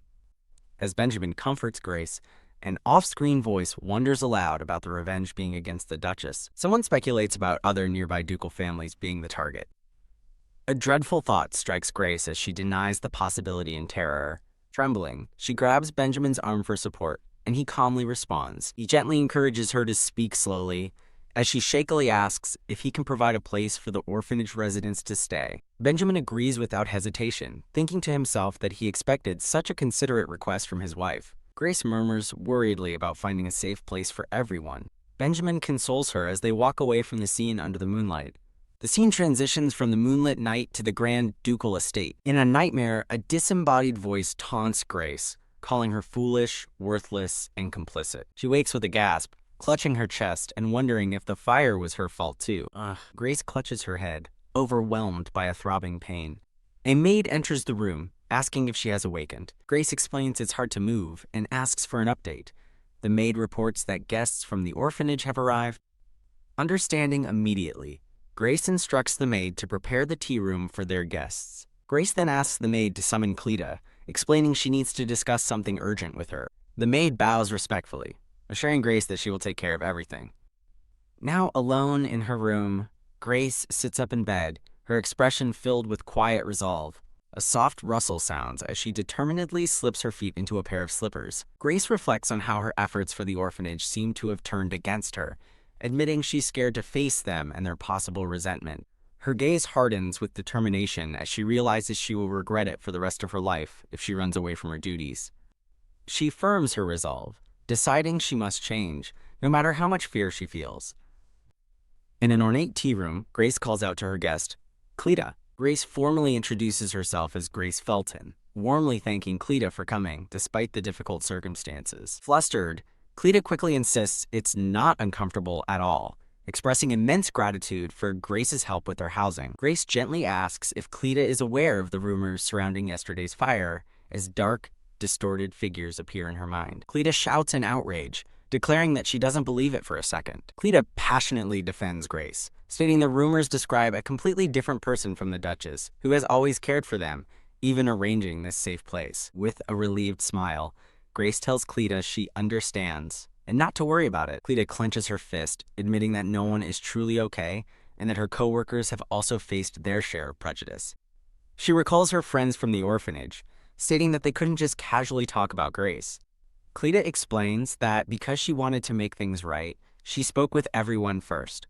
As Benjamin comforts Grace, an off-screen voice wonders aloud about the revenge being against the Duchess. Someone speculates about other nearby ducal families being the target. A dreadful thought strikes Grace as she denies the possibility in terror. Trembling, she grabs Benjamin's arm for support, and he calmly responds. He gently encourages her to speak slowly, as she shakily asks if he can provide a place for the orphanage residents to stay. Benjamin agrees without hesitation, thinking to himself that he expected such a considerate request from his wife. Grace murmurs worriedly about finding a safe place for everyone. Benjamin consoles her as they walk away from the scene under the moonlight. The scene transitions from the moonlit night to the grand ducal estate. In a nightmare, a disembodied voice taunts Grace, calling her foolish, worthless, and complicit. She wakes with a gasp, clutching her chest and wondering if the fire was her fault too. Grace clutches her head, overwhelmed by a throbbing pain. A maid enters the room, asking if she has awakened. Grace explains it's hard to move and asks for an update. The maid reports that guests from the orphanage have arrived. Understanding immediately, Grace instructs the maid to prepare the tea room for their guests. Grace then asks the maid to summon Cleta, explaining she needs to discuss something urgent with her. The maid bows respectfully, assuring Grace that she will take care of everything. Now alone in her room, Grace sits up in bed, her expression filled with quiet resolve. A soft rustle sounds as she determinedly slips her feet into a pair of slippers. Grace reflects on how her efforts for the orphanage seem to have turned against her, admitting she's scared to face them and their possible resentment. Her gaze hardens with determination as she realizes she will regret it for the rest of her life if she runs away from her duties. She firms her resolve, deciding she must change, no matter how much fear she feels. In an ornate tea room, Grace calls out to her guest, Cleta. Grace formally introduces herself as Grace Felton, warmly thanking Cleta for coming, despite the difficult circumstances. Flustered, Cleta quickly insists it's not uncomfortable at all, expressing immense gratitude for Grace's help with their housing. Grace gently asks if Cleta is aware of the rumors surrounding yesterday's fire, as dark, distorted figures appear in her mind. Cleta shouts in outrage, declaring that she doesn't believe it for a second. Cleta passionately defends Grace, stating the rumors describe a completely different person from the Duchess, who has always cared for them, even arranging this safe place. With a relieved smile, Grace tells Cleta she understands, and not to worry about it. Cleta clenches her fist, admitting that no one is truly okay, and that her co-workers have also faced their share of prejudice. She recalls her friends from the orphanage, stating that they couldn't just casually talk about Grace. Cleta explains that because she wanted to make things right, she spoke with everyone first.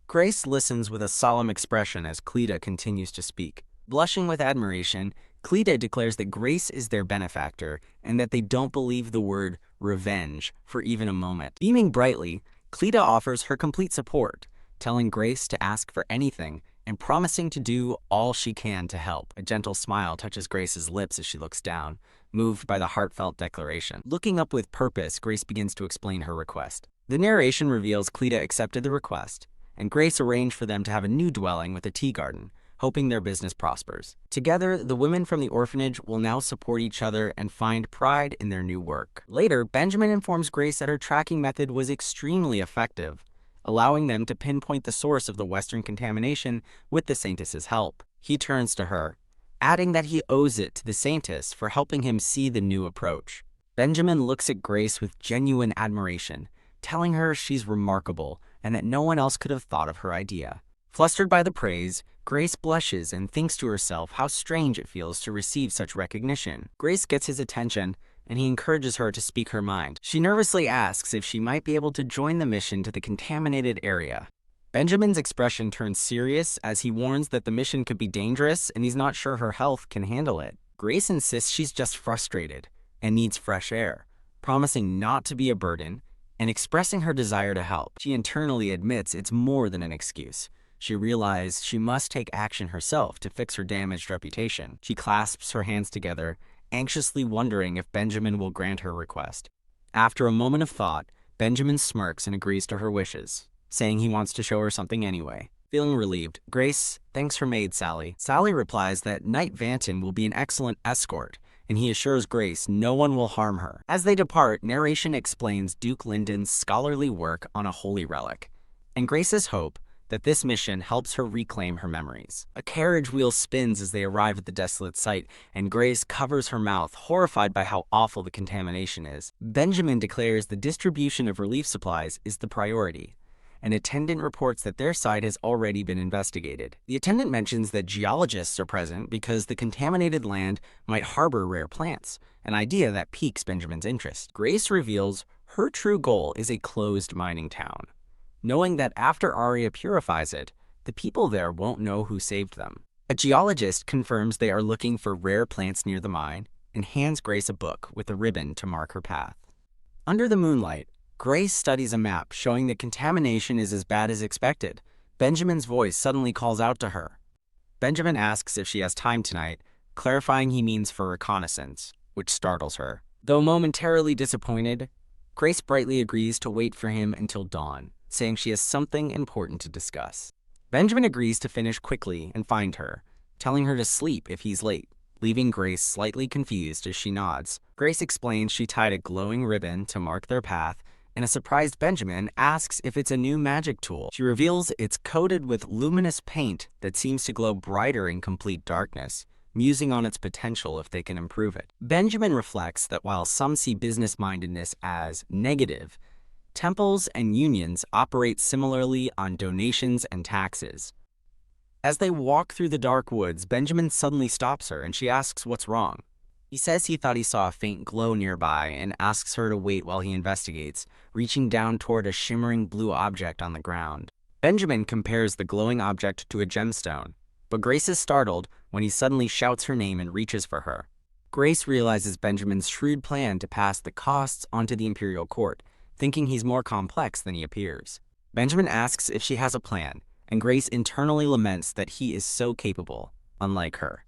Grace listens with a solemn expression as Cleta continues to speak. Blushing with admiration, Cleta declares that Grace is their benefactor and that they don't believe the word revenge for even a moment. Beaming brightly, Cleta offers her complete support, telling Grace to ask for anything and promising to do all she can to help. A gentle smile touches Grace's lips as she looks down, moved by the heartfelt declaration. Looking up with purpose, Grace begins to explain her request. The narration reveals Cleta accepted the request, and Grace arranged for them to have a new dwelling with a tea garden, hoping their business prospers. Together, the women from the orphanage will now support each other and find pride in their new work. Later, Benjamin informs Grace that her tracking method was extremely effective, allowing them to pinpoint the source of the Western contamination with the Saintess's help. He turns to her, adding that he owes it to the Saintess for helping him see the new approach. Benjamin looks at Grace with genuine admiration, telling her she's remarkable and that no one else could have thought of her idea. Flustered by the praise, Grace blushes and thinks to herself how strange it feels to receive such recognition. Grace gets his attention, and he encourages her to speak her mind. She nervously asks if she might be able to join the mission to the contaminated area. Benjamin's expression turns serious as he warns that the mission could be dangerous and he's not sure her health can handle it. Grace insists she's just frustrated and needs fresh air, promising not to be a burden and expressing her desire to help. She internally admits it's more than an excuse. She realizes she must take action herself to fix her damaged reputation. She clasps her hands together, anxiously wondering if Benjamin will grant her request. After a moment of thought, Benjamin smirks and agrees to her wishes, saying he wants to show her something anyway. Feeling relieved, Grace thanks her maid Sally. Sally replies that Knight Vanton will be an excellent escort, and he assures Grace no one will harm her. As they depart, narration explains Duke Linden's scholarly work on a holy relic, and Grace's hope that this mission helps her reclaim her memories. A carriage wheel spins as they arrive at the desolate site, and Grace covers her mouth, horrified by how awful the contamination is. Benjamin declares the distribution of relief supplies is the priority. An attendant reports that their site has already been investigated. The attendant mentions that geologists are present because the contaminated land might harbor rare plants, an idea that piques Benjamin's interest. Grace reveals her true goal is a closed mining town, knowing that after Arya purifies it, the people there won't know who saved them. A geologist confirms they are looking for rare plants near the mine and hands Grace a book with a ribbon to mark her path. Under the moonlight, Grace studies a map showing that contamination is as bad as expected. Benjamin's voice suddenly calls out to her. Benjamin asks if she has time tonight, clarifying he means for reconnaissance, which startles her. Though momentarily disappointed, Grace brightly agrees to wait for him until dawn, saying she has something important to discuss. Benjamin agrees to finish quickly and find her, telling her to sleep if he's late, leaving Grace slightly confused as she nods. Grace explains she tied a glowing ribbon to mark their path, and a surprised Benjamin asks if it's a new magic tool. She reveals it's coated with luminous paint that seems to glow brighter in complete darkness, musing on its potential if they can improve it. Benjamin reflects that while some see business-mindedness as negative, temples and unions operate similarly on donations and taxes. As they walk through the dark woods, Benjamin suddenly stops her and she asks what's wrong. He says he thought he saw a faint glow nearby and asks her to wait while he investigates, reaching down toward a shimmering blue object on the ground. Benjamin compares the glowing object to a gemstone, but Grace is startled when he suddenly shouts her name and reaches for her. Grace realizes Benjamin's shrewd plan to pass the costs onto the imperial court, thinking he's more complex than he appears. Benjamin asks if she has a plan, and Grace internally laments that he is so capable, unlike her.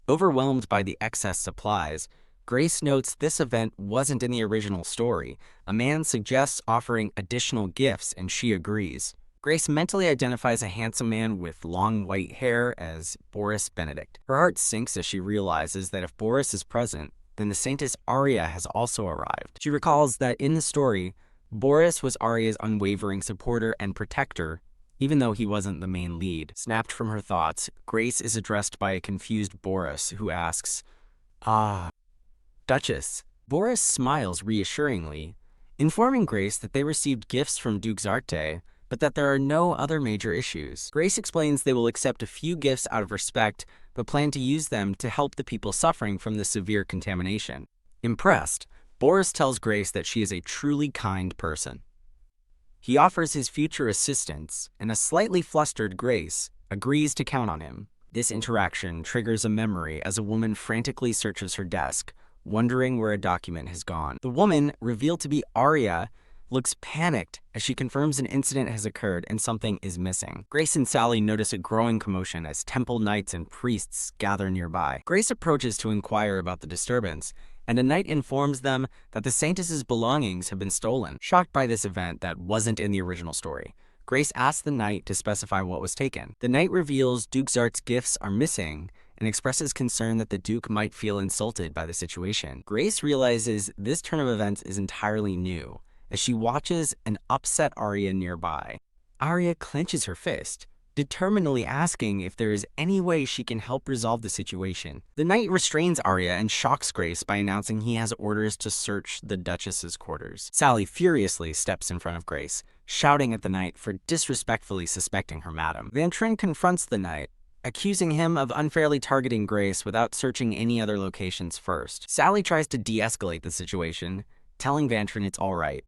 Overwhelmed by the excess supplies, Grace notes this event wasn't in the original story. A man suggests offering additional gifts, and she agrees. Grace mentally identifies a handsome man with long white hair as Boris Benedict. Her heart sinks as she realizes that if Boris is present, then the Saintess Arya has also arrived. She recalls that in the story, Boris was Arya's unwavering supporter and protector, even though he wasn't the main lead. Snapped from her thoughts, Grace is addressed by a confused Boris, who asks, "Ah, Duchess." Boris smiles reassuringly, informing Grace that they received gifts from Duke Zarte, but that there are no other major issues. Grace explains they will accept a few gifts out of respect, but plan to use them to help the people suffering from the severe contamination. Impressed, Boris tells Grace that she is a truly kind person. He offers his future assistance, and a slightly flustered Grace agrees to count on him. This interaction triggers a memory as a woman frantically searches her desk, wondering where a document has gone. The woman, revealed to be Arya, looks panicked as she confirms an incident has occurred and something is missing. Grace and Sally notice a growing commotion as temple knights and priests gather nearby. Grace approaches to inquire about the disturbance, and a knight informs them that the Saintess's belongings have been stolen. Shocked by this event that wasn't in the original story, Grace asks the knight to specify what was taken. The knight reveals Duke Zart's gifts are missing and expresses concern that the Duke might feel insulted by the situation. Grace realizes this turn of events is entirely new as she watches an upset Arya nearby. Arya clenches her fist, determinedly asking if there is any way she can help resolve the situation. The knight restrains Arya and shocks Grace by announcing he has orders to search the Duchess's quarters. Sally furiously steps in front of Grace, shouting at the knight for disrespectfully suspecting her madam. Vantrin confronts the knight, accusing him of unfairly targeting Grace without searching any other locations first. Sally tries to de-escalate the situation, telling Vantrin it's all right.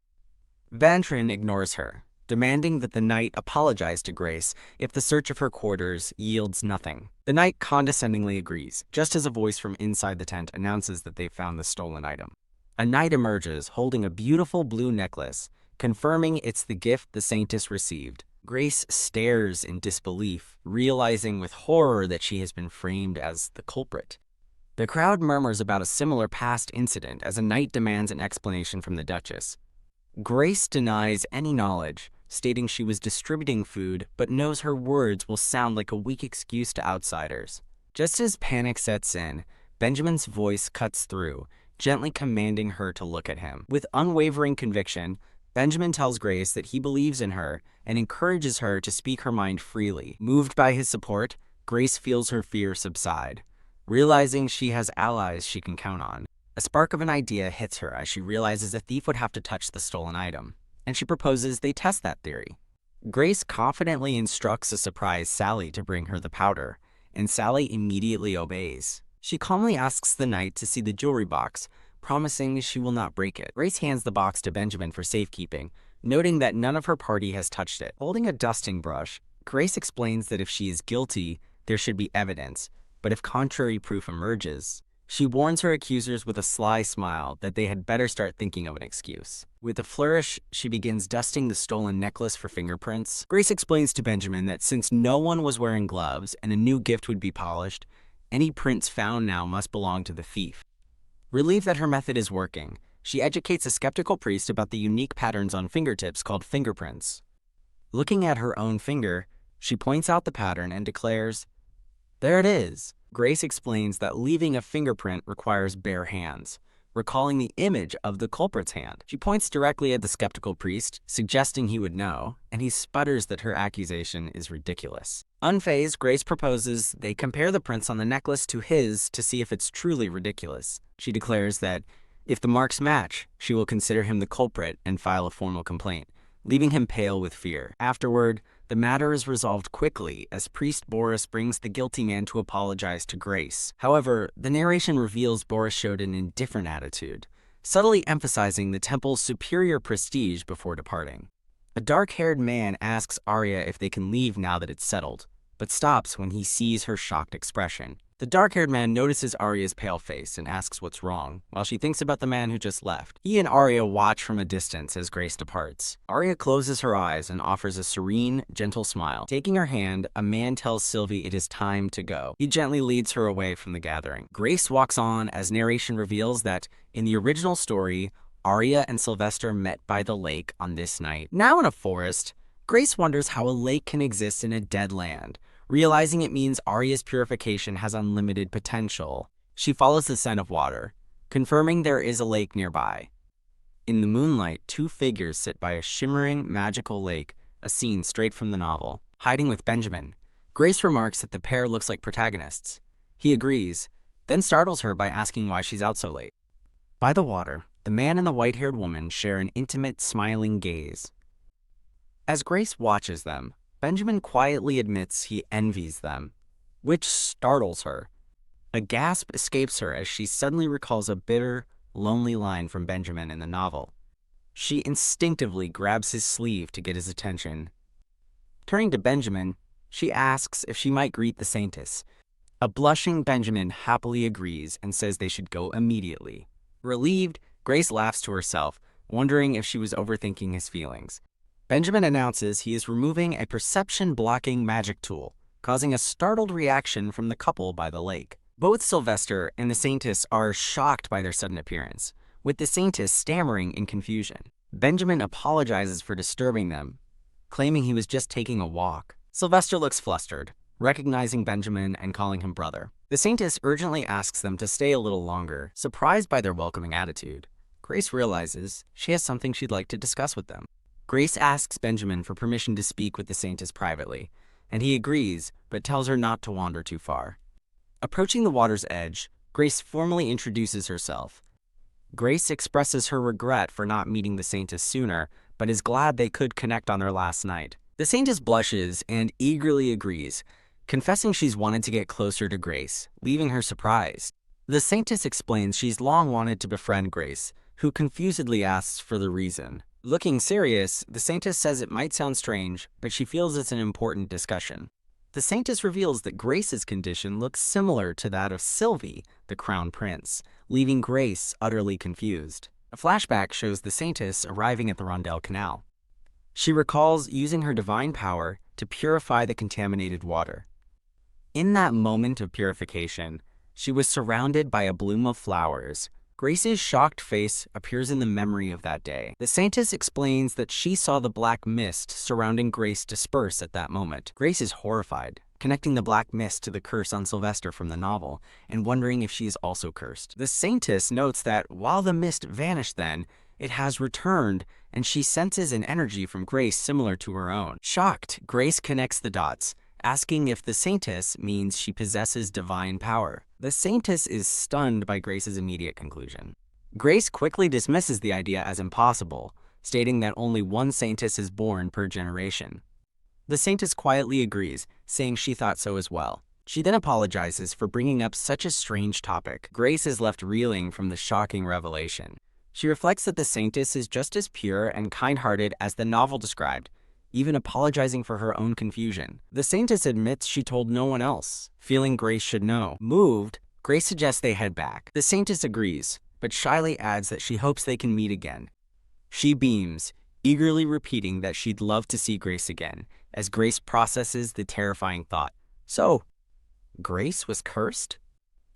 Vantrin ignores her, demanding that the knight apologize to Grace if the search of her quarters yields nothing. The knight condescendingly agrees, just as a voice from inside the tent announces that they found the stolen item. A knight emerges holding a beautiful blue necklace, confirming it's the gift the Saintess received. Grace stares in disbelief, realizing with horror that she has been framed as the culprit. The crowd murmurs about a similar past incident as a knight demands an explanation from the Duchess. Grace denies any knowledge, stating she was distributing food but knows her words will sound like a weak excuse to outsiders. Just as panic sets in, Benjamin's voice cuts through, gently commanding her to look at him. With unwavering conviction, Benjamin tells Grace that he believes in her and encourages her to speak her mind freely. Moved by his support, Grace feels her fear subside, realizing she has allies she can count on. A spark of an idea hits her as she realizes a thief would have to touch the stolen item, and she proposes they test that theory. Grace confidently instructs a surprise Sally to bring her the powder, and Sally immediately obeys. She calmly asks the knight to see the jewelry box, promising she will not break it. Grace hands the box to Benjamin for safekeeping, noting that none of her party has touched it. Holding a dusting brush, Grace explains that if she is guilty, there should be evidence, but if contrary proof emerges, she warns her accusers with a sly smile that they had better start thinking of an excuse. With a flourish, she begins dusting the stolen necklace for fingerprints. Grace explains to Benjamin that since no one was wearing gloves and a new gift would be polished, any prints found now must belong to the thief. Relieved that her method is working, she educates a skeptical priest about the unique patterns on fingertips called fingerprints. Looking at her own finger, she points out the pattern and declares, "There it is." Grace explains that leaving a fingerprint requires bare hands, recalling the image of the culprit's hand. She points directly at the skeptical priest, suggesting he would know, and he sputters that her accusation is ridiculous. Unfazed, Grace proposes they compare the prints on the necklace to his to see if it's truly ridiculous. She declares that if the marks match, she will consider him the culprit and file a formal complaint, leaving him pale with fear. Afterward, the matter is resolved quickly as Priest Boris brings the guilty man to apologize to Grace. However, the narration reveals Boris showed an indifferent attitude, subtly emphasizing the temple's superior prestige before departing. A dark-haired man asks Arya if they can leave now that it's settled, but stops when he sees her shocked expression. The dark-haired man notices Arya's pale face and asks what's wrong, while she thinks about the man who just left. He and Arya watch from a distance as Grace departs. Arya closes her eyes and offers a serene, gentle smile. Taking her hand, a man tells Sylvie it is time to go. He gently leads her away from the gathering. Grace walks on as narration reveals that, in the original story, Arya and Sylvester met by the lake on this night. Now in a forest, Grace wonders how a lake can exist in a dead land. Realizing it means Arya's purification has unlimited potential, she follows the scent of water, confirming there is a lake nearby. In the moonlight, two figures sit by a shimmering, magical lake, a scene straight from the novel. Hiding with Benjamin, Grace remarks that the pair looks like protagonists. He agrees, then startles her by asking why she's out so late. By the water, the man and the white-haired woman share an intimate, smiling gaze. As Grace watches them, Benjamin quietly admits he envies them, which startles her. A gasp escapes her as she suddenly recalls a bitter, lonely line from Benjamin in the novel. She instinctively grabs his sleeve to get his attention. Turning to Benjamin, she asks if she might greet the Saintess. A blushing Benjamin happily agrees and says they should go immediately. Relieved, Grace laughs to herself, wondering if she was overthinking his feelings. Benjamin announces he is removing a perception-blocking magic tool, causing a startled reaction from the couple by the lake. Both Sylvester and the Saintess are shocked by their sudden appearance, with the Saintess stammering in confusion. Benjamin apologizes for disturbing them, claiming he was just taking a walk. Sylvester looks flustered, recognizing Benjamin and calling him brother. The Saintess urgently asks them to stay a little longer, surprised by their welcoming attitude. Grace realizes she has something she'd like to discuss with them. Grace asks Benjamin for permission to speak with the Saintess privately, and he agrees, but tells her not to wander too far. Approaching the water's edge, Grace formally introduces herself. Grace expresses her regret for not meeting the Saintess sooner, but is glad they could connect on their last night. The Saintess blushes and eagerly agrees, confessing she's wanted to get closer to Grace, leaving her surprised. The Saintess explains she's long wanted to befriend Grace, who confusedly asks for the reason. Looking serious, the Saintess says it might sound strange, but she feels it's an important discussion. The Saintess reveals that Grace's condition looks similar to that of Sylvie, the Crown Prince, leaving Grace utterly confused. A flashback shows the Saintess arriving at the Rondel Canal. She recalls using her divine power to purify the contaminated water. In that moment of purification, she was surrounded by a bloom of flowers. Grace's shocked face appears in the memory of that day. The Saintess explains that she saw the black mist surrounding Grace disperse at that moment. Grace is horrified, connecting the black mist to the curse on Sylvester from the novel, and wondering if she is also cursed. The Saintess notes that while the mist vanished then, it has returned and she senses an energy from Grace similar to her own. Shocked, Grace connects the dots, asking if the Saintess means she possesses divine power. The Saintess is stunned by Grace's immediate conclusion. Grace quickly dismisses the idea as impossible, stating that only one Saintess is born per generation. The Saintess quietly agrees, saying she thought so as well. She then apologizes for bringing up such a strange topic. Grace is left reeling from the shocking revelation. She reflects that the Saintess is just as pure and kind-hearted as the novel described, even apologizing for her own confusion. The Saintess admits she told no one else, feeling Grace should know. Moved, Grace suggests they head back. The Saintess agrees, but shyly adds that she hopes they can meet again. She beams, eagerly repeating that she'd love to see Grace again, as Grace processes the terrifying thought. So, Grace was cursed?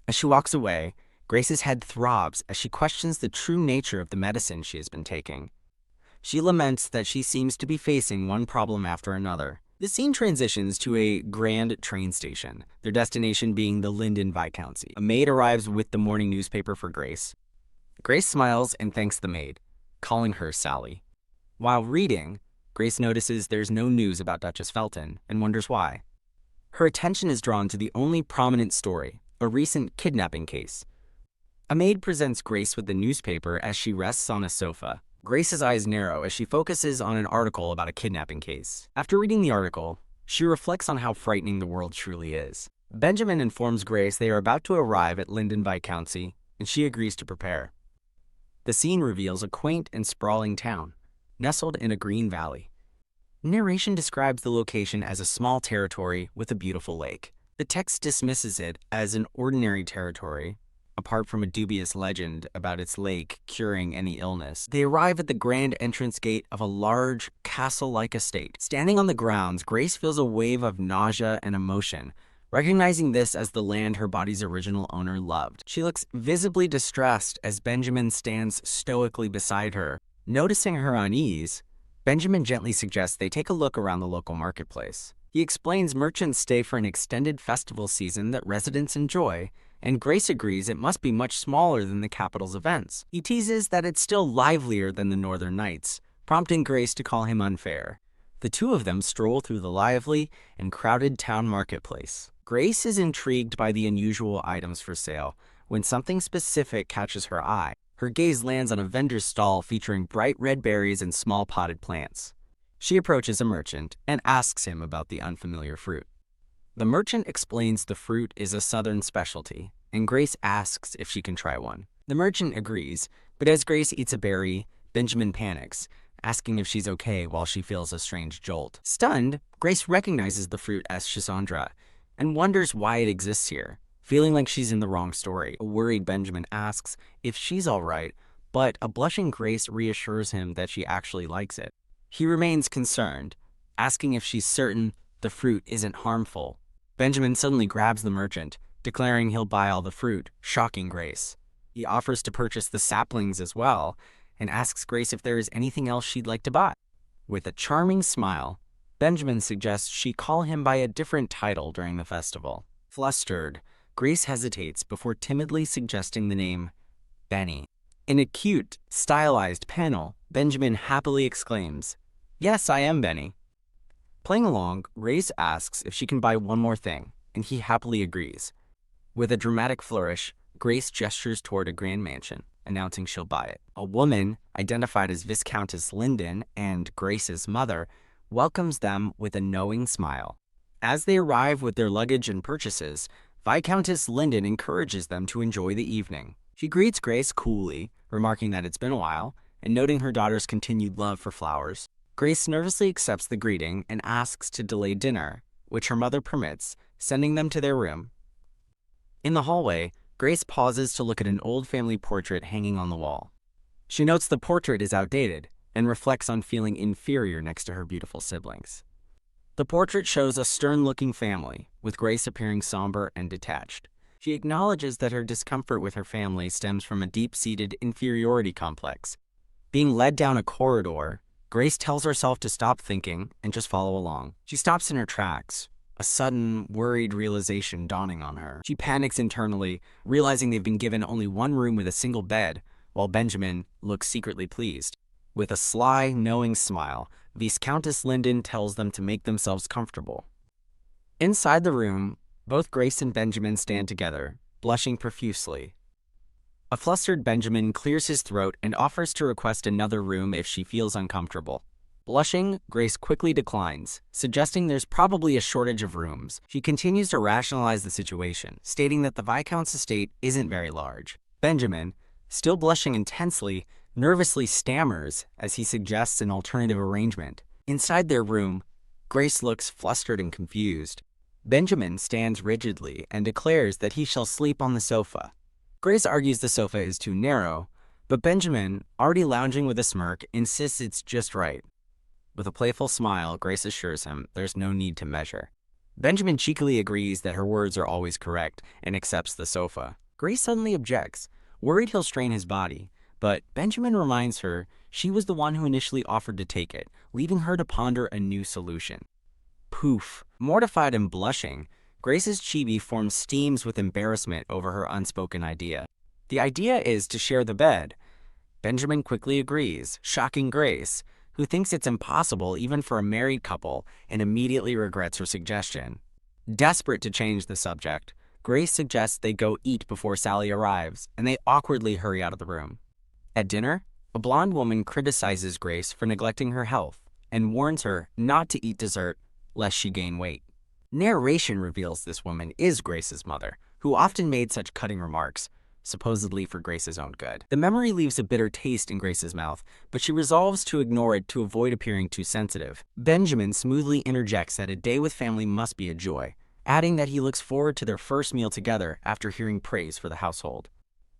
As she walks away, Grace's head throbs as she questions the true nature of the medicine she has been taking. She laments that she seems to be facing one problem after another. The scene transitions to a grand train station, their destination being the Linden Viscountcy. A maid arrives with the morning newspaper for Grace. Grace smiles and thanks the maid, calling her Sally. While reading, Grace notices there's no news about Duchess Felton and wonders why. Her attention is drawn to the only prominent story, a recent kidnapping case. A maid presents Grace with the newspaper as she rests on a sofa. Grace's eyes narrow as she focuses on an article about a kidnapping case. After reading the article, she reflects on how frightening the world truly is. Benjamin informs Grace they are about to arrive at Linden Viscountcy, and she agrees to prepare. The scene reveals a quaint and sprawling town, nestled in a green valley. Narration describes the location as a small territory with a beautiful lake. The text dismisses it as an ordinary territory, apart from a dubious legend about its lake curing any illness. They arrive at the grand entrance gate of a large, castle-like estate. Standing on the grounds, Grace feels a wave of nausea and emotion, recognizing this as the land her body's original owner loved. She looks visibly distressed as Benjamin stands stoically beside her. Noticing her unease, Benjamin gently suggests they take a look around the local marketplace. He explains merchants stay for an extended festival season that residents enjoy, and Grace agrees it must be much smaller than the capital's events. He teases that it's still livelier than the Northern Nights, prompting Grace to call him unfair. The two of them stroll through the lively and crowded town marketplace. Grace is intrigued by the unusual items for sale when something specific catches her eye. Her gaze lands on a vendor's stall featuring bright red berries and small potted plants. She approaches a merchant and asks him about the unfamiliar fruit. The merchant explains the fruit is a southern specialty, and Grace asks if she can try one. The merchant agrees, but as Grace eats a berry, Benjamin panics, asking if she's okay while she feels a strange jolt. Stunned, Grace recognizes the fruit as Chisandra and wonders why it exists here. Feeling like she's in the wrong story, a worried Benjamin asks if she's all right, but a blushing Grace reassures him that she actually likes it. He remains concerned, asking if she's certain the fruit isn't harmful. Benjamin suddenly grabs the merchant, declaring he'll buy all the fruit, shocking Grace. He offers to purchase the saplings as well, and asks Grace if there is anything else she'd like to buy. With a charming smile, Benjamin suggests she call him by a different title during the festival. Flustered, Grace hesitates before timidly suggesting the name Benny. In a cute, stylized panel, Benjamin happily exclaims, "Yes, I am Benny." Playing along, Grace asks if she can buy one more thing, and he happily agrees. With a dramatic flourish, Grace gestures toward a grand mansion, announcing she'll buy it. A woman, identified as Viscountess Linden and Grace's mother, welcomes them with a knowing smile. As they arrive with their luggage and purchases, Viscountess Linden encourages them to enjoy the evening. She greets Grace coolly, remarking that it's been a while, and noting her daughter's continued love for flowers. Grace nervously accepts the greeting and asks to delay dinner, which her mother permits, sending them to their room. In the hallway, Grace pauses to look at an old family portrait hanging on the wall. She notes the portrait is outdated and reflects on feeling inferior next to her beautiful siblings. The portrait shows a stern-looking family, with Grace appearing somber and detached. She acknowledges that her discomfort with her family stems from a deep-seated inferiority complex. Being led down a corridor, Grace tells herself to stop thinking and just follow along. She stops in her tracks, a sudden, worried realization dawning on her. She panics internally, realizing they've been given only one room with a single bed, while Benjamin looks secretly pleased. With a sly, knowing smile, Viscountess Linden tells them to make themselves comfortable. Inside the room, both Grace and Benjamin stand together, blushing profusely. A flustered Benjamin clears his throat and offers to request another room if she feels uncomfortable. Blushing, Grace quickly declines, suggesting there's probably a shortage of rooms. She continues to rationalize the situation, stating that the Viscount's estate isn't very large. Benjamin, still blushing intensely, nervously stammers as he suggests an alternative arrangement. Inside their room, Grace looks flustered and confused. Benjamin stands rigidly and declares that he shall sleep on the sofa. Grace argues the sofa is too narrow, but Benjamin, already lounging with a smirk, insists it's just right. With a playful smile, Grace assures him there's no need to measure. Benjamin cheekily agrees that her words are always correct and accepts the sofa. Grace suddenly objects, worried he'll strain his body, but Benjamin reminds her she was the one who initially offered to take it, leaving her to ponder a new solution. Poof! Mortified and blushing, Grace's chibi forms steams with embarrassment over her unspoken idea. The idea is to share the bed. Benjamin quickly agrees, shocking Grace, who thinks it's impossible even for a married couple and immediately regrets her suggestion. Desperate to change the subject, Grace suggests they go eat before Sally arrives, and they awkwardly hurry out of the room. At dinner, a blonde woman criticizes Grace for neglecting her health and warns her not to eat dessert lest she gain weight. Narration reveals this woman is Grace's mother, who often made such cutting remarks, supposedly for Grace's own good. The memory leaves a bitter taste in Grace's mouth, but she resolves to ignore it to avoid appearing too sensitive. Benjamin smoothly interjects that a day with family must be a joy, adding that he looks forward to their first meal together after hearing praise for the household.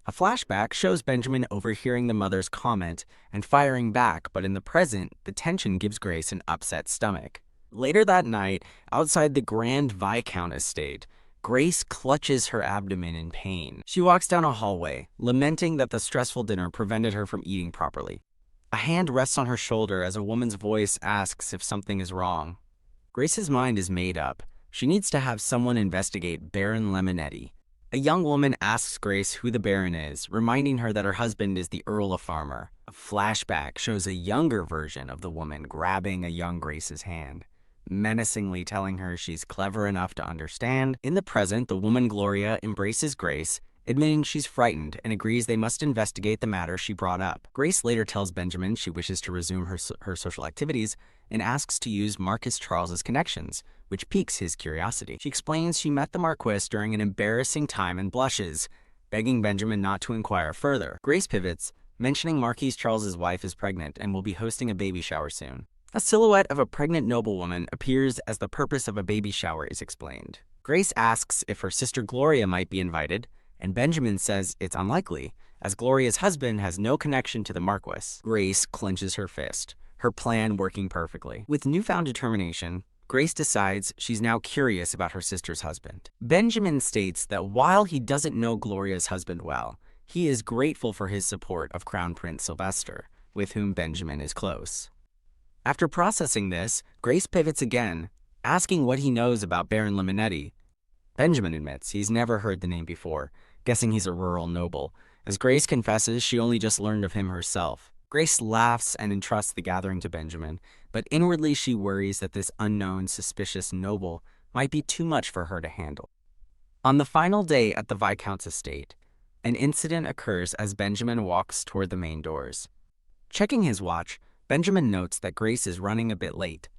A flashback shows Benjamin overhearing the mother's comment and firing back, but in the present, the tension gives Grace an upset stomach. Later that night, outside the Grand Viscount estate, Grace clutches her abdomen in pain. She walks down a hallway, lamenting that the stressful dinner prevented her from eating properly. A hand rests on her shoulder as a woman's voice asks if something is wrong. Grace's mind is made up. She needs to have someone investigate Baron Lemonetti. A young woman asks Grace who the Baron is, reminding her that her husband is the Earl of Farmer. A flashback shows a younger version of the woman grabbing a young Grace's hand, menacingly telling her she's clever enough to understand. In the present, the woman Gloria embraces Grace, admitting she's frightened and agrees they must investigate the matter she brought up. Grace later tells Benjamin she wishes to resume her social activities and asks to use Marquis Charles's connections, which piques his curiosity. She explains she met the Marquis during an embarrassing time and blushes, begging Benjamin not to inquire further. Grace pivots, mentioning Marquis Charles's wife is pregnant and will be hosting a baby shower soon. A silhouette of a pregnant noblewoman appears as the purpose of a baby shower is explained. Grace asks if her sister Gloria might be invited, and Benjamin says it's unlikely, as Gloria's husband has no connection to the Marquis. Grace clenches her fist, her plan working perfectly. With newfound determination, Grace decides she's now curious about her sister's husband. Benjamin states that while he doesn't know Gloria's husband well, he is grateful for his support of Crown Prince Sylvester, with whom Benjamin is close. After processing this, Grace pivots again, asking what he knows about Baron Lemonetti. Benjamin admits he's never heard the name before, guessing he's a rural noble, as Grace confesses she only just learned of him herself. Grace laughs and entrusts the gathering to Benjamin, but inwardly she worries that this unknown, suspicious noble might be too much for her to handle. On the final day at the Viscount's estate, an incident occurs as Benjamin walks toward the main doors. Checking his watch, Benjamin notes that Grace is running a bit late.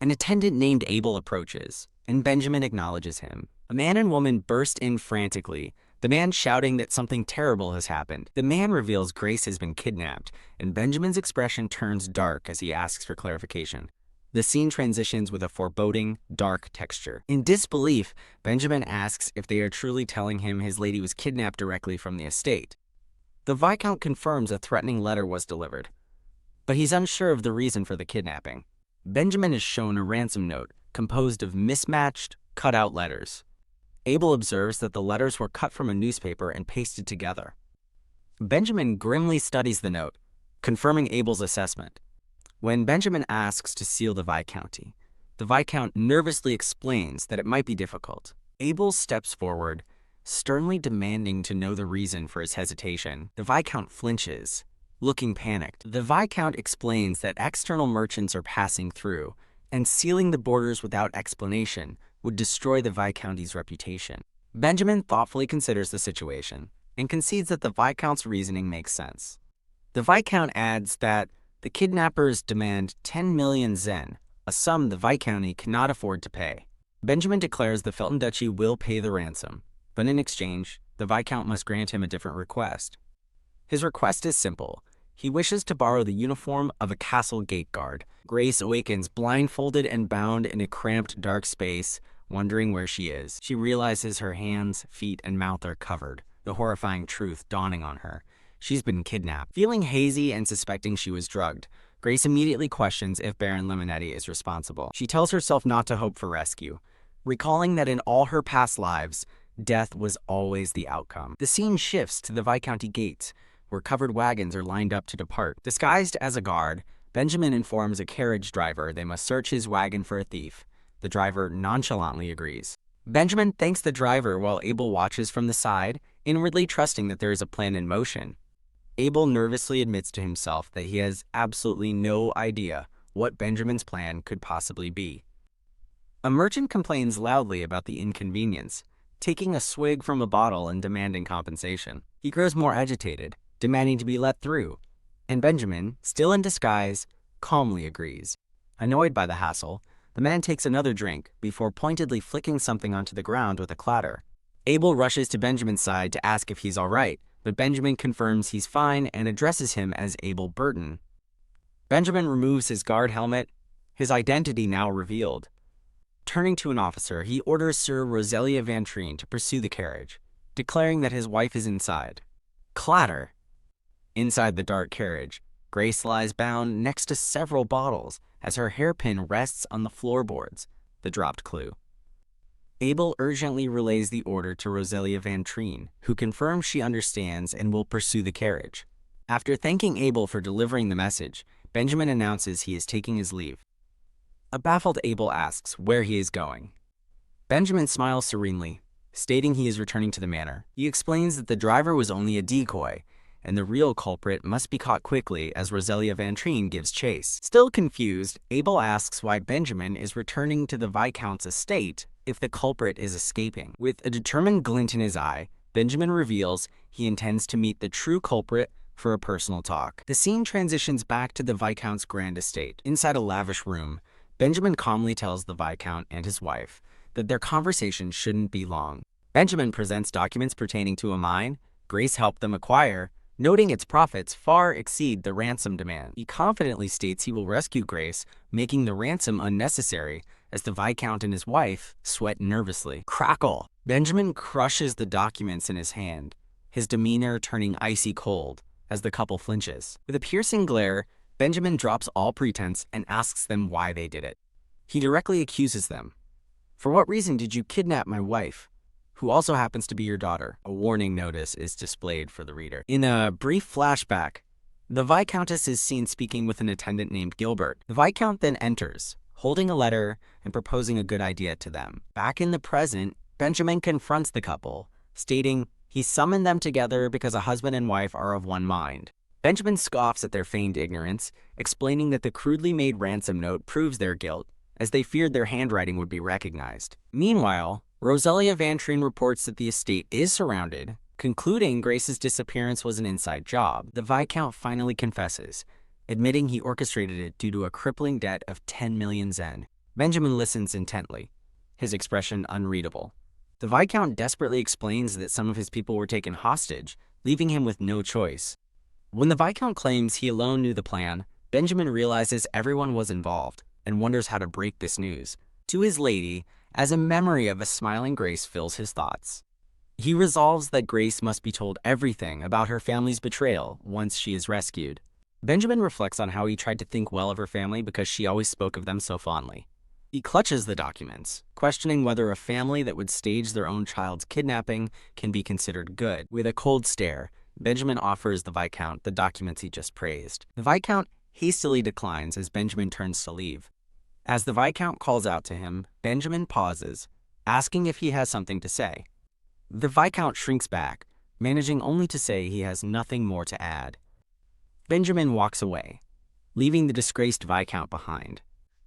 An attendant named Abel approaches, and Benjamin acknowledges him. A man and woman burst in frantically, the man shouting that something terrible has happened. The man reveals Grace has been kidnapped, and Benjamin's expression turns dark as he asks for clarification. The scene transitions with a foreboding, dark texture. In disbelief, Benjamin asks if they are truly telling him his lady was kidnapped directly from the estate. The Viscount confirms a threatening letter was delivered, but he's unsure of the reason for the kidnapping. Benjamin is shown a ransom note composed of mismatched, cut-out letters. Abel observes that the letters were cut from a newspaper and pasted together. Benjamin grimly studies the note, confirming Abel's assessment. When Benjamin asks to seal the Viscounty, the Viscount nervously explains that it might be difficult. Abel steps forward, sternly demanding to know the reason for his hesitation. The Viscount flinches, looking panicked. The Viscount explains that external merchants are passing through, and sealing the borders without explanation would destroy the Viscounty's reputation. Benjamin thoughtfully considers the situation and concedes that the Viscount's reasoning makes sense. The Viscount adds that the kidnappers demand 10 million zen, a sum the Viscounty cannot afford to pay. Benjamin declares the Felton Duchy will pay the ransom, but in exchange, the Viscount must grant him a different request. His request is simple. He wishes to borrow the uniform of a castle gate guard. Grace awakens blindfolded and bound in a cramped, dark space, wondering where she is. She realizes her hands, feet, and mouth are covered, the horrifying truth dawning on her. She's been kidnapped. Feeling hazy and suspecting she was drugged, Grace immediately questions if Baron Lemonetti is responsible. She tells herself not to hope for rescue, recalling that in all her past lives, death was always the outcome. The scene shifts to the Viscounty gates, where covered wagons are lined up to depart. Disguised as a guard, Benjamin informs a carriage driver they must search his wagon for a thief. The driver nonchalantly agrees. Benjamin thanks the driver while Abel watches from the side, inwardly trusting that there is a plan in motion. Abel nervously admits to himself that he has absolutely no idea what Benjamin's plan could possibly be. A merchant complains loudly about the inconvenience, taking a swig from a bottle and demanding compensation. He grows more agitated, demanding to be let through, and Benjamin, still in disguise, calmly agrees. Annoyed by the hassle, the man takes another drink before pointedly flicking something onto the ground with a clatter. Abel rushes to Benjamin's side to ask if he's all right, but Benjamin confirms he's fine and addresses him as Abel Burton. Benjamin removes his guard helmet, his identity now revealed. Turning to an officer, he orders Sir Roselia Van Treen to pursue the carriage, declaring that his wife is inside. Clatter! Inside the dark carriage, Grace lies bound next to several bottles as her hairpin rests on the floorboards, the dropped clue. Abel urgently relays the order to Roselia Van Treen, who confirms she understands and will pursue the carriage. After thanking Abel for delivering the message, Benjamin announces he is taking his leave. A baffled Abel asks where he is going. Benjamin smiles serenely, stating he is returning to the manor. He explains that the driver was only a decoy, and the real culprit must be caught quickly as Roselia Van Treen gives chase. Still confused, Abel asks why Benjamin is returning to the Viscount's estate if the culprit is escaping. With a determined glint in his eye, Benjamin reveals he intends to meet the true culprit for a personal talk. The scene transitions back to the Viscount's grand estate. Inside a lavish room, Benjamin calmly tells the Viscount and his wife that their conversation shouldn't be long. Benjamin presents documents pertaining to a mine Grace helped them acquire, noting its profits far exceed the ransom demand. He confidently states he will rescue Grace, making the ransom unnecessary, as the Viscount and his wife sweat nervously. Crackle! Benjamin crushes the documents in his hand, his demeanor turning icy cold as the couple flinches. With a piercing glare, Benjamin drops all pretense and asks them why they did it. He directly accuses them. For what reason did you kidnap my wife, who also happens to be your daughter? A warning notice is displayed for the reader. In a brief flashback, the Viscountess is seen speaking with an attendant named Gilbert. The Viscount then enters, holding a letter and proposing a good idea to them. Back in the present, Benjamin confronts the couple, stating he summoned them together because a husband and wife are of one mind. Benjamin scoffs at their feigned ignorance, explaining that the crudely made ransom note proves their guilt, as they feared their handwriting would be recognized. Meanwhile, Roselia Van Treen reports that the estate is surrounded, concluding Grace's disappearance was an inside job. The Viscount finally confesses, admitting he orchestrated it due to a crippling debt of 10 million zen. Benjamin listens intently, his expression unreadable. The Viscount desperately explains that some of his people were taken hostage, leaving him with no choice. When the Viscount claims he alone knew the plan, Benjamin realizes everyone was involved and wonders how to break this news to his lady, as a memory of a smiling Grace fills his thoughts. He resolves that Grace must be told everything about her family's betrayal once she is rescued. Benjamin reflects on how he tried to think well of her family because she always spoke of them so fondly. He clutches the documents, questioning whether a family that would stage their own child's kidnapping can be considered good. With a cold stare, Benjamin offers the Viscount the documents he just praised. The Viscount hastily declines as Benjamin turns to leave. As the Viscount calls out to him, Benjamin pauses, asking if he has something to say. The Viscount shrinks back, managing only to say he has nothing more to add. Benjamin walks away, leaving the disgraced Viscount behind.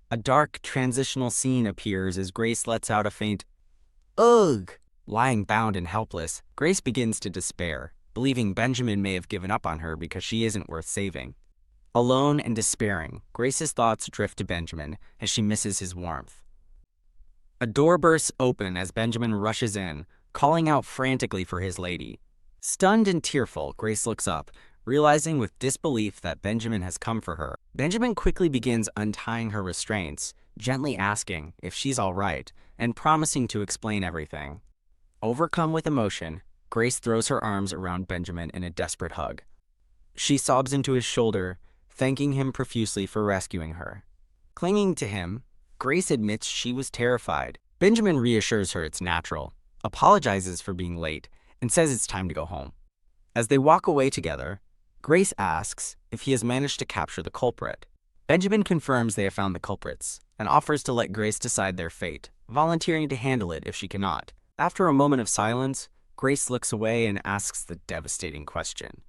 A dark, transitional scene appears as Grace lets out a faint, "Ugh!" Lying bound and helpless, Grace begins to despair, believing Benjamin may have given up on her because she isn't worth saving. Alone and despairing, Grace's thoughts drift to Benjamin as she misses his warmth. A door bursts open as Benjamin rushes in, calling out frantically for his lady. Stunned and tearful, Grace looks up, realizing with disbelief that Benjamin has come for her. Benjamin quickly begins untying her restraints, gently asking if she's all right, and promising to explain everything. Overcome with emotion, Grace throws her arms around Benjamin in a desperate hug. She sobs into his shoulder, thanking him profusely for rescuing her. Clinging to him, Grace admits she was terrified. Benjamin reassures her it's natural, apologizes for being late, and says it's time to go home. As they walk away together, Grace asks if he has managed to capture the culprit. Benjamin confirms they have found the culprits and offers to let Grace decide their fate, volunteering to handle it if she cannot. After a moment of silence, Grace looks away and asks the devastating question.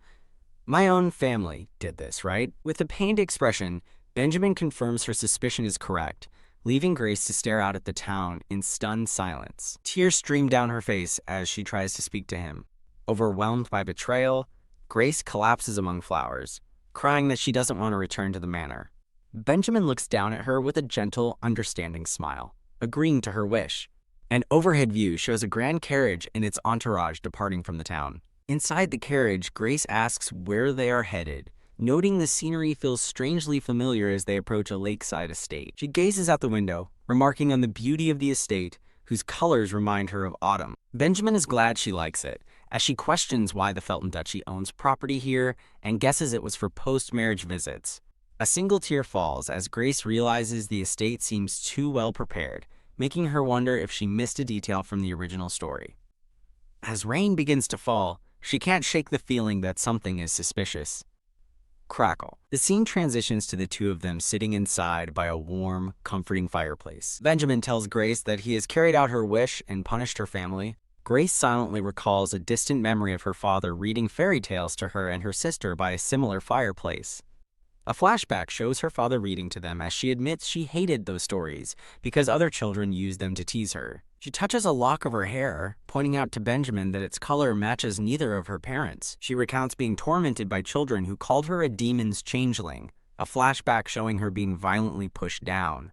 "My own family did this, right?" With a pained expression, Benjamin confirms her suspicion is correct, leaving Grace to stare out at the town in stunned silence. Tears stream down her face as she tries to speak to him. Overwhelmed by betrayal, Grace collapses among flowers, crying that she doesn't want to return to the manor. Benjamin looks down at her with a gentle, understanding smile, agreeing to her wish. An overhead view shows a grand carriage and its entourage departing from the town. Inside the carriage, Grace asks where they are headed, noting the scenery feels strangely familiar as they approach a lakeside estate. She gazes out the window, remarking on the beauty of the estate, whose colors remind her of autumn. Benjamin is glad she likes it, as she questions why the Felton Duchy owns property here and guesses it was for post-marriage visits. A single tear falls as Grace realizes the estate seems too well prepared, making her wonder if she missed a detail from the original story. As rain begins to fall, she can't shake the feeling that something is suspicious. Crackle. The scene transitions to the two of them sitting inside by a warm, comforting fireplace. Benjamin tells Grace that he has carried out her wish and punished her family. Grace silently recalls a distant memory of her father reading fairy tales to her and her sister by a similar fireplace. A flashback shows her father reading to them as she admits she hated those stories because other children used them to tease her. She touches a lock of her hair, pointing out to Benjamin that its color matches neither of her parents. She recounts being tormented by children who called her a demon's changeling, a flashback showing her being violently pushed down.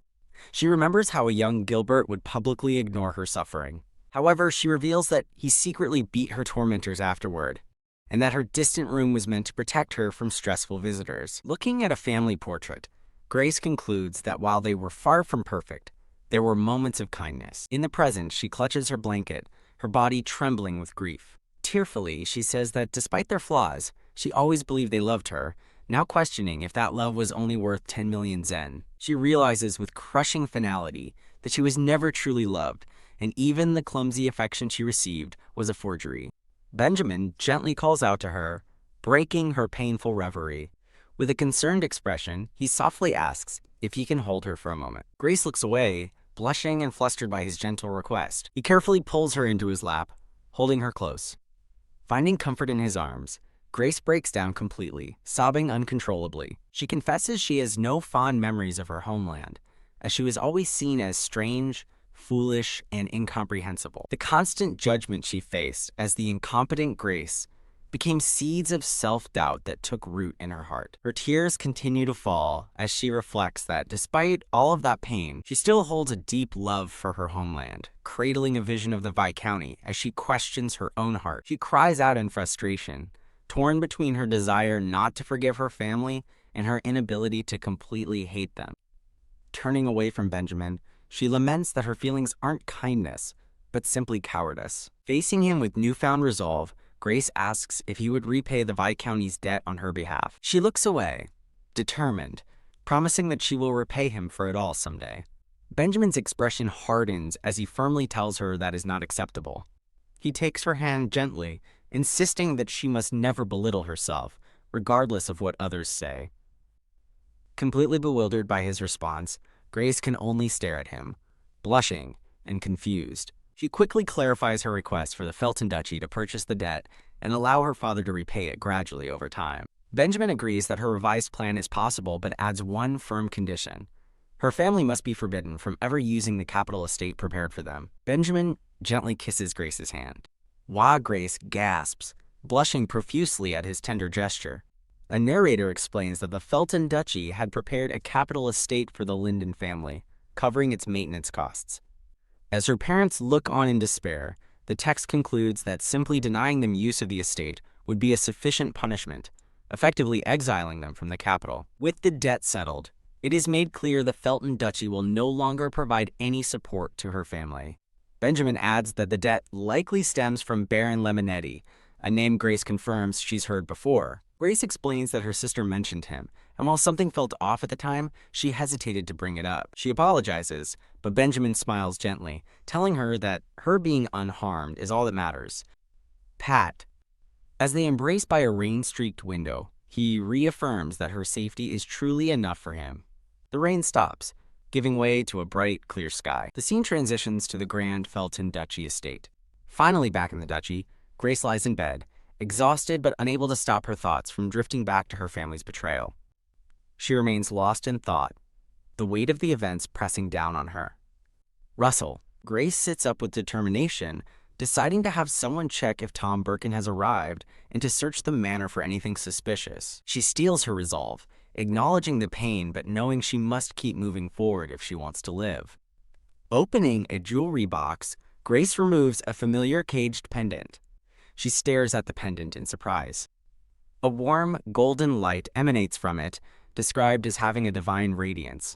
She remembers how a young Gilbert would publicly ignore her suffering. However, she reveals that he secretly beat her tormentors afterward, and that her distant room was meant to protect her from stressful visitors. Looking at a family portrait, Grace concludes that while they were far from perfect, there were moments of kindness. In the present, she clutches her blanket, her body trembling with grief. Tearfully, she says that despite their flaws, she always believed they loved her, now questioning if that love was only worth 10 million zen. She realizes with crushing finality that she was never truly loved, and even the clumsy affection she received was a forgery. Benjamin gently calls out to her, breaking her painful reverie. With a concerned expression, he softly asks if he can hold her for a moment. Grace looks away, blushing and flustered by his gentle request. He carefully pulls her into his lap, holding her close. Finding comfort in his arms, Grace breaks down completely, sobbing uncontrollably. She confesses she has no fond memories of her homeland, as she was always seen as strange, foolish, and incomprehensible. The constant judgment she faced as the incompetent Grace became seeds of self-doubt that took root in her heart. Her tears continue to fall as she reflects that despite all of that pain, she still holds a deep love for her homeland, cradling a vision of the Viscounty as she questions her own heart. She cries out in frustration, torn between her desire not to forgive her family and her inability to completely hate them. Turning away from Benjamin, she laments that her feelings aren't kindness, but simply cowardice. Facing him with newfound resolve, Grace asks if he would repay the Viscounty's debt on her behalf. She looks away, determined, promising that she will repay him for it all someday. Benjamin's expression hardens as he firmly tells her that is not acceptable. He takes her hand gently, insisting that she must never belittle herself, regardless of what others say. Completely bewildered by his response, Grace can only stare at him, blushing and confused. She quickly clarifies her request for the Felton Duchy to purchase the debt and allow her father to repay it gradually over time. Benjamin agrees that her revised plan is possible but adds one firm condition. Her family must be forbidden from ever using the capital estate prepared for them. Benjamin gently kisses Grace's hand. Grace gasps, blushing profusely at his tender gesture. A narrator explains that the Felton Duchy had prepared a capital estate for the Linden family, covering its maintenance costs. As her parents look on in despair, the text concludes that simply denying them use of the estate would be a sufficient punishment, effectively exiling them from the capital. With the debt settled, it is made clear the Felton Duchy will no longer provide any support to her family. Benjamin adds that the debt likely stems from Baron Lemonetti, a name Grace confirms she's heard before. Grace explains that her sister mentioned him, and while something felt off at the time, she hesitated to bring it up. She apologizes, but Benjamin smiles gently, telling her that her being unharmed is all that matters. Pat. As they embrace by a rain-streaked window, he reaffirms that her safety is truly enough for him. The rain stops, giving way to a bright, clear sky. The scene transitions to the grand Felton Duchy estate. Finally back in the duchy, Grace lies in bed, exhausted but unable to stop her thoughts from drifting back to her family's betrayal. She remains lost in thought, the weight of the events pressing down on her. Russell. Grace sits up with determination, deciding to have someone check if Tom Birkin has arrived and to search the manor for anything suspicious. She steels her resolve, acknowledging the pain but knowing she must keep moving forward if she wants to live. Opening a jewelry box, Grace removes a familiar caged pendant. She stares at the pendant in surprise. A warm, golden light emanates from it, described as having a divine radiance.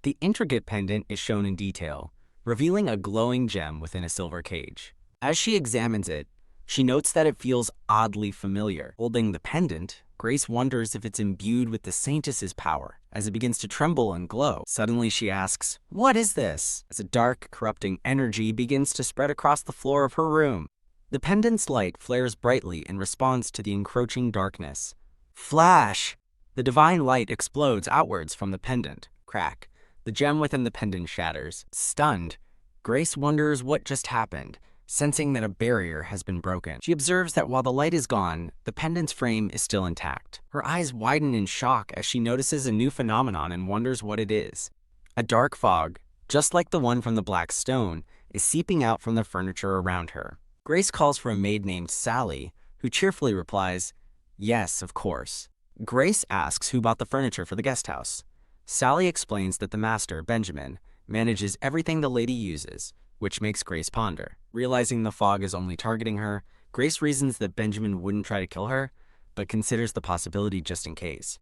The intricate pendant is shown in detail, revealing a glowing gem within a silver cage. As she examines it, she notes that it feels oddly familiar. Holding the pendant, Grace wonders if it's imbued with the Saintess's power, as it begins to tremble and glow. Suddenly she asks, "What is this?" as a dark, corrupting energy begins to spread across the floor of her room. The pendant's light flares brightly in response to the encroaching darkness. Flash! The divine light explodes outwards from the pendant. Crack. The gem within the pendant shatters. Stunned, Grace wonders what just happened, sensing that a barrier has been broken. She observes that while the light is gone, the pendant's frame is still intact. Her eyes widen in shock as she notices a new phenomenon and wonders what it is. A dark fog, just like the one from the black stone, is seeping out from the furniture around her. Grace calls for a maid named Sally, who cheerfully replies, "Yes, of course." Grace asks who bought the furniture for the guest house. Sally explains that the master, Benjamin, manages everything the lady uses, which makes Grace ponder. Realizing the fog is only targeting her, Grace reasons that Benjamin wouldn't try to kill her, but considers the possibility just in case.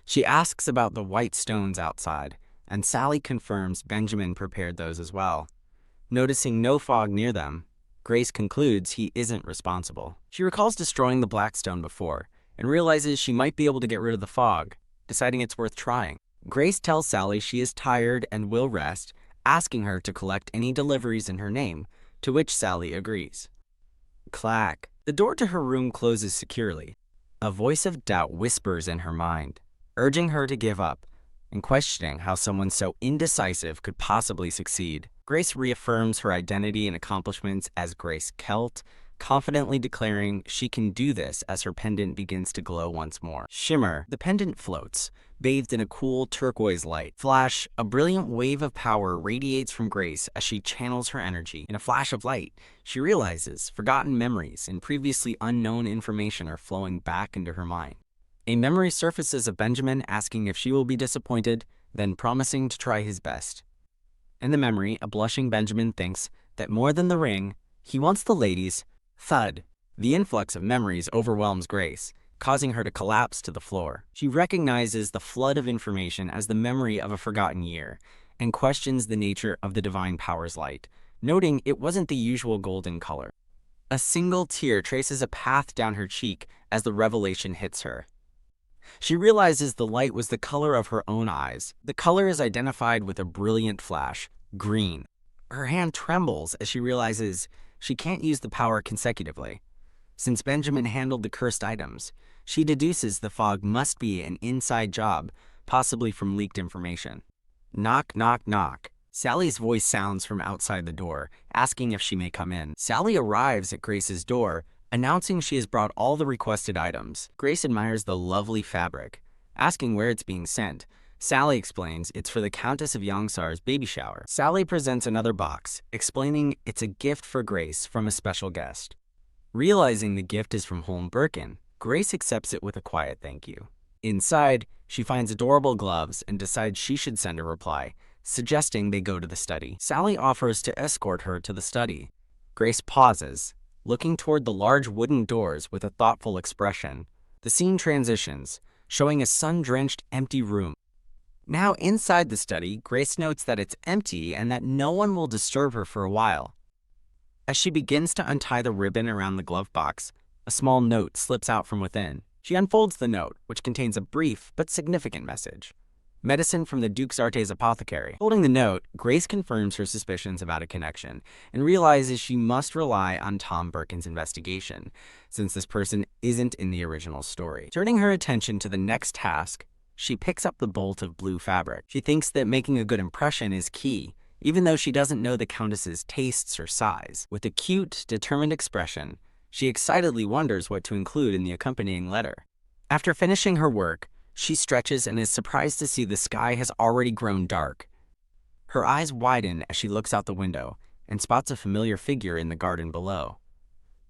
She asks about the white stones outside, and Sally confirms Benjamin prepared those as well. Noticing no fog near them, Grace concludes he isn't responsible. She recalls destroying the black stone before, and realizes she might be able to get rid of the fog, deciding it's worth trying. Grace tells Sally she is tired and will rest, asking her to collect any deliveries in her name, to which Sally agrees. Clack. The door to her room closes securely. A voice of doubt whispers in her mind, urging her to give up, and questioning how someone so indecisive could possibly succeed. Grace reaffirms her identity and accomplishments as Grace Kelt, confidently declaring she can do this as her pendant begins to glow once more. Shimmer. The pendant floats, bathed in a cool turquoise light. Flash. A brilliant wave of power radiates from Grace as she channels her energy. In a flash of light, she realizes forgotten memories and previously unknown information are flowing back into her mind. A memory surfaces of Benjamin asking if she will be disappointed, then promising to try his best. In the memory, a blushing Benjamin thinks that more than the ring, he wants the ladies. Thud. The influx of memories overwhelms Grace, causing her to collapse to the floor. She recognizes the flood of information as the memory of a forgotten year, and questions the nature of the divine power's light, noting it wasn't the usual golden color. A single tear traces a path down her cheek as the revelation hits her. She realizes the light was the color of her own eyes. The color is identified with a brilliant flash, green. Her hand trembles as she realizes she can't use the power consecutively. Since Benjamin handled the cursed items, she deduces the fog must be an inside job, possibly from leaked information. Knock, knock, knock. Sally's voice sounds from outside the door, asking if she may come in. Sally arrives at Grace's door, announcing she has brought all the requested items. Grace admires the lovely fabric, asking where it's being sent. Sally explains it's for the Countess of Yongsar's baby shower. Sally presents another box, explaining it's a gift for Grace from a special guest. Realizing the gift is from Holm Birkin, Grace accepts it with a quiet thank you. Inside, she finds adorable gloves and decides she should send a reply, suggesting they go to the study. Sally offers to escort her to the study. Grace pauses, looking toward the large wooden doors with a thoughtful expression. The scene transitions, showing a sun-drenched, empty room. Now inside the study, Grace notes that it's empty and that no one will disturb her for a while. As she begins to untie the ribbon around the glove box, a small note slips out from within. She unfolds the note, which contains a brief but significant message. Medicine from the Duke's Artes apothecary. Holding the note, Grace confirms her suspicions about a connection and realizes she must rely on Tom Birkin's investigation, since this person isn't in the original story. Turning her attention to the next task, she picks up the bolt of blue fabric. She thinks that making a good impression is key, even though she doesn't know the Countess's tastes or size. With a cute, determined expression, she excitedly wonders what to include in the accompanying letter. After finishing her work, she stretches and is surprised to see the sky has already grown dark. Her eyes widen as she looks out the window and spots a familiar figure in the garden below.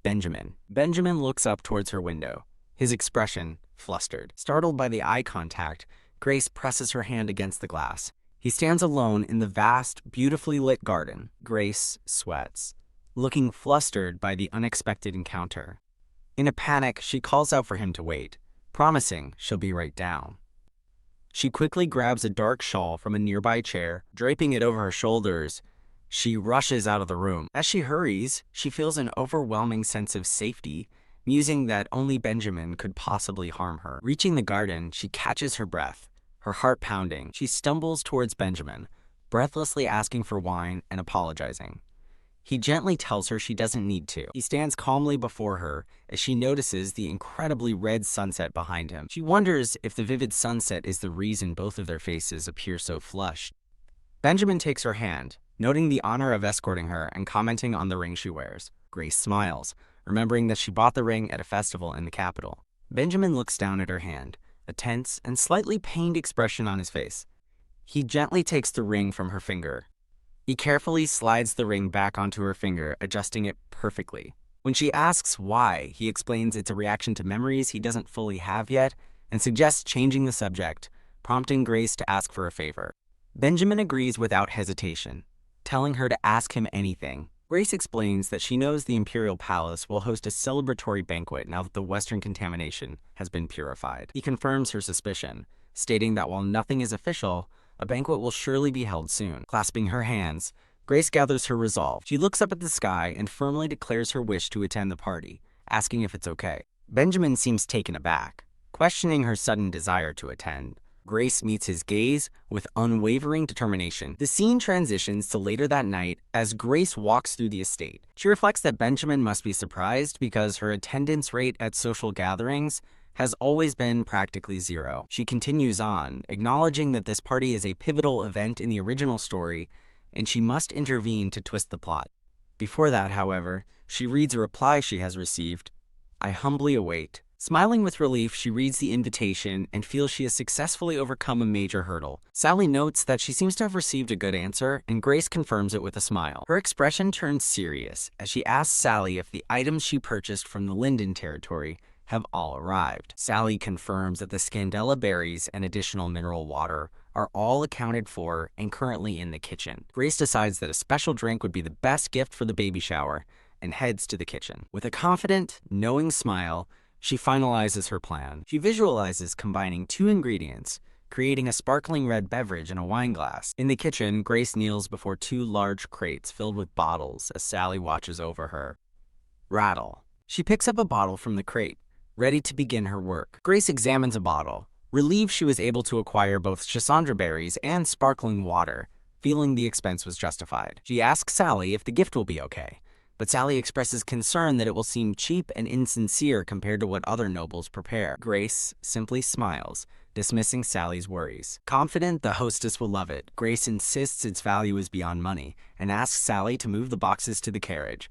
Benjamin. Benjamin looks up towards her window, his expression flustered. Startled by the eye contact, Grace presses her hand against the glass. He stands alone in the vast, beautifully lit garden. Grace sweats, looking flustered by the unexpected encounter. In a panic, she calls out for him to wait, promising she'll be right down. She quickly grabs a dark shawl from a nearby chair, draping it over her shoulders. She rushes out of the room. As she hurries, she feels an overwhelming sense of safety, musing that only Benjamin could possibly harm her. Reaching the garden, she catches her breath, her heart pounding. She stumbles towards Benjamin, breathlessly asking for wine and apologizing. He gently tells her she doesn't need to. He stands calmly before her as she notices the incredibly red sunset behind him. She wonders if the vivid sunset is the reason both of their faces appear so flushed. Benjamin takes her hand, noting the honor of escorting her and commenting on the ring she wears. Grace smiles, remembering that she bought the ring at a festival in the capital. Benjamin looks down at her hand, a tense and slightly pained expression on his face. He gently takes the ring from her finger. He carefully slides the ring back onto her finger, adjusting it perfectly. When she asks why, he explains it's a reaction to memories he doesn't fully have yet and suggests changing the subject, prompting Grace to ask for a favor. Benjamin agrees without hesitation, telling her to ask him anything. Grace explains that she knows the Imperial Palace will host a celebratory banquet now that the Western contamination has been purified. He confirms her suspicion, stating that while nothing is official, a banquet will surely be held soon. Clasping her hands, Grace gathers her resolve. She looks up at the sky and firmly declares her wish to attend the party, asking if it's okay. Benjamin seems taken aback, questioning her sudden desire to attend. Grace meets his gaze with unwavering determination. The scene transitions to later that night as Grace walks through the estate. She reflects that Benjamin must be surprised because her attendance rate at social gatherings has always been practically zero. She continues on, acknowledging that this party is a pivotal event in the original story, and she must intervene to twist the plot. Before that, however, she reads a reply she has received. "I humbly await." Smiling with relief, she reads the invitation and feels she has successfully overcome a major hurdle. Sally notes that she seems to have received a good answer, and Grace confirms it with a smile. Her expression turns serious as she asks Sally if the items she purchased from the Linden territory have all arrived. Sally confirms that the Scandella berries and additional mineral water are all accounted for and currently in the kitchen. Grace decides that a special drink would be the best gift for the baby shower and heads to the kitchen. With a confident, knowing smile, she finalizes her plan. She visualizes combining two ingredients, creating a sparkling red beverage in a wine glass. In the kitchen, Grace kneels before two large crates filled with bottles as Sally watches over her. Rattle. She picks up a bottle from the crate, ready to begin her work. Grace examines a bottle, relieved she was able to acquire both Schisandra berries and sparkling water, feeling the expense was justified. She asks Sally if the gift will be okay, but Sally expresses concern that it will seem cheap and insincere compared to what other nobles prepare. Grace simply smiles, dismissing Sally's worries. Confident the hostess will love it, Grace insists its value is beyond money and asks Sally to move the boxes to the carriage.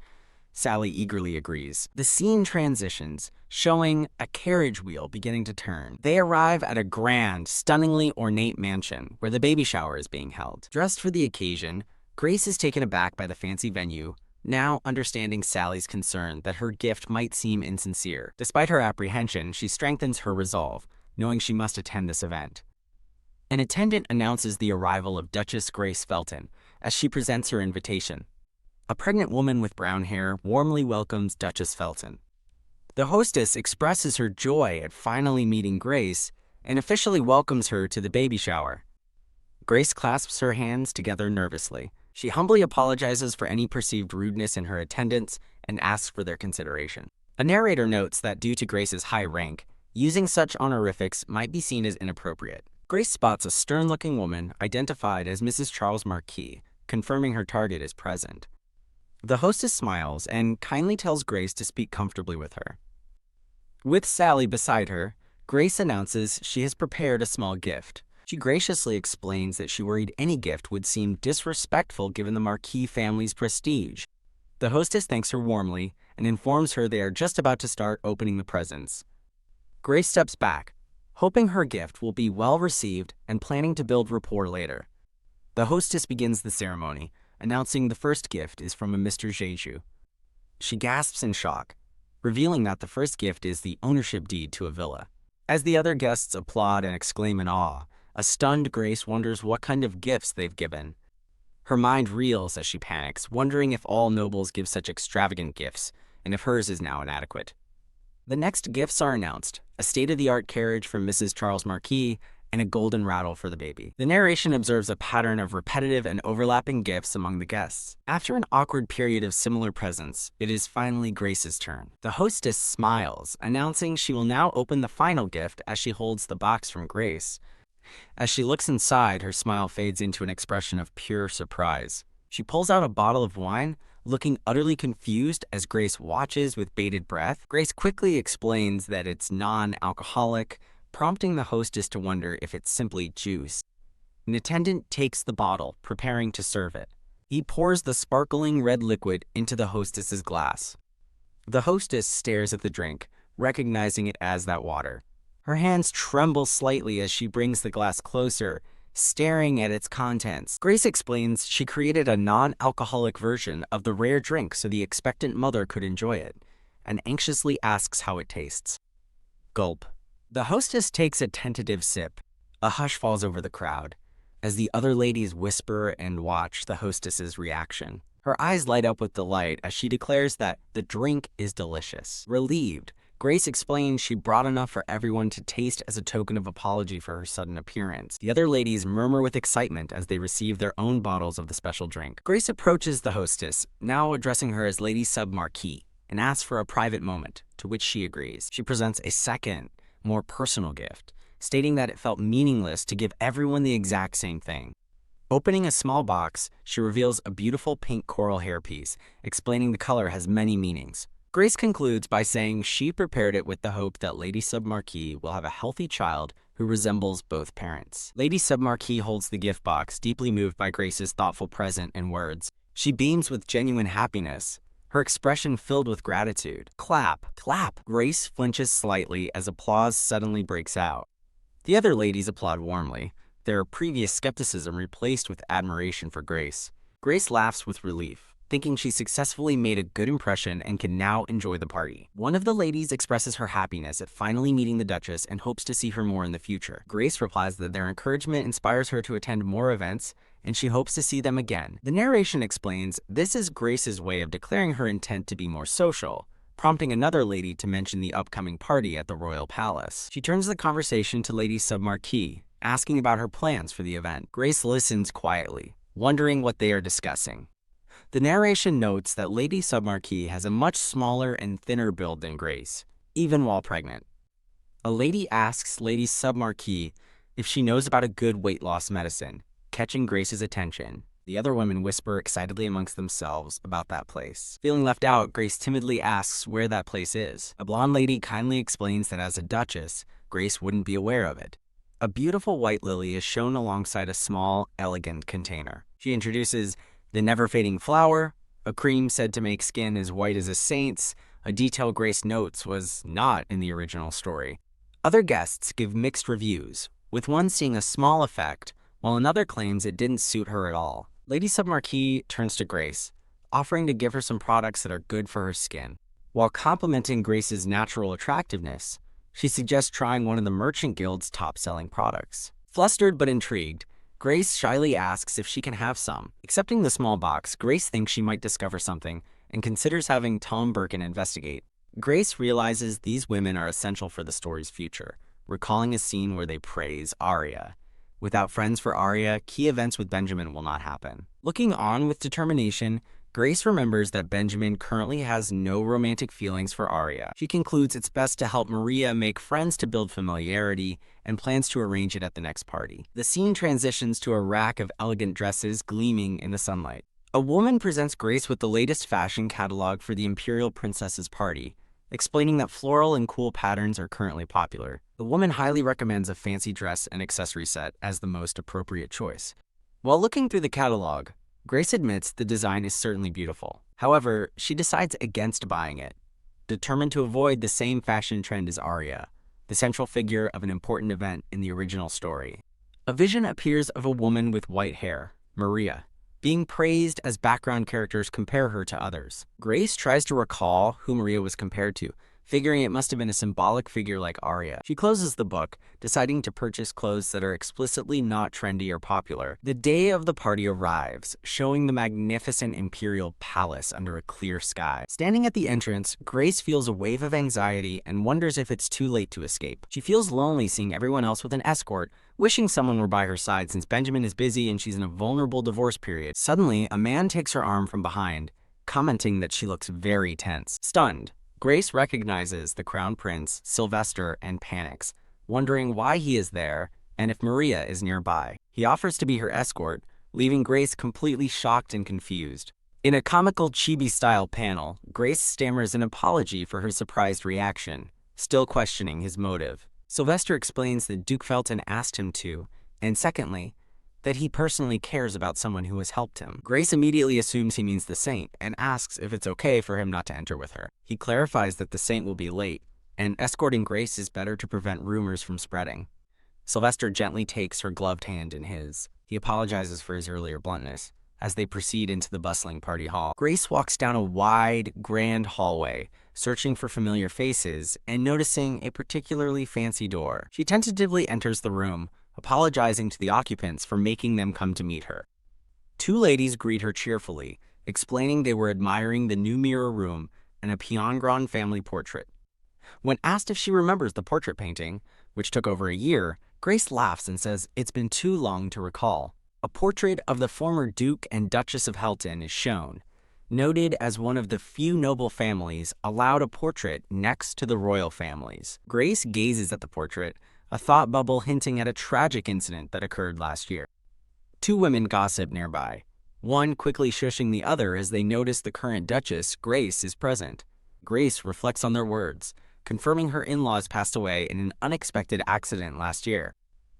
Sally eagerly agrees. The scene transitions, showing a carriage wheel beginning to turn. They arrive at a grand, stunningly ornate mansion where the baby shower is being held. Dressed for the occasion, Grace is taken aback by the fancy venue, now understanding Sally's concern that her gift might seem insincere. Despite her apprehension, she strengthens her resolve, knowing she must attend this event. An attendant announces the arrival of Duchess Grace Felton as she presents her invitation. A pregnant woman with brown hair warmly welcomes Duchess Felton. The hostess expresses her joy at finally meeting Grace and officially welcomes her to the baby shower. Grace clasps her hands together nervously. She humbly apologizes for any perceived rudeness in her attendance and asks for their consideration. A narrator notes that due to Grace's high rank, using such honorifics might be seen as inappropriate. Grace spots a stern-looking woman identified as Mrs. Charles Marquis, confirming her target is present. The hostess smiles and kindly tells Grace to speak comfortably with her. With Sally beside her, Grace announces she has prepared a small gift. She graciously explains that she worried any gift would seem disrespectful given the Marquis family's prestige. The hostess thanks her warmly and informs her they are just about to start opening the presents. Grace steps back, hoping her gift will be well received and planning to build rapport later. The hostess begins the ceremony, announcing the first gift is from a Mr. Jeju. She gasps in shock, revealing that the first gift is the ownership deed to a villa. As the other guests applaud and exclaim in awe, a stunned Grace wonders what kind of gifts they've given. Her mind reels as she panics, wondering if all nobles give such extravagant gifts, and if hers is now inadequate. The next gifts are announced: a state-of-the-art carriage from Mrs. Charles Marquis and a golden rattle for the baby. The narration observes a pattern of repetitive and overlapping gifts among the guests. After an awkward period of similar presents, it is finally Grace's turn. The hostess smiles, announcing she will now open the final gift as she holds the box from Grace. As she looks inside, her smile fades into an expression of pure surprise. She pulls out a bottle of wine, looking utterly confused as Grace watches with bated breath. Grace quickly explains that it's non-alcoholic, prompting the hostess to wonder if it's simply juice. An attendant takes the bottle, preparing to serve it. He pours the sparkling red liquid into the hostess's glass. The hostess stares at the drink, recognizing it as that water. Her hands tremble slightly as she brings the glass closer, staring at its contents. Grace explains she created a non-alcoholic version of the rare drink so the expectant mother could enjoy it, and anxiously asks how it tastes. Gulp. The hostess takes a tentative sip. A hush falls over the crowd, as the other ladies whisper and watch the hostess's reaction. Her eyes light up with delight as she declares that the drink is delicious. Relieved, Grace explains she brought enough for everyone to taste as a token of apology for her sudden appearance. The other ladies murmur with excitement as they receive their own bottles of the special drink. Grace approaches the hostess, now addressing her as Lady Sub Marquis, and asks for a private moment, to which she agrees. She presents a second, more personal gift, stating that it felt meaningless to give everyone the exact same thing. Opening a small box, she reveals a beautiful pink coral hairpiece, explaining the color has many meanings. Grace concludes by saying she prepared it with the hope that Lady Submarquis will have a healthy child who resembles both parents. Lady Submarquis holds the gift box, deeply moved by Grace's thoughtful present and words. She beams with genuine happiness, her expression filled with gratitude. Clap, clap. Grace flinches slightly as applause suddenly breaks out. The other ladies applaud warmly, their previous skepticism replaced with admiration for Grace. Grace laughs with relief, thinking she successfully made a good impression and can now enjoy the party. One of the ladies expresses her happiness at finally meeting the Duchess and hopes to see her more in the future. Grace replies that their encouragement inspires her to attend more events, and she hopes to see them again. The narration explains this is Grace's way of declaring her intent to be more social, prompting another lady to mention the upcoming party at the royal palace. She turns the conversation to Lady Submarquis, asking about her plans for the event. Grace listens quietly, wondering what they are discussing. The narration notes that Lady Submarquis has a much smaller and thinner build than Grace, even while pregnant. A lady asks Lady Submarquis if she knows about a good weight loss medicine, catching Grace's attention. The other women whisper excitedly amongst themselves about that place. Feeling left out, Grace timidly asks where that place is. A blonde lady kindly explains that as a duchess, Grace wouldn't be aware of it. A beautiful white lily is shown alongside a small, elegant container. She introduces the never-fading flower, a cream said to make skin as white as a saint's, a detail Grace notes was not in the original story. Other guests give mixed reviews, with one seeing a small effect, while another claims it didn't suit her at all. Lady Submarquis turns to Grace, offering to give her some products that are good for her skin. While complimenting Grace's natural attractiveness, she suggests trying one of the Merchant Guild's top-selling products. Flustered but intrigued, Grace shyly asks if she can have some. Accepting the small box, Grace thinks she might discover something and considers having Tom Birkin investigate. Grace realizes these women are essential for the story's future, recalling a scene where they praise Arya. Without friends for Arya, key events with Benjamin will not happen. Looking on with determination, Grace remembers that Benjamin currently has no romantic feelings for Arya. She concludes it's best to help Maria make friends to build familiarity and plans to arrange it at the next party. The scene transitions to a rack of elegant dresses gleaming in the sunlight. A woman presents Grace with the latest fashion catalog for the Imperial Princess's party, explaining that floral and cool patterns are currently popular. The woman highly recommends a fancy dress and accessory set as the most appropriate choice. While looking through the catalog, Grace admits the design is certainly beautiful. However, she decides against buying it, determined to avoid the same fashion trend as Arya, the central figure of an important event in the original story. A vision appears of a woman with white hair, Maria, being praised as background characters compare her to others. Grace tries to recall who Maria was compared to, figuring it must have been a symbolic figure like Arya. She closes the book, deciding to purchase clothes that are explicitly not trendy or popular. The day of the party arrives, showing the magnificent imperial palace under a clear sky. Standing at the entrance, Grace feels a wave of anxiety and wonders if it's too late to escape. She feels lonely seeing everyone else with an escort, wishing someone were by her side since Benjamin is busy and she's in a vulnerable divorce period. Suddenly, a man takes her arm from behind, commenting that she looks very tense. Stunned, Grace recognizes the Crown Prince, Sylvester, and panics, wondering why he is there and if Maria is nearby. He offers to be her escort, leaving Grace completely shocked and confused. In a comical chibi-style panel, Grace stammers an apology for her surprised reaction, still questioning his motive. Sylvester explains that Duke Felton asked him to, and secondly, that he personally cares about someone who has helped him. Grace immediately assumes he means the Saint and asks if it's okay for him not to enter with her. He clarifies that the Saint will be late, and escorting Grace is better to prevent rumors from spreading. Sylvester gently takes her gloved hand in his. He apologizes for his earlier bluntness as they proceed into the bustling party hall. Grace walks down a wide, grand hallway, searching for familiar faces and noticing a particularly fancy door. She tentatively enters the room, apologizing to the occupants for making them come to meet her. Two ladies greet her cheerfully, explaining they were admiring the new mirror room and a Pyongyang family portrait. When asked if she remembers the portrait painting, which took over a year, Grace laughs and says it's been too long to recall. A portrait of the former Duke and Duchess of Helton is shown, noted as one of the few noble families allowed a portrait next to the royal families. Grace gazes at the portrait, a thought bubble hinting at a tragic incident that occurred last year. Two women gossip nearby, one quickly shushing the other as they notice the current Duchess, Grace, is present. Grace reflects on their words, confirming her in-laws passed away in an unexpected accident last year.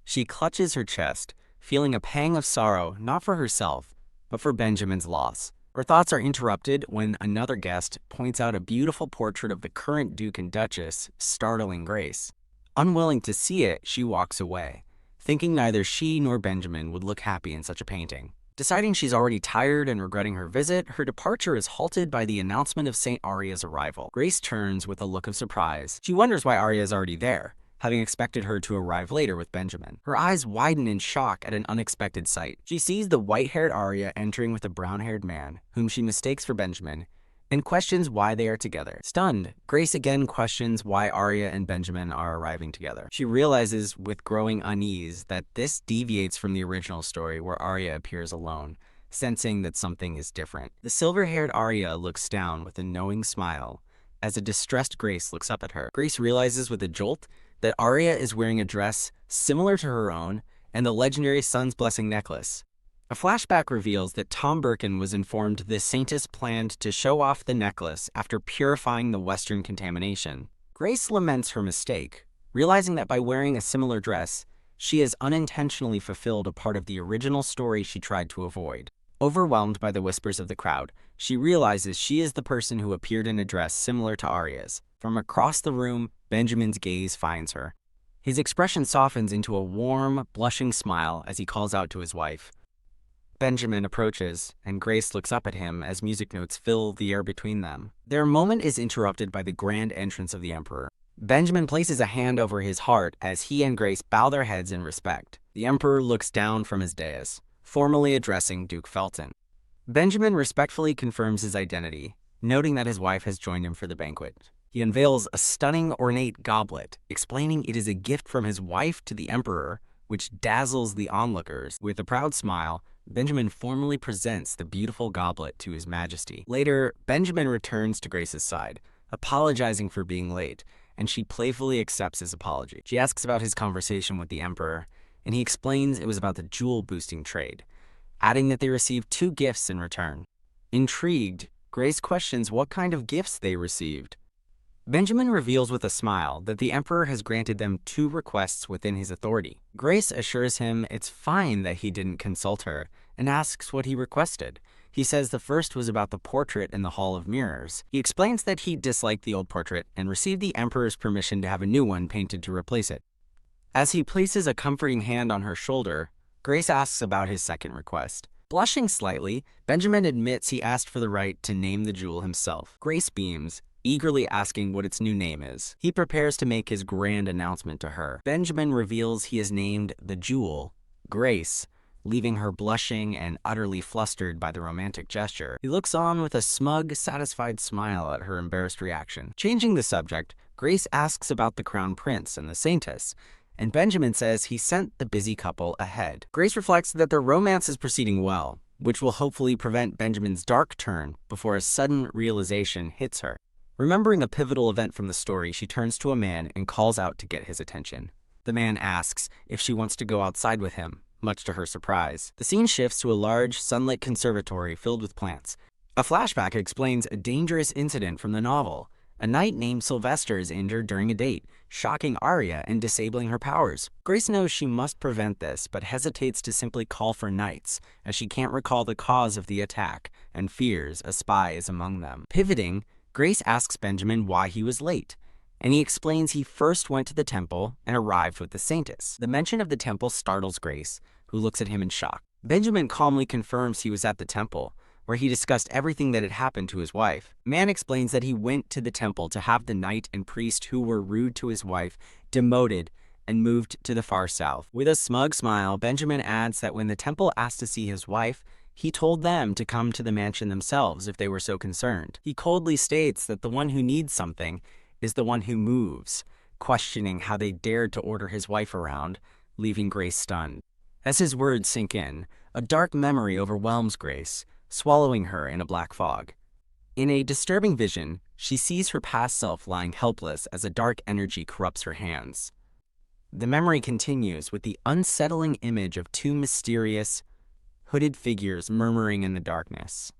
She clutches her chest, feeling a pang of sorrow not for herself, but for Benjamin's loss. Her thoughts are interrupted when another guest points out a beautiful portrait of the current Duke and Duchess, startling Grace. Unwilling to see it, she walks away, thinking neither she nor Benjamin would look happy in such a painting. Deciding she's already tired and regretting her visit, her departure is halted by the announcement of Saint Arya's arrival. Grace turns with a look of surprise. She wonders why Arya is already there, having expected her to arrive later with Benjamin. Her eyes widen in shock at an unexpected sight. She sees the white-haired Arya entering with a brown-haired man, whom she mistakes for Benjamin, and questions why they are together. Stunned, Grace again questions why Arya and Benjamin are arriving together. She realizes with growing unease that this deviates from the original story where Arya appears alone, sensing that something is different. The silver-haired Arya looks down with a knowing smile as a distressed Grace looks up at her. Grace realizes with a jolt that Arya is wearing a dress similar to her own and the legendary Sun's Blessing necklace. A flashback reveals that Tom Birkin was informed the Saintess planned to show off the necklace after purifying the Western contamination. Grace laments her mistake, realizing that by wearing a similar dress, she has unintentionally fulfilled a part of the original story she tried to avoid. Overwhelmed by the whispers of the crowd, she realizes she is the person who appeared in a dress similar to Arya's. From across the room, Benjamin's gaze finds her. His expression softens into a warm, blushing smile as he calls out to his wife. Benjamin approaches, and Grace looks up at him as music notes fill the air between them. Their moment is interrupted by the grand entrance of the Emperor. Benjamin places a hand over his heart as he and Grace bow their heads in respect. The Emperor looks down from his dais, formally addressing Duke Felton. Benjamin respectfully confirms his identity, noting that his wife has joined him for the banquet. He unveils a stunning ornate goblet, explaining it is a gift from his wife to the Emperor, which dazzles the onlookers. With a proud smile, Benjamin formally presents the beautiful goblet to His Majesty. Later, Benjamin returns to Grace's side, apologizing for being late, and she playfully accepts his apology. She asks about his conversation with the Emperor, and he explains it was about the jewel-boosting trade, adding that they received 2 gifts in return. Intrigued, Grace questions what kind of gifts they received. Benjamin reveals with a smile that the Emperor has granted them 2 requests within his authority. Grace assures him it's fine that he didn't consult her and asks what he requested. He says the first was about the portrait in the Hall of Mirrors. He explains that he disliked the old portrait and received the Emperor's permission to have a new one painted to replace it. As he places a comforting hand on her shoulder, Grace asks about his second request. Blushing slightly, Benjamin admits he asked for the right to name the jewel himself. Grace beams, eagerly asking what its new name is. He prepares to make his grand announcement to her. Benjamin reveals he has named the jewel Grace, leaving her blushing and utterly flustered by the romantic gesture. He looks on with a smug, satisfied smile at her embarrassed reaction. Changing the subject, Grace asks about the Crown Prince and the Saintess, and Benjamin says he sent the busy couple ahead. Grace reflects that their romance is proceeding well, which will hopefully prevent Benjamin's dark turn before a sudden realization hits her. Remembering a pivotal event from the story, she turns to a man and calls out to get his attention. The man asks if she wants to go outside with him, much to her surprise. The scene shifts to a large, sunlit conservatory filled with plants. A flashback explains a dangerous incident from the novel. A knight named Sylvester is injured during a date, shocking Arya and disabling her powers. Grace knows she must prevent this, but hesitates to simply call for knights, as she can't recall the cause of the attack and fears a spy is among them. Pivoting, Grace asks Benjamin why he was late, and he explains he first went to the temple and arrived with the Saintess. The mention of the temple startles Grace, who looks at him in shock. Benjamin calmly confirms he was at the temple, where he discussed everything that had happened to his wife. Man explains that he went to the temple to have the knight and priest who were rude to his wife demoted and moved to the far south. With a smug smile, Benjamin adds that when the temple asked to see his wife, he told them to come to the mansion themselves if they were so concerned. He coldly states that the one who needs something is the one who moves, questioning how they dared to order his wife around, leaving Grace stunned. As his words sink in, a dark memory overwhelms Grace, swallowing her in a black fog. In a disturbing vision, she sees her past self lying helpless as a dark energy corrupts her hands. The memory continues with the unsettling image of 2 mysterious, hooded figures murmuring in the darkness.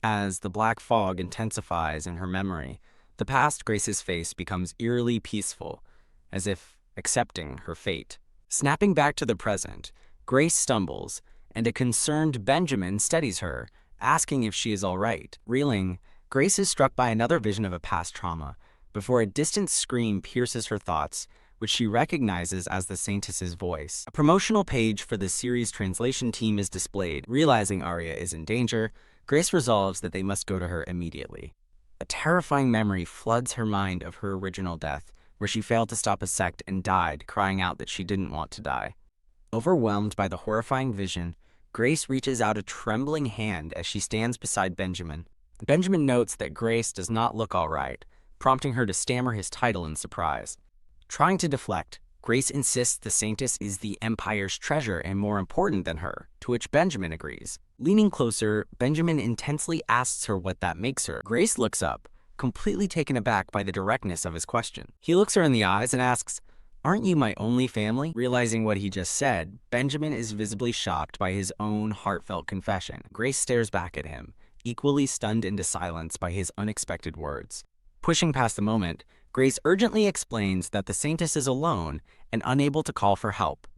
As the black fog intensifies in her memory, the past Grace's face becomes eerily peaceful, as if accepting her fate. Snapping back to the present, Grace stumbles, and a concerned Benjamin steadies her, asking if she is all right. Reeling, Grace is struck by another vision of a past trauma, before a distant scream pierces her thoughts, which she recognizes as the Saintess's voice. A promotional page for the series translation team is displayed. Realizing Arya is in danger, Grace resolves that they must go to her immediately. A terrifying memory floods her mind of her original death, where she failed to stop a sect and died, crying out that she didn't want to die. Overwhelmed by the horrifying vision, Grace reaches out a trembling hand as she stands beside Benjamin. Benjamin notes that Grace does not look all right, prompting her to stammer his title in surprise. Trying to deflect, Grace insists the Saintess is the Empire's treasure and more important than her, to which Benjamin agrees. Leaning closer, Benjamin intensely asks her what that makes her. Grace looks up, completely taken aback by the directness of his question. He looks her in the eyes and asks, "Aren't you my only family?" Realizing what he just said, Benjamin is visibly shocked by his own heartfelt confession. Grace stares back at him, equally stunned into silence by his unexpected words. Pushing past the moment, Grace urgently explains that the Saintess is alone and unable to call for help.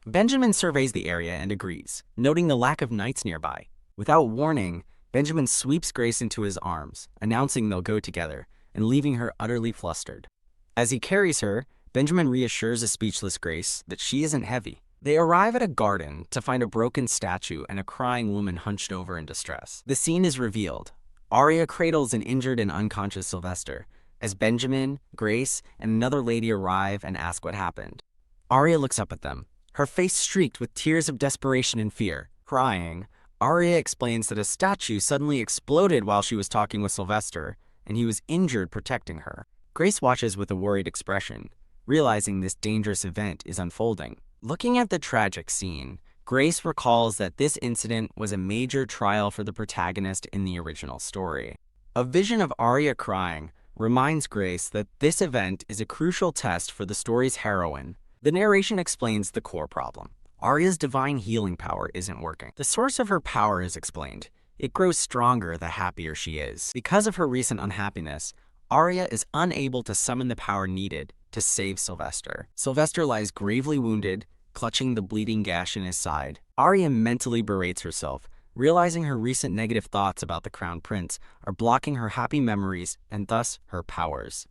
Benjamin surveys the area and agrees, noting the lack of knights nearby. Without warning, Benjamin sweeps Grace into his arms, announcing they'll go together, and leaving her utterly flustered. As he carries her, Benjamin reassures a speechless Grace that she isn't heavy. They arrive at a garden to find a broken statue and a crying woman hunched over in distress. The scene is revealed. Arya cradles an injured and unconscious Sylvester, as Benjamin, Grace, and another lady arrive and ask what happened. Arya looks up at them, her face streaked with tears of desperation and fear. Crying, Arya explains that a statue suddenly exploded while she was talking with Sylvester, and he was injured protecting her. Grace watches with a worried expression, realizing this dangerous event is unfolding. Looking at the tragic scene, Grace recalls that this incident was a major trial for the protagonist in the original story. A vision of Arya crying reminds Grace that this event is a crucial test for the story's heroine. The narration explains the core problem. Arya's divine healing power isn't working. The source of her power is explained. It grows stronger the happier she is. Because of her recent unhappiness, Arya is unable to summon the power needed to save Sylvester. Sylvester lies gravely wounded, clutching the bleeding gash in his side. Arya mentally berates herself, realizing her recent negative thoughts about the Crown Prince are blocking her happy memories and thus her powers.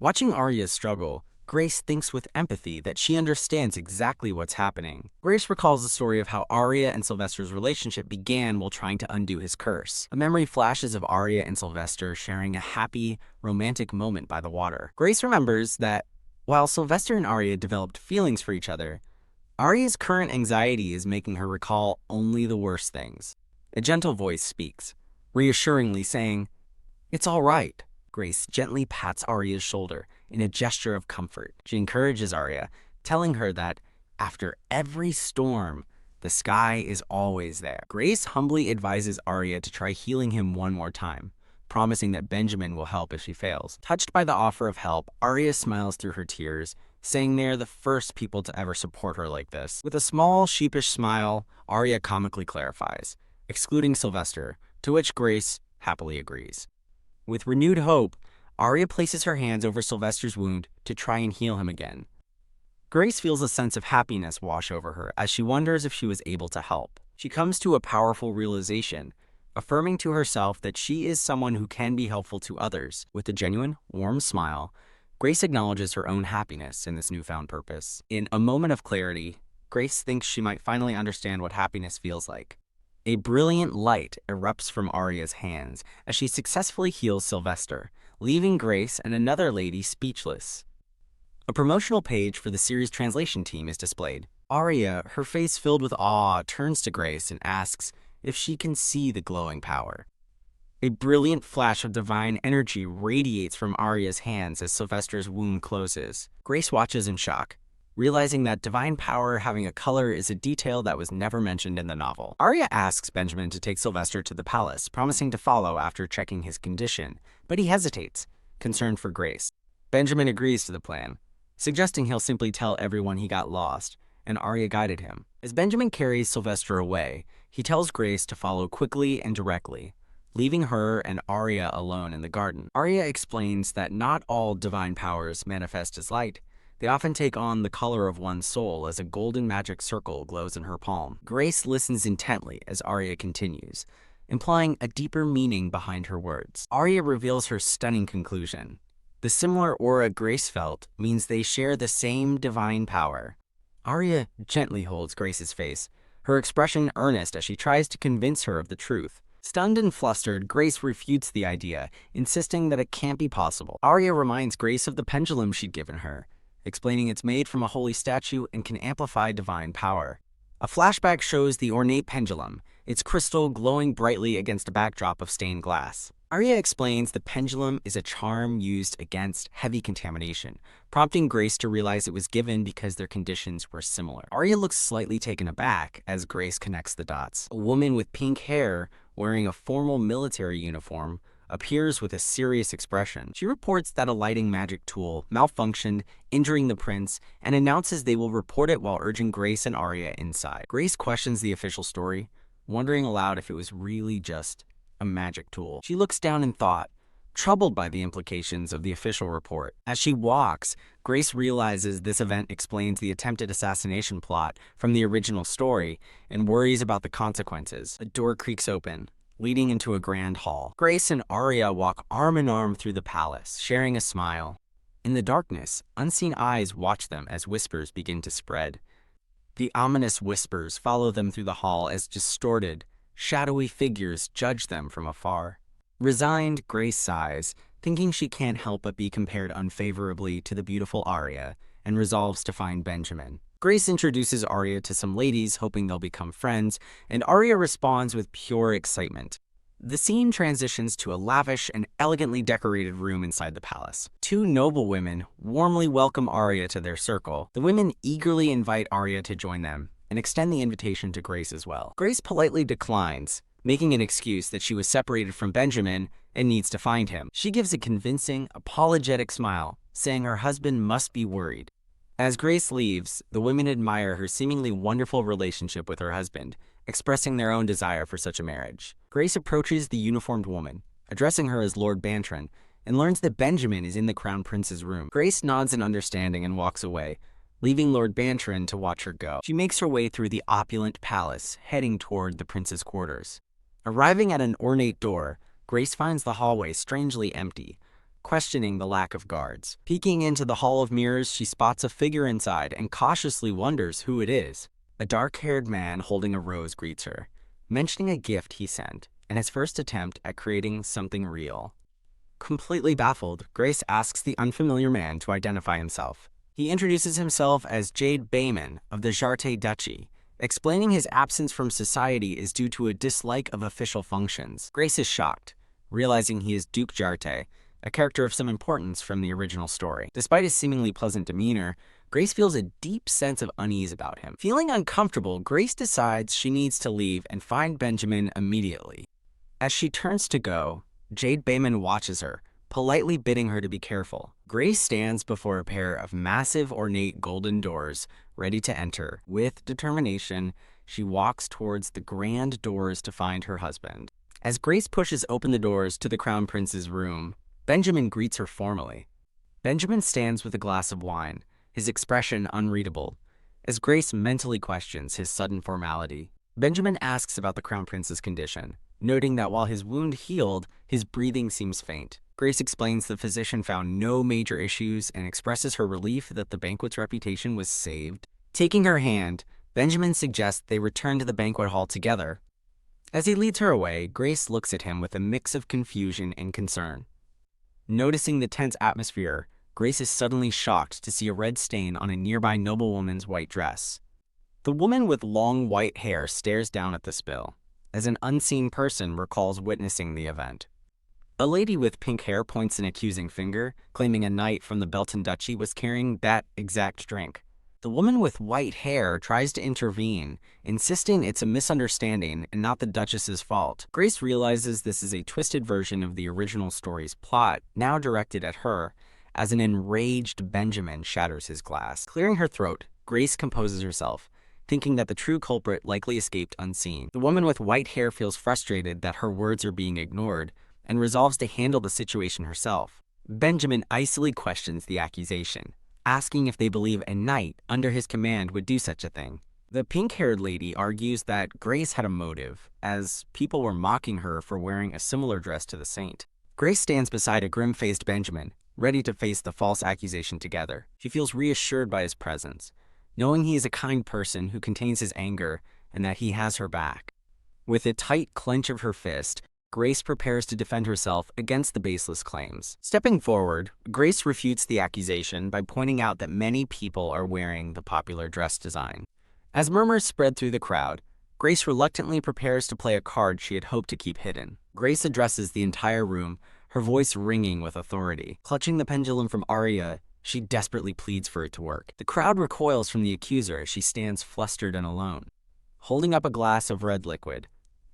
Watching Arya's struggle, Grace thinks with empathy that she understands exactly what's happening. Grace recalls the story of how Arya and Sylvester's relationship began while trying to undo his curse. A memory flashes of Arya and Sylvester sharing a happy, romantic moment by the water. Grace remembers that while Sylvester and Arya developed feelings for each other, Arya's current anxiety is making her recall only the worst things. A gentle voice speaks, reassuringly saying, "It's all right." Grace gently pats Arya's shoulder in a gesture of comfort. She encourages Arya, telling her that after every storm, the sky is always there. Grace humbly advises Arya to try healing him one more time, promising that Benjamin will help if she fails. Touched by the offer of help, Arya smiles through her tears, saying they are the first people to ever support her like this. With a small, sheepish smile, Arya comically clarifies, excluding Sylvester, to which Grace happily agrees. With renewed hope, Arya places her hands over Sylvester's wound to try and heal him again. Grace feels a sense of happiness wash over her as she wonders if she was able to help. She comes to a powerful realization, affirming to herself that she is someone who can be helpful to others. With a genuine, warm smile, Grace acknowledges her own happiness in this newfound purpose. In a moment of clarity, Grace thinks she might finally understand what happiness feels like. A brilliant light erupts from Arya's hands as she successfully heals Sylvester, leaving Grace and another lady speechless. A promotional page for the series translation team is displayed. Arya, her face filled with awe, turns to Grace and asks if she can see the glowing power. A brilliant flash of divine energy radiates from Arya's hands as Sylvester's wound closes. Grace watches in shock, realizing that divine power having a color is a detail that was never mentioned in the novel. Arya asks Benjamin to take Sylvester to the palace, promising to follow after checking his condition, but he hesitates, concerned for Grace. Benjamin agrees to the plan, suggesting he'll simply tell everyone he got lost, and Arya guided him. As Benjamin carries Sylvester away, he tells Grace to follow quickly and directly, leaving her and Arya alone in the garden. Arya explains that not all divine powers manifest as light. They often take on the color of one's soul as a golden magic circle glows in her palm. Grace listens intently as Arya continues, implying a deeper meaning behind her words. Arya reveals her stunning conclusion. The similar aura Grace felt means they share the same divine power. Arya gently holds Grace's face, her expression earnest as she tries to convince her of the truth. Stunned and flustered, Grace refutes the idea, insisting that it can't be possible. Arya reminds Grace of the pendulum she'd given her, explaining it's made from a holy statue and can amplify divine power. A flashback shows the ornate pendulum, its crystal glowing brightly against a backdrop of stained glass. Arya explains the pendulum is a charm used against heavy contamination, prompting Grace to realize it was given because their conditions were similar. Arya looks slightly taken aback as Grace connects the dots. A woman with pink hair, wearing a formal military uniform, appears with a serious expression. She reports that a lighting magic tool malfunctioned, injuring the prince, and announces they will report it while urging Grace and Arya inside. Grace questions the official story, wondering aloud if it was really just a magic tool. She looks down in thought, troubled by the implications of the official report. As she walks, Grace realizes this event explains the attempted assassination plot from the original story and worries about the consequences. A door creaks open, leading into a grand hall. Grace and Arya walk arm in arm through the palace, sharing a smile. In the darkness, unseen eyes watch them as whispers begin to spread. The ominous whispers follow them through the hall as distorted, shadowy figures judge them from afar. Resigned, Grace sighs, thinking she can't help but be compared unfavorably to the beautiful Arya, and resolves to find Benjamin. Grace introduces Arya to some ladies, hoping they'll become friends, and Arya responds with pure excitement. The scene transitions to a lavish and elegantly decorated room inside the palace. Two noble women warmly welcome Arya to their circle. The women eagerly invite Arya to join them and extend the invitation to Grace as well. Grace politely declines, making an excuse that she was separated from Benjamin and needs to find him. She gives a convincing, apologetic smile, saying her husband must be worried. As Grace leaves, the women admire her seemingly wonderful relationship with her husband, expressing their own desire for such a marriage. Grace approaches the uniformed woman, addressing her as Lord Bantron, and learns that Benjamin is in the Crown Prince's room. Grace nods in understanding and walks away, leaving Lord Bantron to watch her go. She makes her way through the opulent palace, heading toward the prince's quarters. Arriving at an ornate door, Grace finds the hallway strangely empty, questioning the lack of guards. Peeking into the Hall of Mirrors, she spots a figure inside and cautiously wonders who it is. A dark-haired man holding a rose greets her, mentioning a gift he sent and his first attempt at creating something real. Completely baffled, Grace asks the unfamiliar man to identify himself. He introduces himself as Jade Bayman of the Jarte Duchy, explaining his absence from society is due to a dislike of official functions. Grace is shocked, realizing he is Duke Jarte, a character of some importance from the original story. Despite his seemingly pleasant demeanor, Grace feels a deep sense of unease about him. Feeling uncomfortable, Grace decides she needs to leave and find Benjamin immediately. As she turns to go, Jade Bayman watches her, politely bidding her to be careful. Grace stands before a pair of massive ornate golden doors, ready to enter. With determination, she walks towards the grand doors to find her husband. As Grace pushes open the doors to the Crown Prince's room, Benjamin greets her formally. Benjamin stands with a glass of wine, his expression unreadable, as Grace mentally questions his sudden formality. Benjamin asks about the Crown Prince's condition, noting that while his wound healed, his breathing seems faint. Grace explains the physician found no major issues and expresses her relief that the banquet's reputation was saved. Taking her hand, Benjamin suggests they return to the banquet hall together. As he leads her away, Grace looks at him with a mix of confusion and concern. Noticing the tense atmosphere, Grace is suddenly shocked to see a red stain on a nearby noblewoman's white dress. The woman with long white hair stares down at the spill, as an unseen person recalls witnessing the event. A lady with pink hair points an accusing finger, claiming a knight from the Belton Duchy was carrying that exact drink. The woman with white hair tries to intervene, insisting it's a misunderstanding and not the Duchess's fault. Grace realizes this is a twisted version of the original story's plot, now directed at her, as an enraged Benjamin shatters his glass. Clearing her throat, Grace composes herself, thinking that the true culprit likely escaped unseen. The woman with white hair feels frustrated that her words are being ignored, and resolves to handle the situation herself. Benjamin icily questions the accusation, asking if they believe a knight under his command would do such a thing. The pink-haired lady argues that Grace had a motive, as people were mocking her for wearing a similar dress to the saint. Grace stands beside a grim-faced Benjamin, ready to face the false accusation together. She feels reassured by his presence, knowing he is a kind person who contains his anger and that he has her back. With a tight clench of her fist, Grace prepares to defend herself against the baseless claims. Stepping forward, Grace refutes the accusation by pointing out that many people are wearing the popular dress design. As murmurs spread through the crowd, Grace reluctantly prepares to play a card she had hoped to keep hidden. Grace addresses the entire room, her voice ringing with authority. Clutching the pendulum from Arya, she desperately pleads for it to work. The crowd recoils from the accuser as she stands flustered and alone. Holding up a glass of red liquid,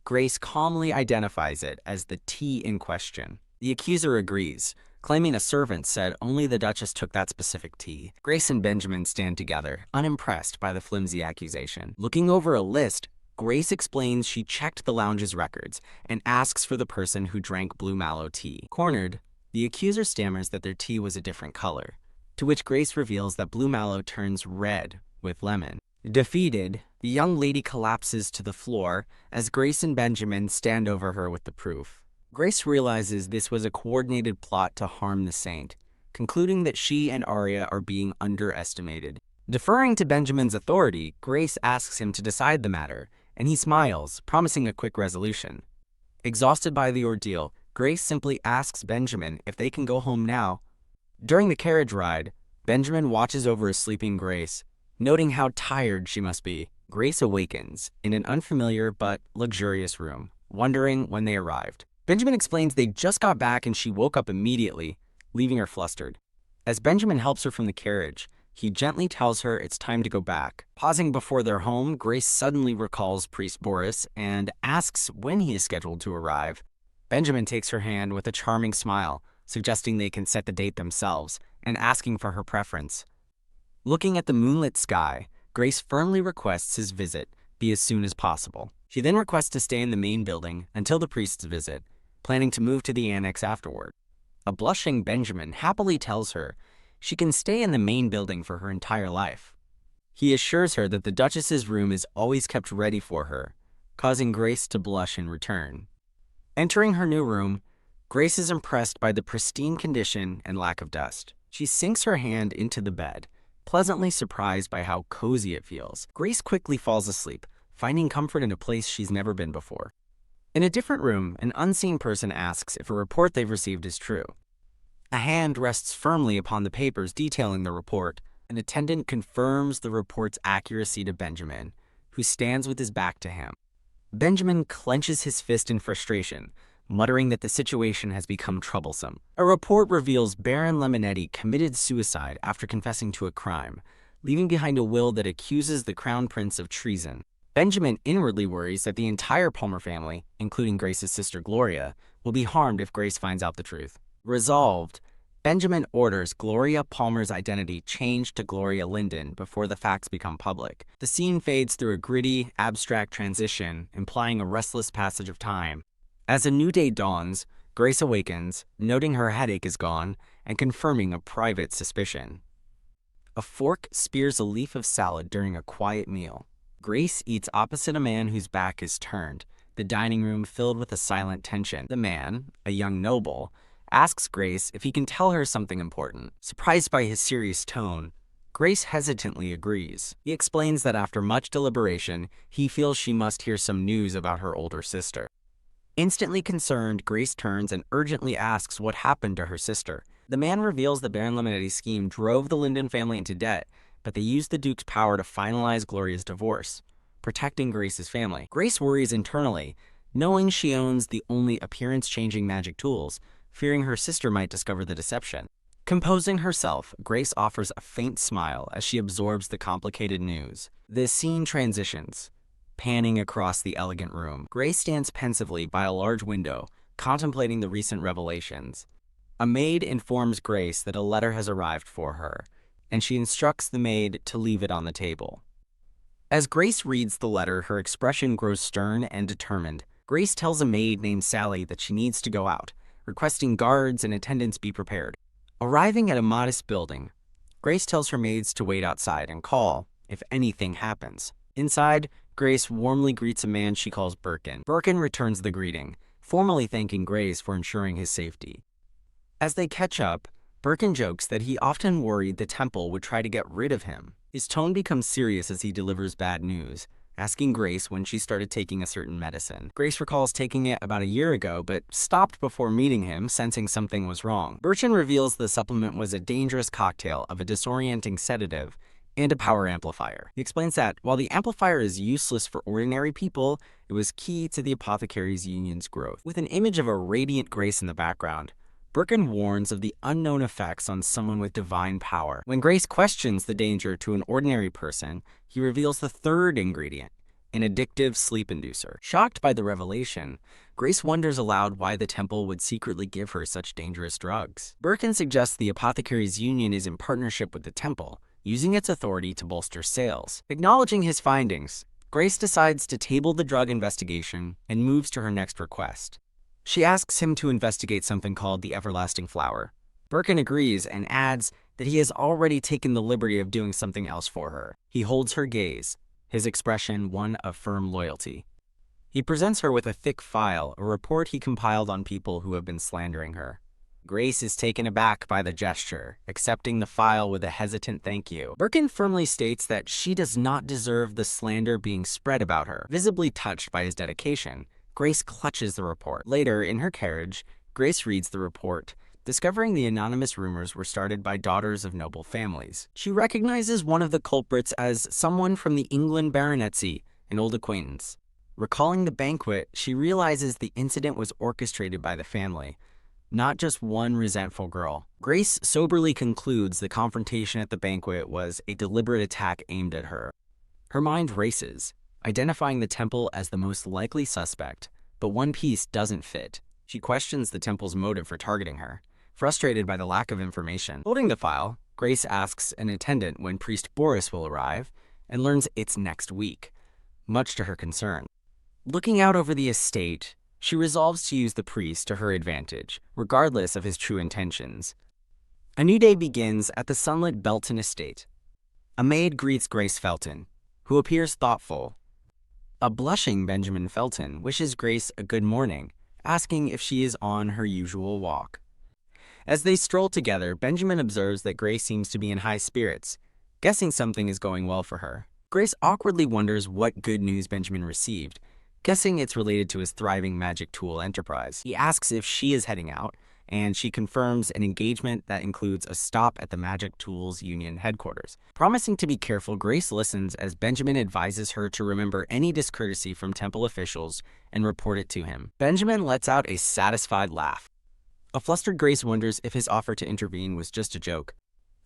Grace calmly identifies it as the tea in question. The accuser agrees, claiming a servant said only the Duchess took that specific tea. Grace and Benjamin stand together, unimpressed by the flimsy accusation. Looking over a list, Grace explains she checked the lounge's records and asks for the person who drank blue mallow tea. Cornered, The accuser stammers that their tea was a different color, to which Grace reveals that blue mallow turns red with lemon. Defeated, the young lady collapses to the floor as Grace and Benjamin stand over her with the proof. Grace realizes this was a coordinated plot to harm the saint, concluding that she and Arya are being underestimated. Deferring to Benjamin's authority, Grace asks him to decide the matter, and he smiles, promising a quick resolution. Exhausted by the ordeal, Grace simply asks Benjamin if they can go home now. During the carriage ride, Benjamin watches over a sleeping Grace, noting how tired she must be. Grace awakens in an unfamiliar but luxurious room, wondering when they arrived. Benjamin explains they just got back and she woke up immediately, leaving her flustered. As Benjamin helps her from the carriage, he gently tells her it's time to go back. Pausing before their home, Grace suddenly recalls Priest Boris and asks when he is scheduled to arrive. Benjamin takes her hand with a charming smile, suggesting they can set the date themselves, and asking for her preference. Looking at the moonlit sky, Grace firmly requests his visit be as soon as possible. She then requests to stay in the main building until the priest's visit, planning to move to the annex afterward. A blushing Benjamin happily tells her she can stay in the main building for her entire life. He assures her that the Duchess's room is always kept ready for her, causing Grace to blush in return. Entering her new room, Grace is impressed by the pristine condition and lack of dust. She sinks her hand into the bed, pleasantly surprised by how cozy it feels. Grace quickly falls asleep, finding comfort in a place she's never been before. In a different room, an unseen person asks if a report they've received is true. A hand rests firmly upon the papers detailing the report. An attendant confirms the report's accuracy to Benjamin, who stands with his back to him. Benjamin clenches his fist in frustration, muttering that the situation has become troublesome. A report reveals Baron Lemonetti committed suicide after confessing to a crime, leaving behind a will that accuses the Crown Prince of treason. Benjamin inwardly worries that the entire Palmer family, including Grace's sister Gloria, will be harmed if Grace finds out the truth. Resolved, Benjamin orders Gloria Palmer's identity changed to Gloria Linden before the facts become public. The scene fades through a gritty, abstract transition, implying a restless passage of time. As a new day dawns, Grace awakens, noting her headache is gone and confirming a private suspicion. A fork spears a leaf of salad during a quiet meal. Grace eats opposite a man whose back is turned, the dining room filled with a silent tension. The man, a young noble, asks Grace if he can tell her something important. Surprised by his serious tone, Grace hesitantly agrees. He explains that after much deliberation, he feels she must hear some news about her older sister. Instantly concerned, Grace turns and urgently asks what happened to her sister. The man reveals that Baron Lemonetti's scheme drove the Linden family into debt, but they used the Duke's power to finalize Gloria's divorce, protecting Grace's family. Grace worries internally, knowing she owns the only appearance-changing magic tools, fearing her sister might discover the deception. Composing herself, Grace offers a faint smile as she absorbs the complicated news. The scene transitions, panning across the elegant room. Grace stands pensively by a large window, contemplating the recent revelations. A maid informs Grace that a letter has arrived for her, and she instructs the maid to leave it on the table. As Grace reads the letter, her expression grows stern and determined. Grace tells a maid named Sally that she needs to go out, requesting guards and attendants be prepared. Arriving at a modest building, Grace tells her maids to wait outside and call if anything happens. Inside, Grace warmly greets a man she calls Birkin. Birkin returns the greeting, formally thanking Grace for ensuring his safety. As they catch up, Birkin jokes that he often worried the temple would try to get rid of him. His tone becomes serious as he delivers bad news, asking Grace when she started taking a certain medicine. Grace recalls taking it about a year ago, but stopped before meeting him, sensing something was wrong. Birkin reveals the supplement was a dangerous cocktail of a disorienting sedative and a power amplifier. He explains that while the amplifier is useless for ordinary people, it was key to the Apothecaries Union's growth. With an image of a radiant Grace in the background, Birkin warns of the unknown effects on someone with divine power. When Grace questions the danger to an ordinary person, he reveals the third ingredient, an addictive sleep inducer. Shocked by the revelation, Grace wonders aloud why the temple would secretly give her such dangerous drugs. Birkin suggests the Apothecaries Union is in partnership with the temple, using its authority to bolster sales. Acknowledging his findings, Grace decides to table the drug investigation and moves to her next request. She asks him to investigate something called the Everlasting Flower. Birkin agrees and adds that he has already taken the liberty of doing something else for her. He holds her gaze, his expression one of firm loyalty. He presents her with a thick file, a report he compiled on people who have been slandering her. Grace is taken aback by the gesture, accepting the file with a hesitant thank you. Birkin firmly states that she does not deserve the slander being spread about her. Visibly touched by his dedication, Grace clutches the report. Later, in her carriage, Grace reads the report, discovering the anonymous rumors were started by daughters of noble families. She recognizes one of the culprits as someone from the England baronetcy, an old acquaintance. Recalling the banquet, she realizes the incident was orchestrated by the family, not just one resentful girl. Grace soberly concludes the confrontation at the banquet was a deliberate attack aimed at her. Her mind races, identifying the temple as the most likely suspect, but one piece doesn't fit. She questions the temple's motive for targeting her, frustrated by the lack of information. Holding the file, Grace asks an attendant when Priest Boris will arrive and learns it's next week, much to her concern. Looking out over the estate, she resolves to use the priest to her advantage, regardless of his true intentions. A new day begins at the sunlit Belton estate. A maid greets Grace Felton, who appears thoughtful. A blushing Benjamin Felton wishes Grace a good morning, asking if she is on her usual walk. As they stroll together, Benjamin observes that Grace seems to be in high spirits, guessing something is going well for her. Grace awkwardly wonders what good news Benjamin received, guessing it's related to his thriving magic tool enterprise. He asks if she is heading out, and she confirms an engagement that includes a stop at the Magic Tools Union headquarters. Promising to be careful, Grace listens as Benjamin advises her to remember any discourtesy from temple officials and report it to him. Benjamin lets out a satisfied laugh. A flustered Grace wonders if his offer to intervene was just a joke.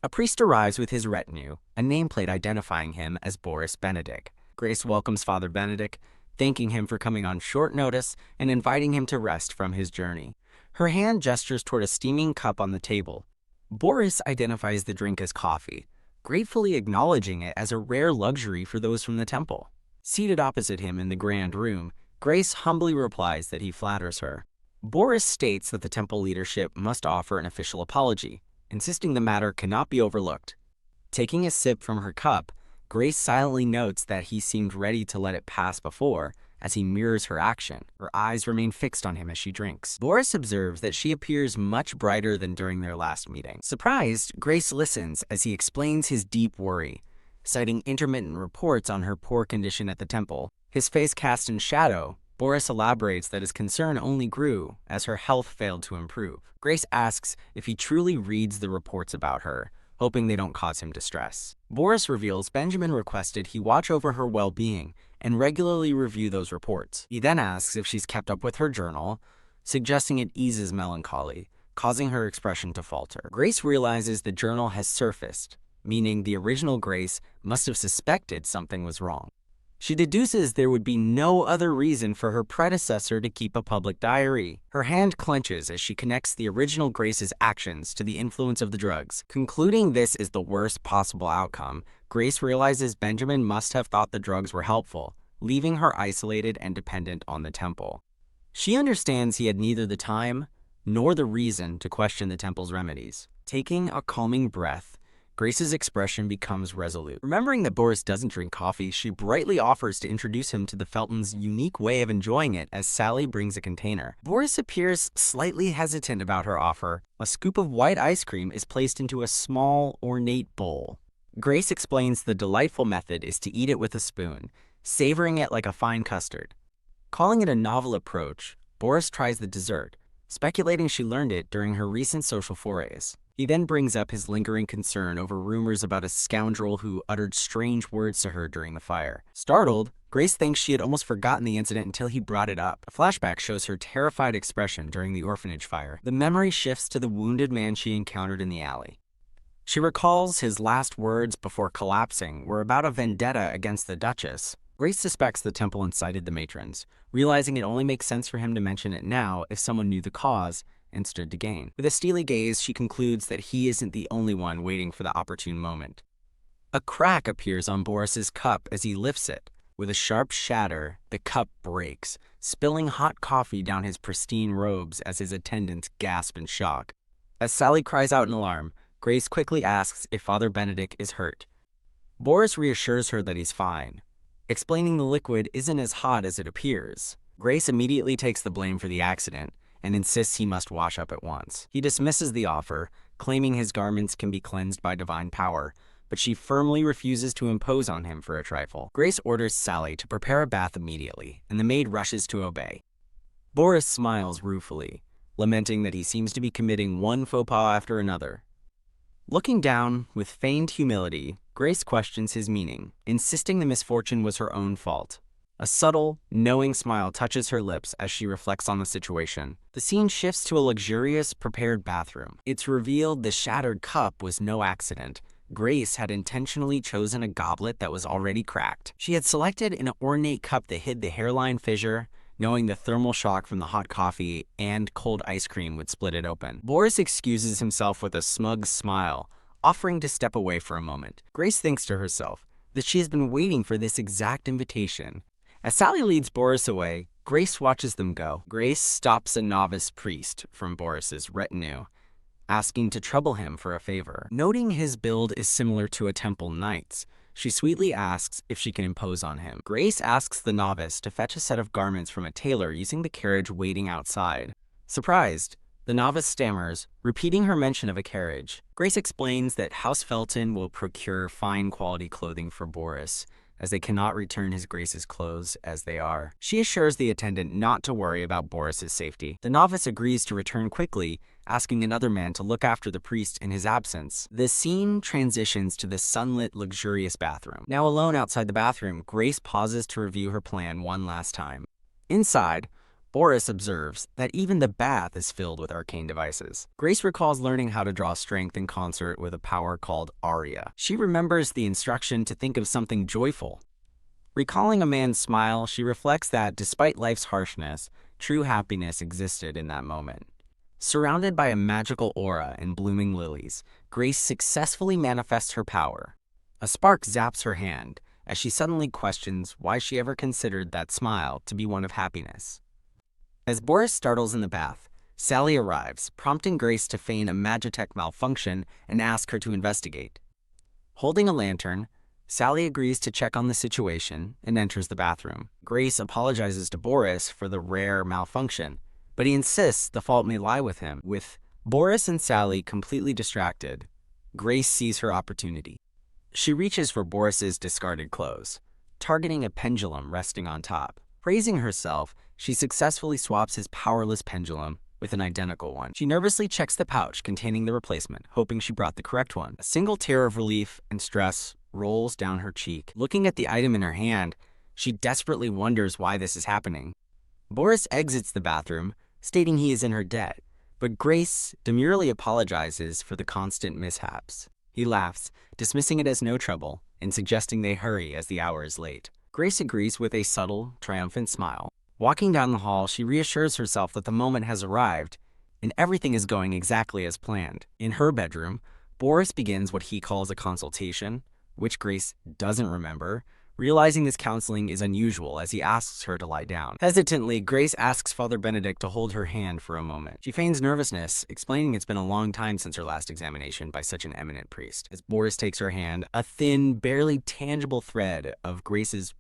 A priest arrives with his retinue, a nameplate identifying him as Boris Benedict. Grace welcomes Father Benedict, thanking him for coming on short notice and inviting him to rest from his journey. Her hand gestures toward a steaming cup on the table. Boris identifies the drink as coffee, gratefully acknowledging it as a rare luxury for those from the temple. Seated opposite him in the grand room, Grace humbly replies that he flatters her. Boris states that the temple leadership must offer an official apology, insisting the matter cannot be overlooked. Taking a sip from her cup, Grace silently notes that he seemed ready to let it pass before, as he mirrors her action. Her eyes remain fixed on him as she drinks. Boris observes that she appears much brighter than during their last meeting. Surprised, Grace listens as he explains his deep worry, citing intermittent reports on her poor condition at the temple. His face cast in shadow, Boris elaborates that his concern only grew as her health failed to improve. Grace asks if he truly reads the reports about her, hoping they don't cause him distress. Boris reveals Benjamin requested he watch over her well-being and regularly review those reports. He then asks if she's kept up with her journal, suggesting it eases melancholy, causing her expression to falter. Grace realizes the journal has surfaced, meaning the original Grace must have suspected something was wrong. She deduces there would be no other reason for her predecessor to keep a public diary. Her hand clenches as she connects the original Grace's actions to the influence of the drugs. Concluding this is the worst possible outcome, Grace realizes Benjamin must have thought the drugs were helpful, leaving her isolated and dependent on the temple. She understands he had neither the time nor the reason to question the temple's remedies. Taking a calming breath, Grace's expression becomes resolute. Remembering that Boris doesn't drink coffee, she brightly offers to introduce him to the Feltons' unique way of enjoying it as Sally brings a container. Boris appears slightly hesitant about her offer. A scoop of white ice cream is placed into a small, ornate bowl. Grace explains the delightful method is to eat it with a spoon, savoring it like a fine custard. Calling it a novel approach, Boris tries the dessert, speculating she learned it during her recent social forays. He then brings up his lingering concern over rumors about a scoundrel who uttered strange words to her during the fire. Startled, Grace thinks she had almost forgotten the incident until he brought it up. A flashback shows her terrified expression during the orphanage fire. The memory shifts to the wounded man she encountered in the alley. She recalls his last words before collapsing were about a vendetta against the Duchess. Grace suspects the temple incited the matrons, realizing it only makes sense for him to mention it now if someone knew the cause and stood to gain. With a steely gaze, she concludes that he isn't the only one waiting for the opportune moment. A crack appears on Boris's cup as he lifts it. With a sharp shatter, the cup breaks, spilling hot coffee down his pristine robes as his attendants gasp in shock. As Sally cries out in alarm, Grace quickly asks if Father Benedict is hurt. Boris reassures her that he's fine, explaining the liquid isn't as hot as it appears. Grace immediately takes the blame for the accident and insists he must wash up at once. He dismisses the offer, claiming his garments can be cleansed by divine power, but she firmly refuses to impose on him for a trifle. Grace orders Sally to prepare a bath immediately, and the maid rushes to obey. Boris smiles ruefully, lamenting that he seems to be committing one faux pas after another. Looking down with feigned humility, Grace questions his meaning, insisting the misfortune was her own fault. A subtle, knowing smile touches her lips as she reflects on the situation. The scene shifts to a luxurious, prepared bathroom. It's revealed the shattered cup was no accident. Grace had intentionally chosen a goblet that was already cracked. She had selected an ornate cup that hid the hairline fissure, knowing the thermal shock from the hot coffee and cold ice cream would split it open. Boris excuses himself with a smug smile, offering to step away for a moment. Grace thinks to herself that she has been waiting for this exact invitation. As Sally leads Boris away, Grace watches them go. Grace stops a novice priest from Boris's retinue, asking to trouble him for a favor. Noting his build is similar to a temple knight's, she sweetly asks if she can impose on him. Grace asks the novice to fetch a set of garments from a tailor using the carriage waiting outside. Surprised, the novice stammers, repeating her mention of a carriage. Grace explains that House Felton will procure fine quality clothing for Boris, as they cannot return his Grace's clothes as they are. She assures the attendant not to worry about Boris's safety. The novice agrees to return quickly, asking another man to look after the priest in his absence. The scene transitions to the sunlit, luxurious bathroom. Now alone outside the bathroom, Grace pauses to review her plan one last time. Inside, Boris observes that even the bath is filled with arcane devices. Grace recalls learning how to draw strength in concert with a power called Aria. She remembers the instruction to think of something joyful. Recalling a man's smile, she reflects that, despite life's harshness, true happiness existed in that moment. Surrounded by a magical aura and blooming lilies, Grace successfully manifests her power. A spark zaps her hand, as she suddenly questions why she ever considered that smile to be one of happiness. As Boris startles in the bath, Sally arrives, prompting Grace to feign a Magitech malfunction and ask her to investigate. Holding a lantern, Sally agrees to check on the situation and enters the bathroom. Grace apologizes to Boris for the rare malfunction, but he insists the fault may lie with him. With Boris and Sally completely distracted, Grace sees her opportunity. She reaches for Boris's discarded clothes, targeting a pendulum resting on top. Praising herself, she successfully swaps his powerless pendulum with an identical one. She nervously checks the pouch containing the replacement, hoping she brought the correct one. A single tear of relief and stress rolls down her cheek. Looking at the item in her hand, she desperately wonders why this is happening. Boris exits the bathroom, stating he is in her debt, but Grace demurely apologizes for the constant mishaps. He laughs, dismissing it as no trouble, and suggesting they hurry as the hour is late. Grace agrees with a subtle, triumphant smile. Walking down the hall, she reassures herself that the moment has arrived and everything is going exactly as planned. In her bedroom, Boris begins what he calls a consultation, which Grace doesn't remember, realizing this counseling is unusual as he asks her to lie down. Hesitantly, Grace asks Father Benedict to hold her hand for a moment. She feigns nervousness, explaining it's been a long time since her last examination by such an eminent priest. As Boris takes her hand, a thin, barely tangible thread of Grace's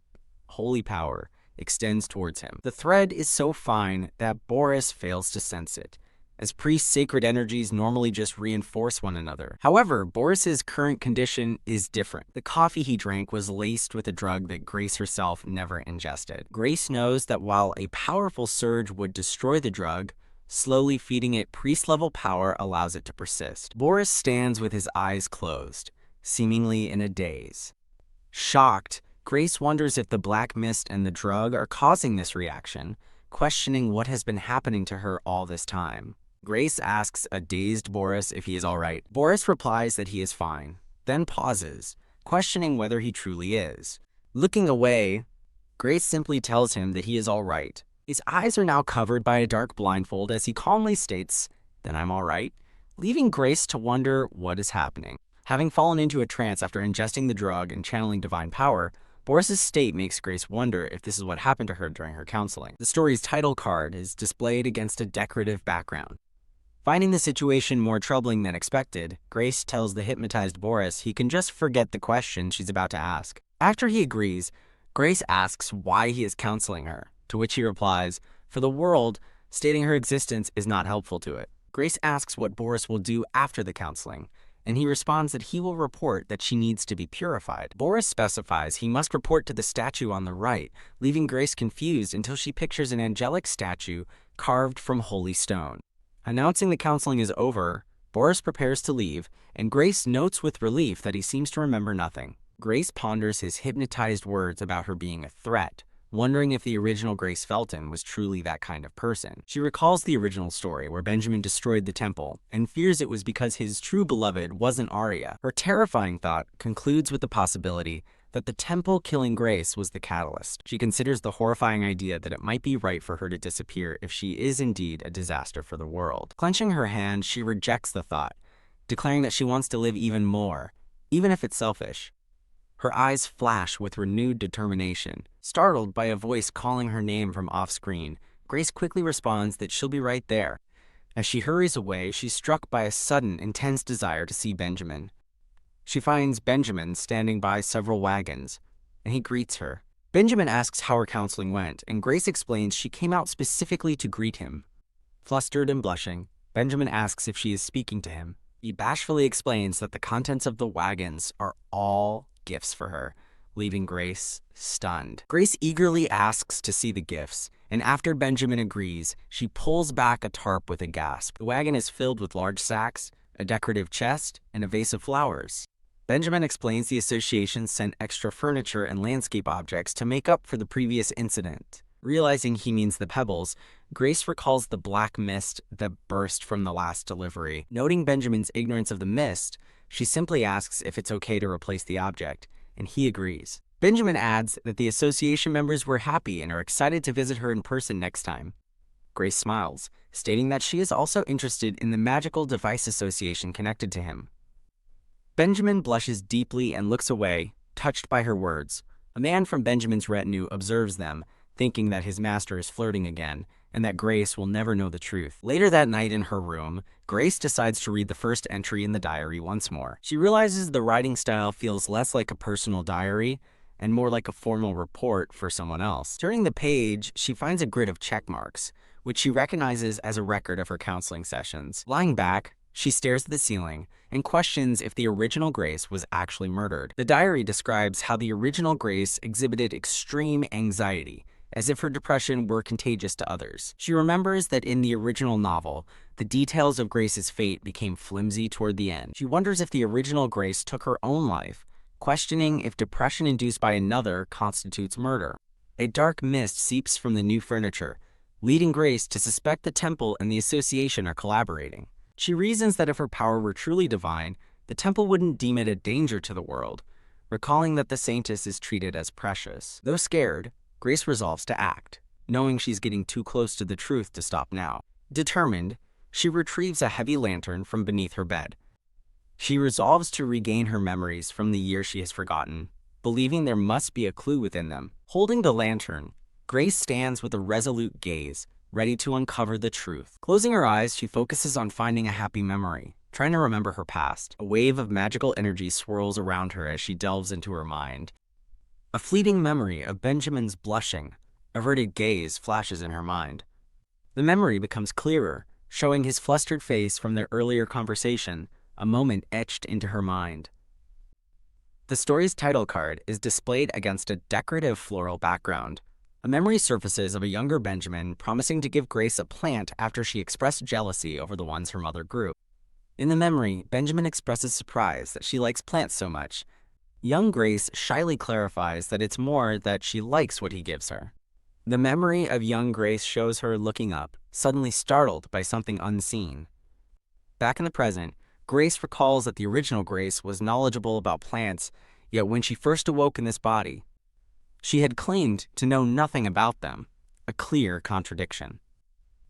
holy power extends towards him. The thread is so fine that Boris fails to sense it, as priests' sacred energies normally just reinforce one another. However, Boris's current condition is different. The coffee he drank was laced with a drug that Grace herself never ingested. Grace knows that while a powerful surge would destroy the drug, slowly feeding it priest-level power allows it to persist. Boris stands with his eyes closed, seemingly in a daze. Shocked, Grace wonders if the black mist and the drug are causing this reaction, questioning what has been happening to her all this time. Grace asks a dazed Boris if he is all right. Boris replies that he is fine, then pauses, questioning whether he truly is. Looking away, Grace simply tells him that he is all right. His eyes are now covered by a dark blindfold as he calmly states, "Then I'm all right," leaving Grace to wonder what is happening. Having fallen into a trance after ingesting the drug and channeling divine power, Boris's state makes Grace wonder if this is what happened to her during her counseling. The story's title card is displayed against a decorative background. Finding the situation more troubling than expected, Grace tells the hypnotized Boris he can just forget the question she's about to ask. After he agrees, Grace asks why he is counseling her, to which he replies, "For the world," stating her existence is not helpful to it. Grace asks what Boris will do after the counseling, and he responds that he will report that she needs to be purified. Boris specifies he must report to the statue on the right, leaving Grace confused until she pictures an angelic statue carved from holy stone. Announcing the counseling is over, Boris prepares to leave, and Grace notes with relief that he seems to remember nothing. Grace ponders his hypnotized words about her being a threat, wondering if the original Grace Felton was truly that kind of person. She recalls the original story where Benjamin destroyed the temple and fears it was because his true beloved wasn't Arya. Her terrifying thought concludes with the possibility that the temple killing Grace was the catalyst. She considers the horrifying idea that it might be right for her to disappear if she is indeed a disaster for the world. Clenching her hand, she rejects the thought, declaring that she wants to live even more, even if it's selfish. Her eyes flash with renewed determination. Startled by a voice calling her name from off-screen, Grace quickly responds that she'll be right there. As she hurries away, she's struck by a sudden, intense desire to see Benjamin. She finds Benjamin standing by several wagons, and he greets her. Benjamin asks how her counseling went, and Grace explains she came out specifically to greet him. Flustered and blushing, Benjamin asks if she is speaking to him. He bashfully explains that the contents of the wagons are all gifts for her, leaving Grace stunned. Grace eagerly asks to see the gifts, and after Benjamin agrees, she pulls back a tarp with a gasp. The wagon is filled with large sacks, a decorative chest, and a vase of flowers. Benjamin explains the association sent extra furniture and landscape objects to make up for the previous incident. Realizing he means the pebbles, Grace recalls the black mist that burst from the last delivery. Noting Benjamin's ignorance of the mist, she simply asks if it's okay to replace the object, and he agrees. Benjamin adds that the association members were happy and are excited to visit her in person next time. Grace smiles, stating that she is also interested in the magical device association connected to him. Benjamin blushes deeply and looks away, touched by her words. A man from Benjamin's retinue observes them, thinking that his master is flirting again, and that Grace will never know the truth. Later that night in her room, Grace decides to read the first entry in the diary once more. She realizes the writing style feels less like a personal diary and more like a formal report for someone else. Turning the page, she finds a grid of check marks, which she recognizes as a record of her counseling sessions. Lying back, she stares at the ceiling and questions if the original Grace was actually murdered. The diary describes how the original Grace exhibited extreme anxiety, as if her depression were contagious to others. She remembers that in the original novel, the details of Grace's fate became flimsy toward the end. She wonders if the original Grace took her own life, questioning if depression induced by another constitutes murder. A dark mist seeps from the new furniture, leading Grace to suspect the temple and the association are collaborating. She reasons that if her power were truly divine, the temple wouldn't deem it a danger to the world, recalling that the saintess is treated as precious. Though scared, Grace resolves to act, knowing she's getting too close to the truth to stop now. Determined, she retrieves a heavy lantern from beneath her bed. She resolves to regain her memories from the year she has forgotten, believing there must be a clue within them. Holding the lantern, Grace stands with a resolute gaze, ready to uncover the truth. Closing her eyes, she focuses on finding a happy memory, trying to remember her past. A wave of magical energy swirls around her as she delves into her mind. A fleeting memory of Benjamin's blushing, averted gaze flashes in her mind. The memory becomes clearer, showing his flustered face from their earlier conversation, a moment etched into her mind. The story's title card is displayed against a decorative floral background. A memory surfaces of a younger Benjamin promising to give Grace a plant after she expressed jealousy over the ones her mother grew. In the memory, Benjamin expresses surprise that she likes plants so much. Young Grace shyly clarifies that it's more that she likes what he gives her. The memory of young Grace shows her looking up, suddenly startled by something unseen. Back in the present, Grace recalls that the original Grace was knowledgeable about plants, yet when she first awoke in this body, she had claimed to know nothing about them, a clear contradiction.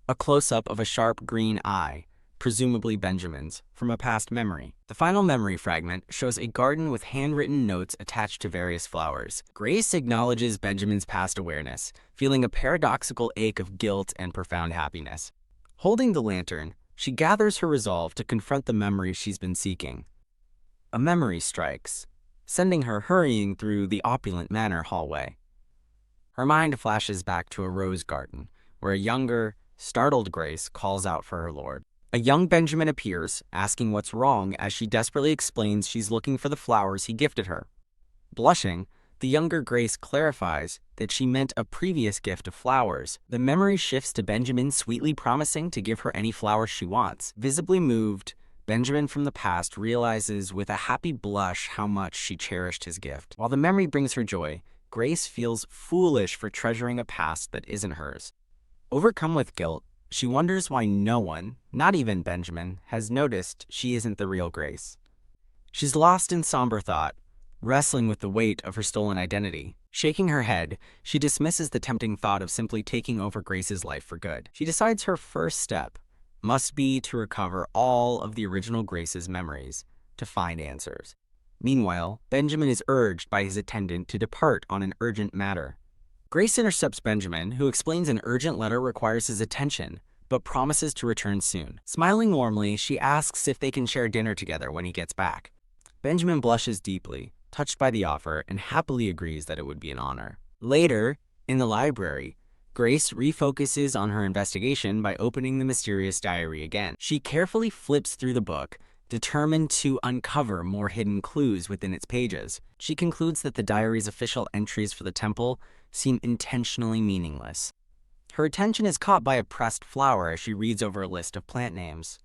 A close-up of a sharp green eye, presumably Benjamin's, from a past memory. The final memory fragment shows a garden with handwritten notes attached to various flowers. Grace acknowledges Benjamin's past awareness, feeling a paradoxical ache of guilt and profound happiness. Holding the lantern, she gathers her resolve to confront the memory she's been seeking. A memory strikes, sending her hurrying through the opulent manor hallway. Her mind flashes back to a rose garden, where a younger, startled Grace calls out for her lord. A young Benjamin appears, asking what's wrong as she desperately explains she's looking for the flowers he gifted her. Blushing, the younger Grace clarifies that she meant a previous gift of flowers. The memory shifts to Benjamin sweetly promising to give her any flowers she wants. Visibly moved, Benjamin from the past realizes with a happy blush how much she cherished his gift. While the memory brings her joy, Grace feels foolish for treasuring a past that isn't hers. Overcome with guilt, she wonders why no one, not even Benjamin, has noticed she isn't the real Grace. She's lost in somber thought, wrestling with the weight of her stolen identity. Shaking her head, she dismisses the tempting thought of simply taking over Grace's life for good. She decides her first step must be to recover all of the original Grace's memories to find answers. Meanwhile, Benjamin is urged by his attendant to depart on an urgent matter. Grace intercepts Benjamin, who explains an urgent letter requires his attention, but promises to return soon. Smiling warmly, she asks if they can share dinner together when he gets back. Benjamin blushes deeply, touched by the offer, and happily agrees that it would be an honor. Later, in the library, Grace refocuses on her investigation by opening the mysterious diary again. She carefully flips through the book, determined to uncover more hidden clues within its pages. She concludes that the diary's official entries for the temple seem intentionally meaningless. Her attention is caught by a pressed flower as she reads over a list of plant names.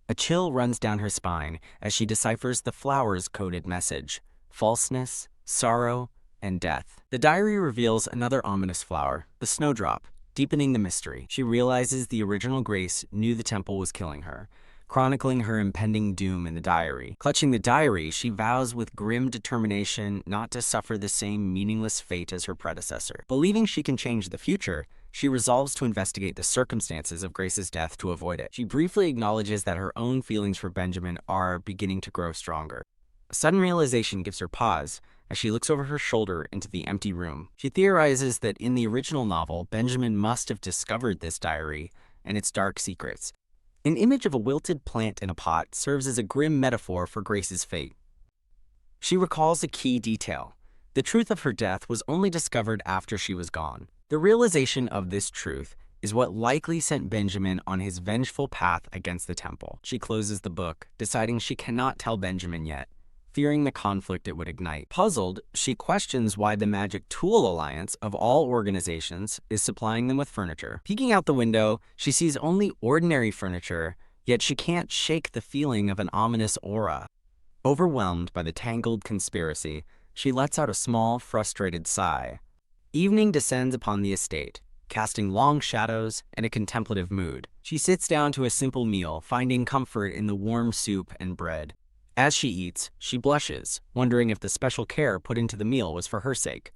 A chill runs down her spine as she deciphers the flower's coded message: falseness, sorrow, and death. The diary reveals another ominous flower, the snowdrop, deepening the mystery. She realizes the original Grace knew the temple was killing her, chronicling her impending doom in the diary. Clutching the diary, she vows with grim determination not to suffer the same meaningless fate as her predecessor. Believing she can change the future, she resolves to investigate the circumstances of Grace's death to avoid it. She briefly acknowledges that her own feelings for Benjamin are beginning to grow stronger. A sudden realization gives her pause as she looks over her shoulder into the empty room. She theorizes that in the original novel, Benjamin must have discovered this diary and its dark secrets. An image of a wilted plant in a pot serves as a grim metaphor for Grace's fate. She recalls a key detail. The truth of her death was only discovered after she was gone. The realization of this truth is what likely sent Benjamin on his vengeful path against the temple. She closes the book, deciding she cannot tell Benjamin yet, fearing the conflict it would ignite. Puzzled, she questions why the Magic Tool Alliance, of all organizations, is supplying them with furniture. Peeking out the window, she sees only ordinary furniture, yet she can't shake the feeling of an ominous aura. Overwhelmed by the tangled conspiracy, she lets out a small, frustrated sigh. Evening descends upon the estate, casting long shadows and a contemplative mood. She sits down to a simple meal, finding comfort in the warm soup and bread. As she eats, she blushes, wondering if the special care put into the meal was for her sake.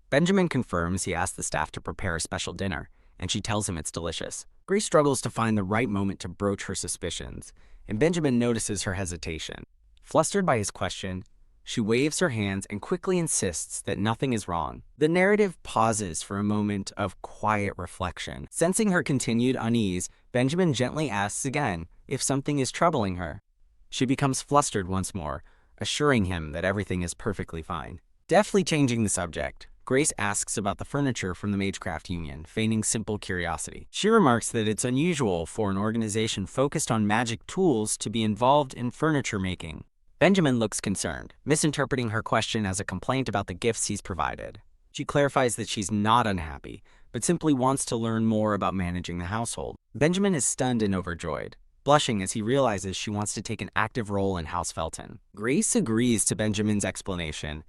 Benjamin confirms he asked the staff to prepare a special dinner, and she tells him it's delicious. Grace struggles to find the right moment to broach her suspicions, and Benjamin notices her hesitation. Flustered by his question, she waves her hands and quickly insists that nothing is wrong. The narrative pauses for a moment of quiet reflection. Sensing her continued unease, Benjamin gently asks again if something is troubling her. She becomes flustered once more, assuring him that everything is perfectly fine. Deftly changing the subject, Grace asks about the furniture from the Magecraft Union, feigning simple curiosity. She remarks that it's unusual for an organization focused on magic tools to be involved in furniture making. Benjamin looks concerned, misinterpreting her question as a complaint about the gifts he's provided. She clarifies that she's not unhappy, but simply wants to learn more about managing the household. Benjamin is stunned and overjoyed, blushing as he realizes she wants to take an active role in House Felton. Grace agrees to Benjamin's explanation,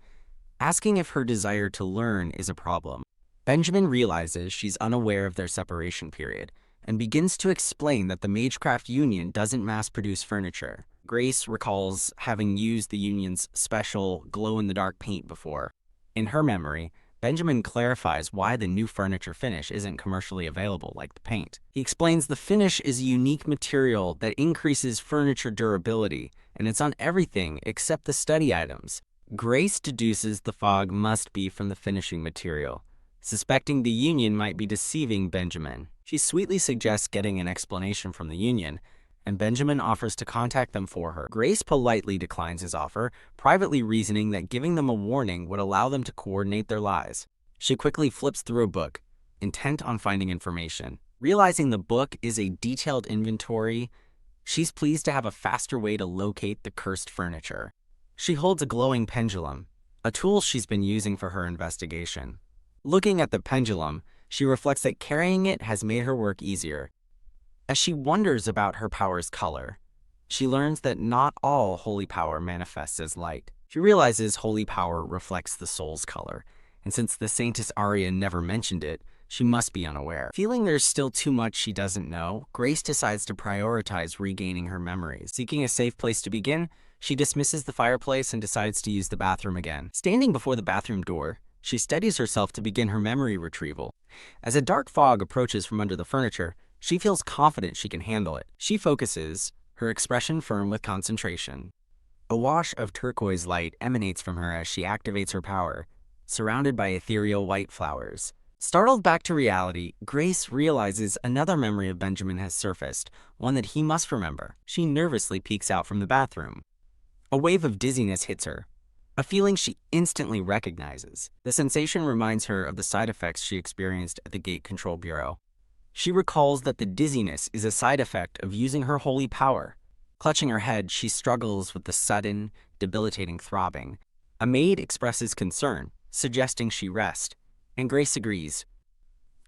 asking if her desire to learn is a problem. Benjamin realizes she's unaware of their separation period and begins to explain that the Magecraft Union doesn't mass-produce furniture. Grace recalls having used the Union's special glow-in-the-dark paint before. In her memory, Benjamin clarifies why the new furniture finish isn't commercially available like the paint. He explains the finish is a unique material that increases furniture durability, and it's on everything except the study items. Grace deduces the fog must be from the finishing material, suspecting the union might be deceiving Benjamin. She sweetly suggests getting an explanation from the union, and Benjamin offers to contact them for her. Grace politely declines his offer, privately reasoning that giving them a warning would allow them to coordinate their lies. She quickly flips through a book, intent on finding information. Realizing the book is a detailed inventory, she's pleased to have a faster way to locate the cursed furniture. She holds a glowing pendulum, a tool she's been using for her investigation. Looking at the pendulum, she reflects that carrying it has made her work easier. As she wonders about her power's color, she learns that not all holy power manifests as light. She realizes holy power reflects the soul's color, and since the Saintess Arya never mentioned it, she must be unaware. Feeling there's still too much she doesn't know, Grace decides to prioritize regaining her memories. Seeking a safe place to begin, she dismisses the fireplace and decides to use the bathroom again. Standing before the bathroom door, she steadies herself to begin her memory retrieval. As a dark fog approaches from under the furniture, she feels confident she can handle it. She focuses, her expression firm with concentration. A wash of turquoise light emanates from her as she activates her power, surrounded by ethereal white flowers. Startled back to reality, Grace realizes another memory of Benjamin has surfaced, one that he must remember. She nervously peeks out from the bathroom. A wave of dizziness hits her, a feeling she instantly recognizes. The sensation reminds her of the side effects she experienced at the Gate Control Bureau. She recalls that the dizziness is a side effect of using her holy power. Clutching her head, she struggles with the sudden, debilitating throbbing. A maid expresses concern, suggesting she rest, and Grace agrees.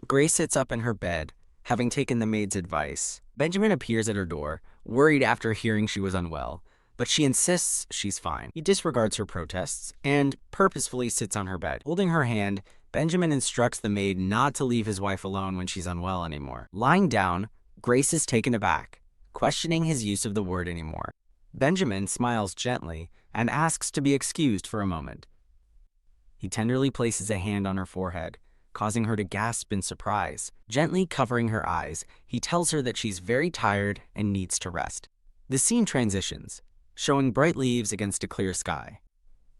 Grace sits up in her bed, having taken the maid's advice. Benjamin appears at her door, worried after hearing she was unwell, but she insists she's fine. He disregards her protests and purposefully sits on her bed. Holding her hand, Benjamin instructs the maid not to leave his wife alone when she's unwell anymore. Lying down, Grace is taken aback, questioning his use of the word anymore. Benjamin smiles gently and asks to be excused for a moment. He tenderly places a hand on her forehead, causing her to gasp in surprise. Gently covering her eyes, he tells her that she's very tired and needs to rest. The scene transitions, showing bright leaves against a clear sky.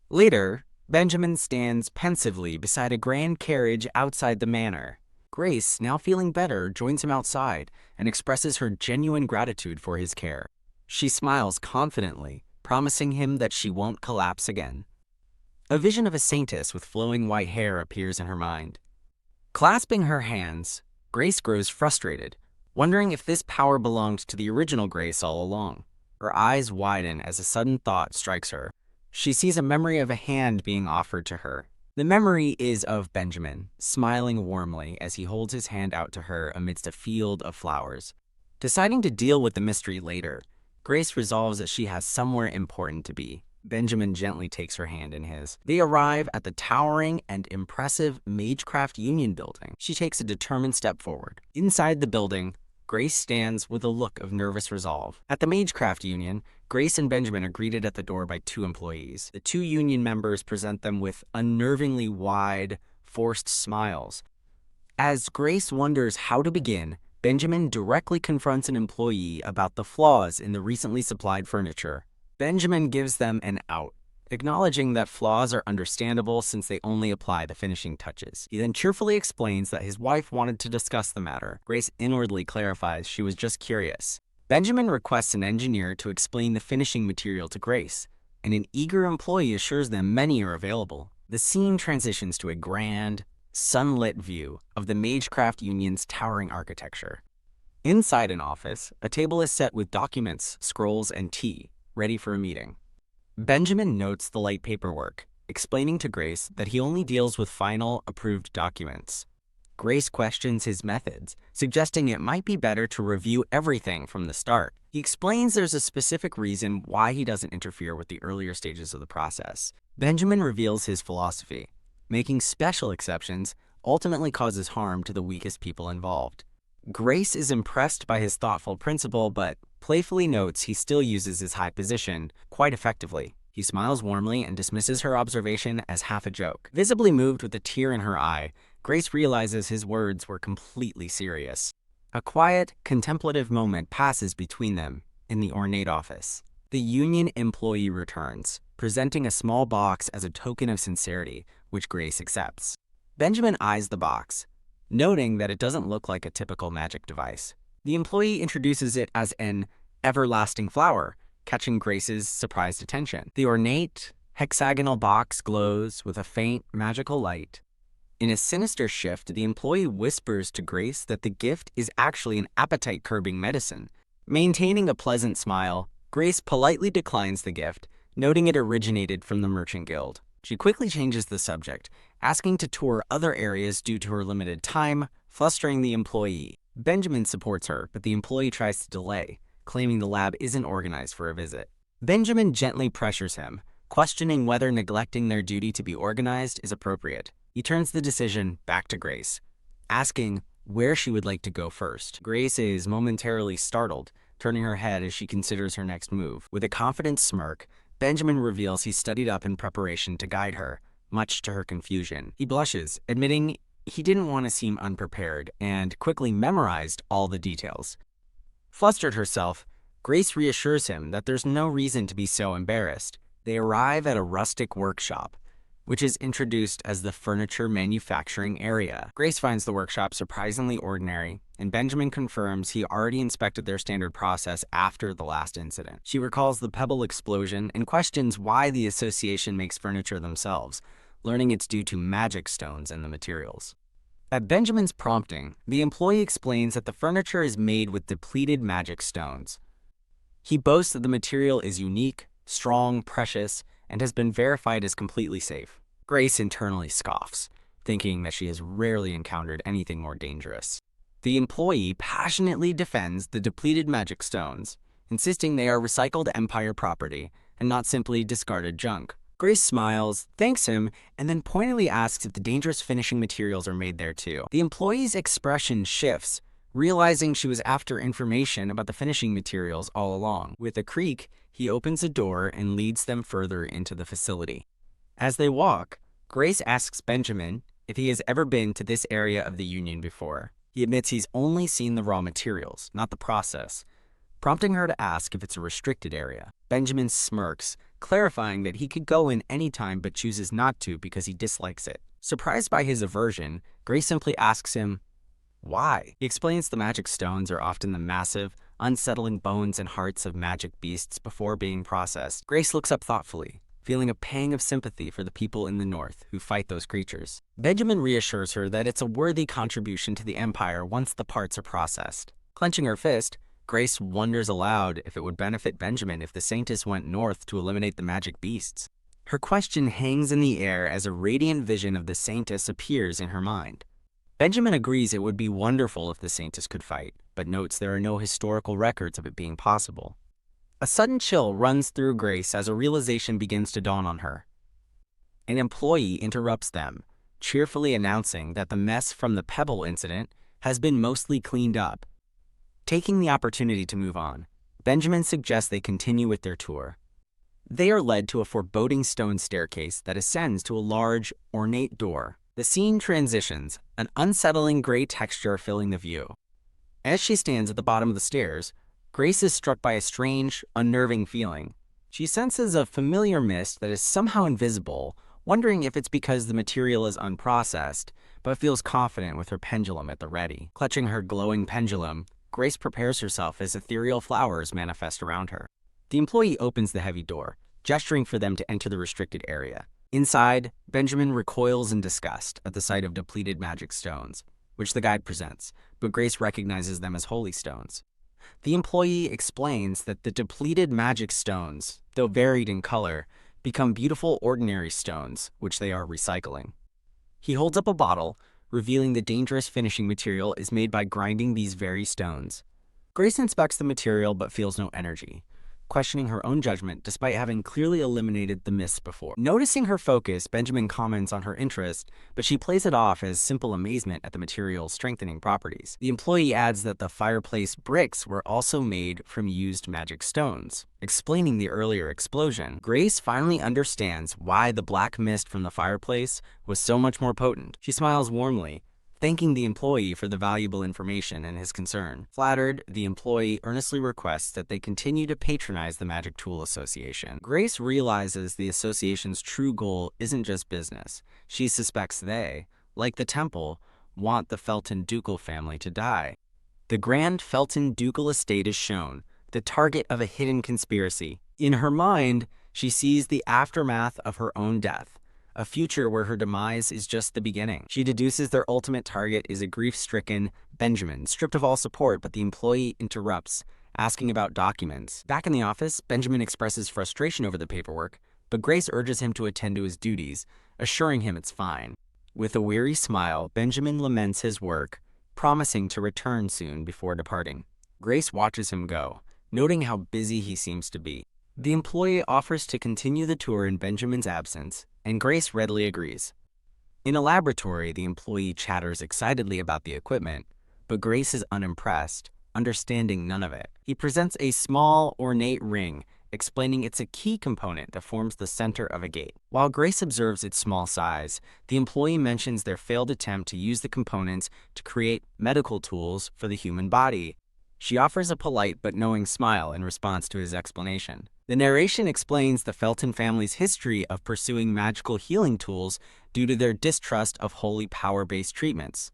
Later, Benjamin stands pensively beside a grand carriage outside the manor. Grace, now feeling better, joins him outside and expresses her genuine gratitude for his care. She smiles confidently, promising him that she won't collapse again. A vision of a saintess with flowing white hair appears in her mind. Clasping her hands, Grace grows frustrated, wondering if this power belonged to the original Grace all along. Her eyes widen as a sudden thought strikes her. She sees a memory of a hand being offered to her. The memory is of Benjamin, smiling warmly as he holds his hand out to her amidst a field of flowers. Deciding to deal with the mystery later, Grace resolves that she has somewhere important to be. Benjamin gently takes her hand in his. They arrive at the towering and impressive Magecraft Union building. She takes a determined step forward. Inside the building, Grace stands with a look of nervous resolve. At the Magecraft Union, Grace and Benjamin are greeted at the door by two employees. The two union members present them with unnervingly wide, forced smiles. As Grace wonders how to begin, Benjamin directly confronts an employee about the flaws in the recently supplied furniture. Benjamin gives them an out, acknowledging that flaws are understandable since they only apply the finishing touches. He then cheerfully explains that his wife wanted to discuss the matter. Grace inwardly clarifies she was just curious. Benjamin requests an engineer to explain the finishing material to Grace, and an eager employee assures them many are available. The scene transitions to a grand, sunlit view of the Magecraft Union's towering architecture. Inside an office, a table is set with documents, scrolls, and tea, ready for a meeting. Benjamin notes the light paperwork, explaining to Grace that he only deals with final, approved documents. Grace questions his methods, suggesting it might be better to review everything from the start. He explains there's a specific reason why he doesn't interfere with the earlier stages of the process. Benjamin reveals his philosophy. Making special exceptions ultimately causes harm to the weakest people involved. Grace is impressed by his thoughtful principle, but playfully notes he still uses his high position quite effectively. He smiles warmly and dismisses her observation as half a joke. Visibly moved with a tear in her eye, Grace realizes his words were completely serious. A quiet, contemplative moment passes between them in the ornate office. The union employee returns, presenting a small box as a token of sincerity, which Grace accepts. Benjamin eyes the box, noting that it doesn't look like a typical magic device. The employee introduces it as an everlasting flower, catching Grace's surprised attention. The ornate, hexagonal box glows with a faint, magical light. In a sinister shift, the employee whispers to Grace that the gift is actually an appetite-curbing medicine. Maintaining a pleasant smile, Grace politely declines the gift, noting it originated from the Merchant Guild. She quickly changes the subject, asking to tour other areas due to her limited time, flustering the employee. Benjamin supports her, but the employee tries to delay, claiming the lab isn't organized for a visit. Benjamin gently pressures him, questioning whether neglecting their duty to be organized is appropriate. He turns the decision back to Grace, asking where she would like to go first. Grace is momentarily startled, turning her head as she considers her next move. With a confident smirk, Benjamin reveals he studied up in preparation to guide her, much to her confusion. He blushes, admitting he didn't want to seem unprepared, and quickly memorized all the details. Flustered herself, Grace reassures him that there's no reason to be so embarrassed. They arrive at a rustic workshop, which is introduced as the furniture manufacturing area. Grace finds the workshop surprisingly ordinary, and Benjamin confirms he already inspected their standard process after the last incident. She recalls the pebble explosion and questions why the association makes furniture themselves, learning it's due to magic stones in the materials. At Benjamin's prompting, the employee explains that the furniture is made with depleted magic stones. He boasts that the material is unique, strong, precious, and has been verified as completely safe. Grace internally scoffs, thinking that she has rarely encountered anything more dangerous. The employee passionately defends the depleted magic stones, insisting they are recycled Empire property and not simply discarded junk. Grace smiles, thanks him, and then pointedly asks if the dangerous finishing materials are made there too. The employee's expression shifts, realizing she was after information about the finishing materials all along. With a creak, he opens a door and leads them further into the facility. As they walk, Grace asks Benjamin if he has ever been to this area of the Union before. He admits he's only seen the raw materials, not the process, prompting her to ask if it's a restricted area. Benjamin smirks, clarifying that he could go in any time but chooses not to because he dislikes it. Surprised by his aversion, Grace simply asks him, why? He explains the magic stones are often the massive, unsettling bones and hearts of magic beasts before being processed. Grace looks up thoughtfully, feeling a pang of sympathy for the people in the north who fight those creatures. Benjamin reassures her that it's a worthy contribution to the Empire once the parts are processed. Clenching her fist, Grace wonders aloud if it would benefit Benjamin if the Saintess went north to eliminate the magic beasts. Her question hangs in the air as a radiant vision of the Saintess appears in her mind. Benjamin agrees it would be wonderful if the Saintess could fight, but notes there are no historical records of it being possible. A sudden chill runs through Grace as a realization begins to dawn on her. An employee interrupts them, cheerfully announcing that the mess from the Pebble incident has been mostly cleaned up. Taking the opportunity to move on, Benjamin suggests they continue with their tour. They are led to a foreboding stone staircase that ascends to a large, ornate door. The scene transitions, an unsettling gray texture filling the view. As she stands at the bottom of the stairs, Grace is struck by a strange, unnerving feeling. She senses a familiar mist that is somehow invisible, wondering if it's because the material is unprocessed, but feels confident with her pendulum at the ready. Clutching her glowing pendulum, Grace prepares herself as ethereal flowers manifest around her. The employee opens the heavy door, gesturing for them to enter the restricted area. Inside, Benjamin recoils in disgust at the sight of depleted magic stones, which the guide presents, but Grace recognizes them as holy stones. The employee explains that the depleted magic stones, though varied in color, become beautiful ordinary stones, which they are recycling. He holds up a bottle, revealing the dangerous finishing material is made by grinding these very stones. Grace inspects the material but feels no energy, questioning her own judgment despite having clearly eliminated the myths before. Noticing her focus, Benjamin comments on her interest, but she plays it off as simple amazement at the material's strengthening properties. The employee adds that the fireplace bricks were also made from used magic stones, explaining the earlier explosion. Grace finally understands why the black mist from the fireplace was so much more potent. She smiles warmly, thanking the employee for the valuable information and his concern. Flattered, the employee earnestly requests that they continue to patronize the Magic Tool Association. Grace realizes the association's true goal isn't just business. She suspects they, like the temple, want the Felton ducal family to die. The grand Felton ducal estate is shown, the target of a hidden conspiracy. In her mind, she sees the aftermath of her own death, a future where her demise is just the beginning. She deduces their ultimate target is a grief-stricken Benjamin, stripped of all support, but the employee interrupts, asking about documents. Back in the office, Benjamin expresses frustration over the paperwork, but Grace urges him to attend to his duties, assuring him it's fine. With a weary smile, Benjamin laments his work, promising to return soon before departing. Grace watches him go, noting how busy he seems to be. The employee offers to continue the tour in Benjamin's absence, and Grace readily agrees. In a laboratory, the employee chatters excitedly about the equipment, but Grace is unimpressed, understanding none of it. He presents a small, ornate ring, explaining it's a key component that forms the center of a gate. While Grace observes its small size, the employee mentions their failed attempt to use the components to create medical tools for the human body. She offers a polite but knowing smile in response to his explanation. The narration explains the Felton family's history of pursuing magical healing tools due to their distrust of holy power-based treatments.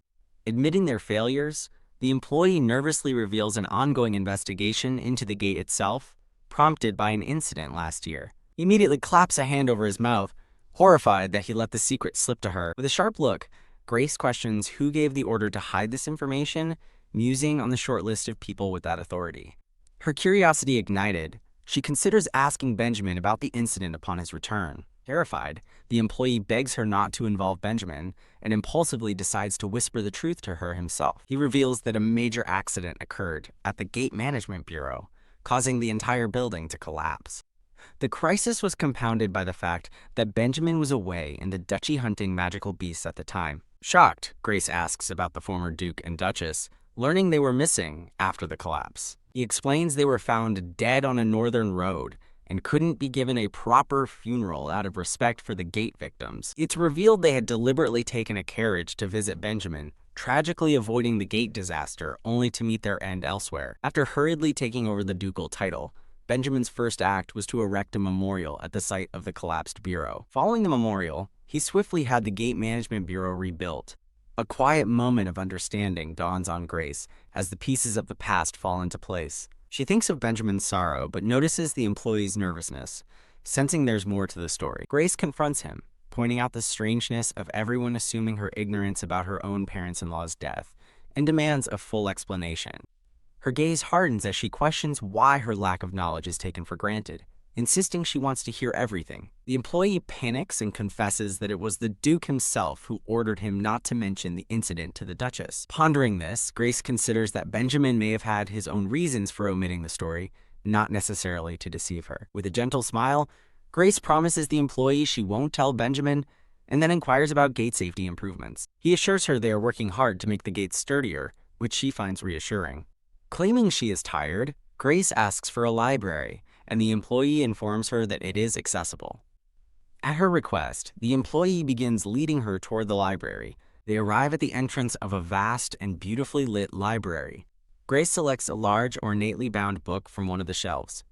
Admitting their failures, the employee nervously reveals an ongoing investigation into the gate itself, prompted by an incident last year. He immediately claps a hand over his mouth, horrified that he let the secret slip to her. With a sharp look, Grace questions who gave the order to hide this information, musing on the short list of people with that authority. Her curiosity ignited, she considers asking Benjamin about the incident upon his return. Terrified, the employee begs her not to involve Benjamin and impulsively decides to whisper the truth to her himself. He reveals that a major accident occurred at the Gate Management Bureau, causing the entire building to collapse. The crisis was compounded by the fact that Benjamin was away in the duchy hunting magical beasts at the time. Shocked, Grace asks about the former Duke and Duchess, learning they were missing after the collapse. He explains they were found dead on a northern road and couldn't be given a proper funeral out of respect for the gate victims. It's revealed they had deliberately taken a carriage to visit Benjamin, tragically avoiding the gate disaster only to meet their end elsewhere. After hurriedly taking over the ducal title, Benjamin's first act was to erect a memorial at the site of the collapsed bureau. Following the memorial, he swiftly had the Gate Management Bureau rebuilt. A quiet moment of understanding dawns on Grace as the pieces of the past fall into place. She thinks of Benjamin's sorrow, but notices the employee's nervousness, sensing there's more to the story. Grace confronts him, pointing out the strangeness of everyone assuming her ignorance about her own parents-in-law's death, and demands a full explanation. Her gaze hardens as she questions why her lack of knowledge is taken for granted, insisting she wants to hear everything. The employee panics and confesses that it was the Duke himself who ordered him not to mention the incident to the Duchess. Pondering this, Grace considers that Benjamin may have had his own reasons for omitting the story, not necessarily to deceive her. With a gentle smile, Grace promises the employee she won't tell Benjamin, and then inquires about gate safety improvements. He assures her they are working hard to make the gates sturdier, which she finds reassuring. Claiming she is tired, Grace asks for a library, and the employee informs her that it is accessible. At her request, the employee begins leading her toward the library. They arrive at the entrance of a vast and beautifully lit library. Grace selects a large, ornately bound book from one of the shelves.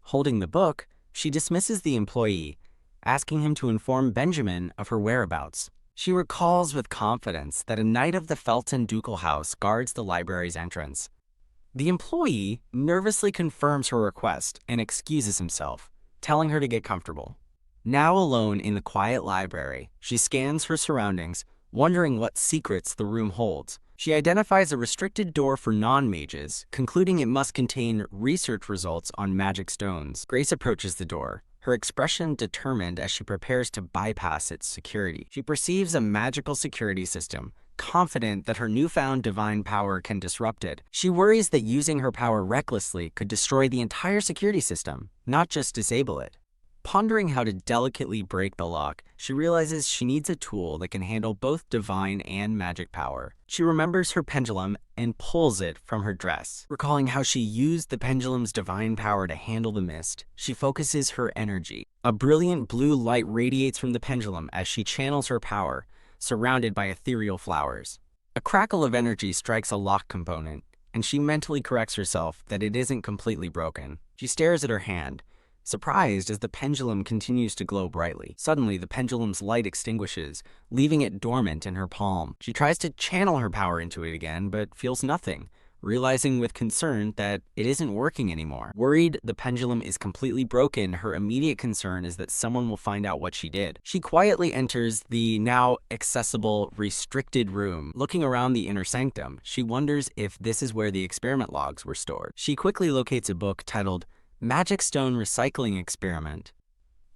Holding the book, she dismisses the employee, asking him to inform Benjamin of her whereabouts. She recalls with confidence that a knight of the Felton ducal house guards the library's entrance. The employee nervously confirms her request and excuses himself, telling her to get comfortable. Now alone in the quiet library, she scans her surroundings, wondering what secrets the room holds. She identifies a restricted door for non-mages, concluding it must contain research results on magic stones. Grace approaches the door, her expression determined as she prepares to bypass its security. She perceives a magical security system confident that her newfound divine power can disrupt it. She worries that using her power recklessly could destroy the entire security system, not just disable it. Pondering how to delicately break the lock, she realizes she needs a tool that can handle both divine and magic power. She remembers her pendulum and pulls it from her dress. Recalling how she used the pendulum's divine power to handle the mist, she focuses her energy. A brilliant blue light radiates from the pendulum as she channels her power, surrounded by ethereal flowers. A crackle of energy strikes a lock component, and she mentally corrects herself that it isn't completely broken. She stares at her hand, surprised as the pendulum continues to glow brightly. Suddenly, the pendulum's light extinguishes, leaving it dormant in her palm. She tries to channel her power into it again, but feels nothing, realizing with concern that it isn't working anymore. Worried the pendulum is completely broken, her immediate concern is that someone will find out what she did. She quietly enters the now accessible, restricted room. Looking around the inner sanctum, she wonders if this is where the experiment logs were stored. She quickly locates a book titled Magic Stone Recycling Experiment.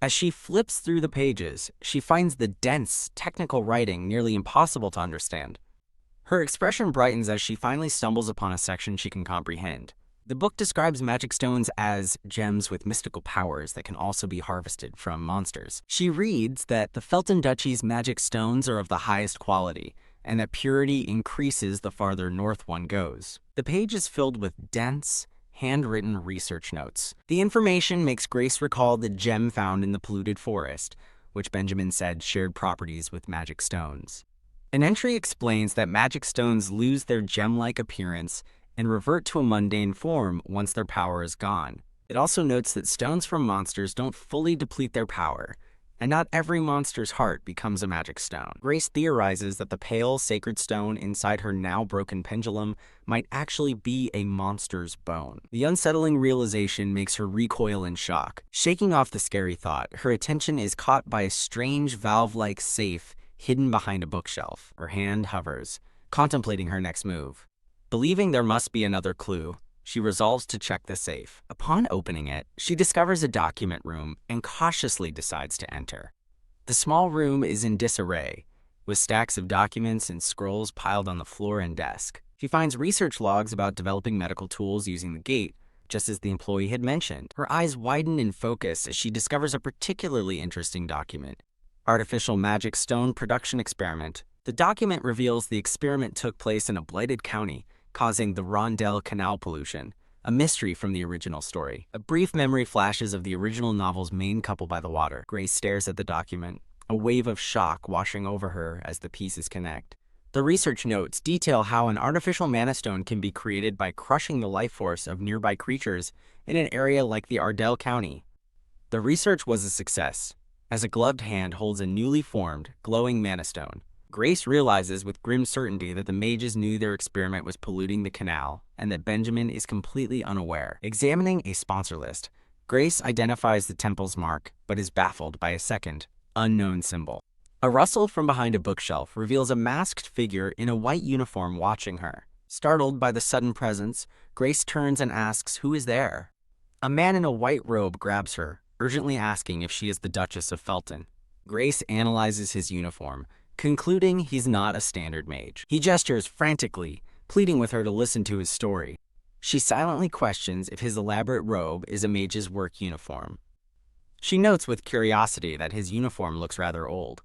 As she flips through the pages, she finds the dense, technical writing nearly impossible to understand. Her expression brightens as she finally stumbles upon a section she can comprehend. The book describes magic stones as gems with mystical powers that can also be harvested from monsters. She reads that the Felton Duchy's magic stones are of the highest quality, and that purity increases the farther north one goes. The page is filled with dense, handwritten research notes. The information makes Grace recall the gem found in the polluted forest, which Benjamin said shared properties with magic stones. An entry explains that magic stones lose their gem-like appearance and revert to a mundane form once their power is gone. It also notes that stones from monsters don't fully deplete their power, and not every monster's heart becomes a magic stone. Grace theorizes that the pale, sacred stone inside her now broken pendulum might actually be a monster's bone. The unsettling realization makes her recoil in shock. Shaking off the scary thought, her attention is caught by a strange valve-like safe hidden behind a bookshelf. Her hand hovers, contemplating her next move. Believing there must be another clue, she resolves to check the safe. Upon opening it, she discovers a document room and cautiously decides to enter. The small room is in disarray, with stacks of documents and scrolls piled on the floor and desk. She finds research logs about developing medical tools using the gate, just as the employee had mentioned. Her eyes widen in focus as she discovers a particularly interesting document: Artificial Magic Stone Production Experiment. The document reveals the experiment took place in a blighted county, causing the Rondell Canal pollution, a mystery from the original story. A brief memory flashes of the original novel's main couple by the water. Grace stares at the document, a wave of shock washing over her as the pieces connect. The research notes detail how an artificial mana stone can be created by crushing the life force of nearby creatures in an area like the Ardell County. The research was a success, as a gloved hand holds a newly formed, glowing mana stone. Grace realizes with grim certainty that the mages knew their experiment was polluting the canal, and that Benjamin is completely unaware. Examining a sponsor list, Grace identifies the temple's mark, but is baffled by a second, unknown symbol. A rustle from behind a bookshelf reveals a masked figure in a white uniform watching her. Startled by the sudden presence, Grace turns and asks who is there. A man in a white robe grabs her, urgently asking if she is the Duchess of Felton. Grace analyzes his uniform, concluding he's not a standard mage. He gestures frantically, pleading with her to listen to his story. She silently questions if his elaborate robe is a mage's work uniform. She notes with curiosity that his uniform looks rather old.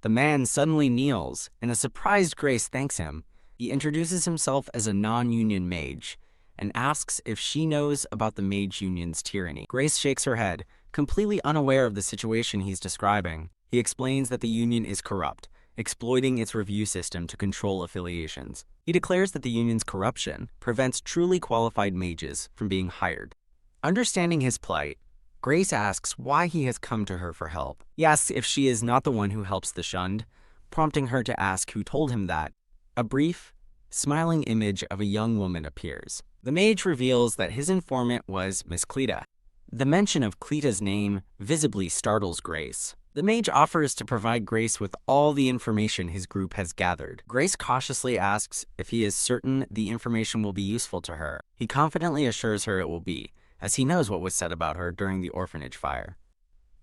The man suddenly kneels, and a surprised Grace thanks him. He introduces himself as a non-union mage, and asks if she knows about the mage union's tyranny. Grace shakes her head, completely unaware of the situation he's describing. He explains that the union is corrupt, exploiting its review system to control affiliations. He declares that the union's corruption prevents truly qualified mages from being hired. Understanding his plight, Grace asks why he has come to her for help. He asks if she is not the one who helps the shunned, prompting her to ask who told him that. A brief, smiling image of a young woman appears. The mage reveals that his informant was Miss Cleta. The mention of Cleta's name visibly startles Grace. The mage offers to provide Grace with all the information his group has gathered. Grace cautiously asks if he is certain the information will be useful to her. He confidently assures her it will be, as he knows what was said about her during the orphanage fire.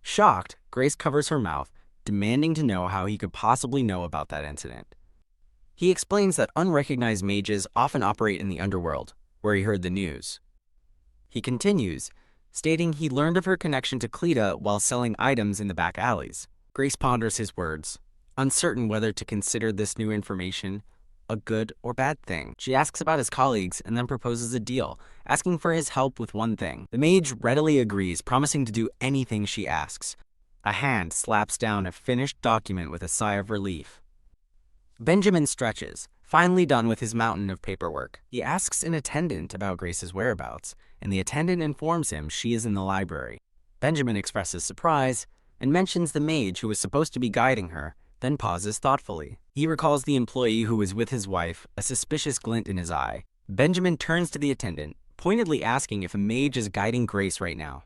Shocked, Grace covers her mouth, demanding to know how he could possibly know about that incident. He explains that unrecognized mages often operate in the underworld, where he heard the news. He continues, stating he learned of her connection to Cleta while selling items in the back alleys. Grace ponders his words, uncertain whether to consider this new information a good or bad thing. She asks about his colleagues and then proposes a deal, asking for his help with one thing. The mage readily agrees, promising to do anything she asks. A hand slaps down a finished document with a sigh of relief. Benjamin stretches, finally done with his mountain of paperwork. He asks an attendant about Grace's whereabouts, and the attendant informs him she is in the library. Benjamin expresses surprise and mentions the mage who was supposed to be guiding her, then pauses thoughtfully. He recalls the employee who was with his wife, a suspicious glint in his eye. Benjamin turns to the attendant, pointedly asking if a mage is guiding Grace right now.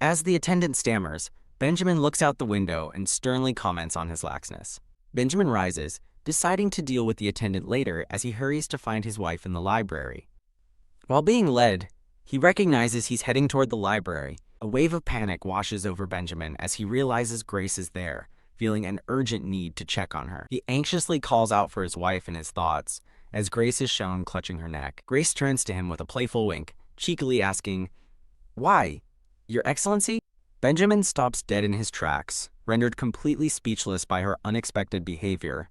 As the attendant stammers, Benjamin looks out the window and sternly comments on his laxness. Benjamin rises, deciding to deal with the attendant later as he hurries to find his wife in the library. While being led, he recognizes he's heading toward the library. A wave of panic washes over Benjamin as he realizes Grace is there, feeling an urgent need to check on her. He anxiously calls out for his wife in his thoughts, as Grace is shown clutching her neck. Grace turns to him with a playful wink, cheekily asking, "Why, Your Excellency?" Benjamin stops dead in his tracks, rendered completely speechless by her unexpected behavior.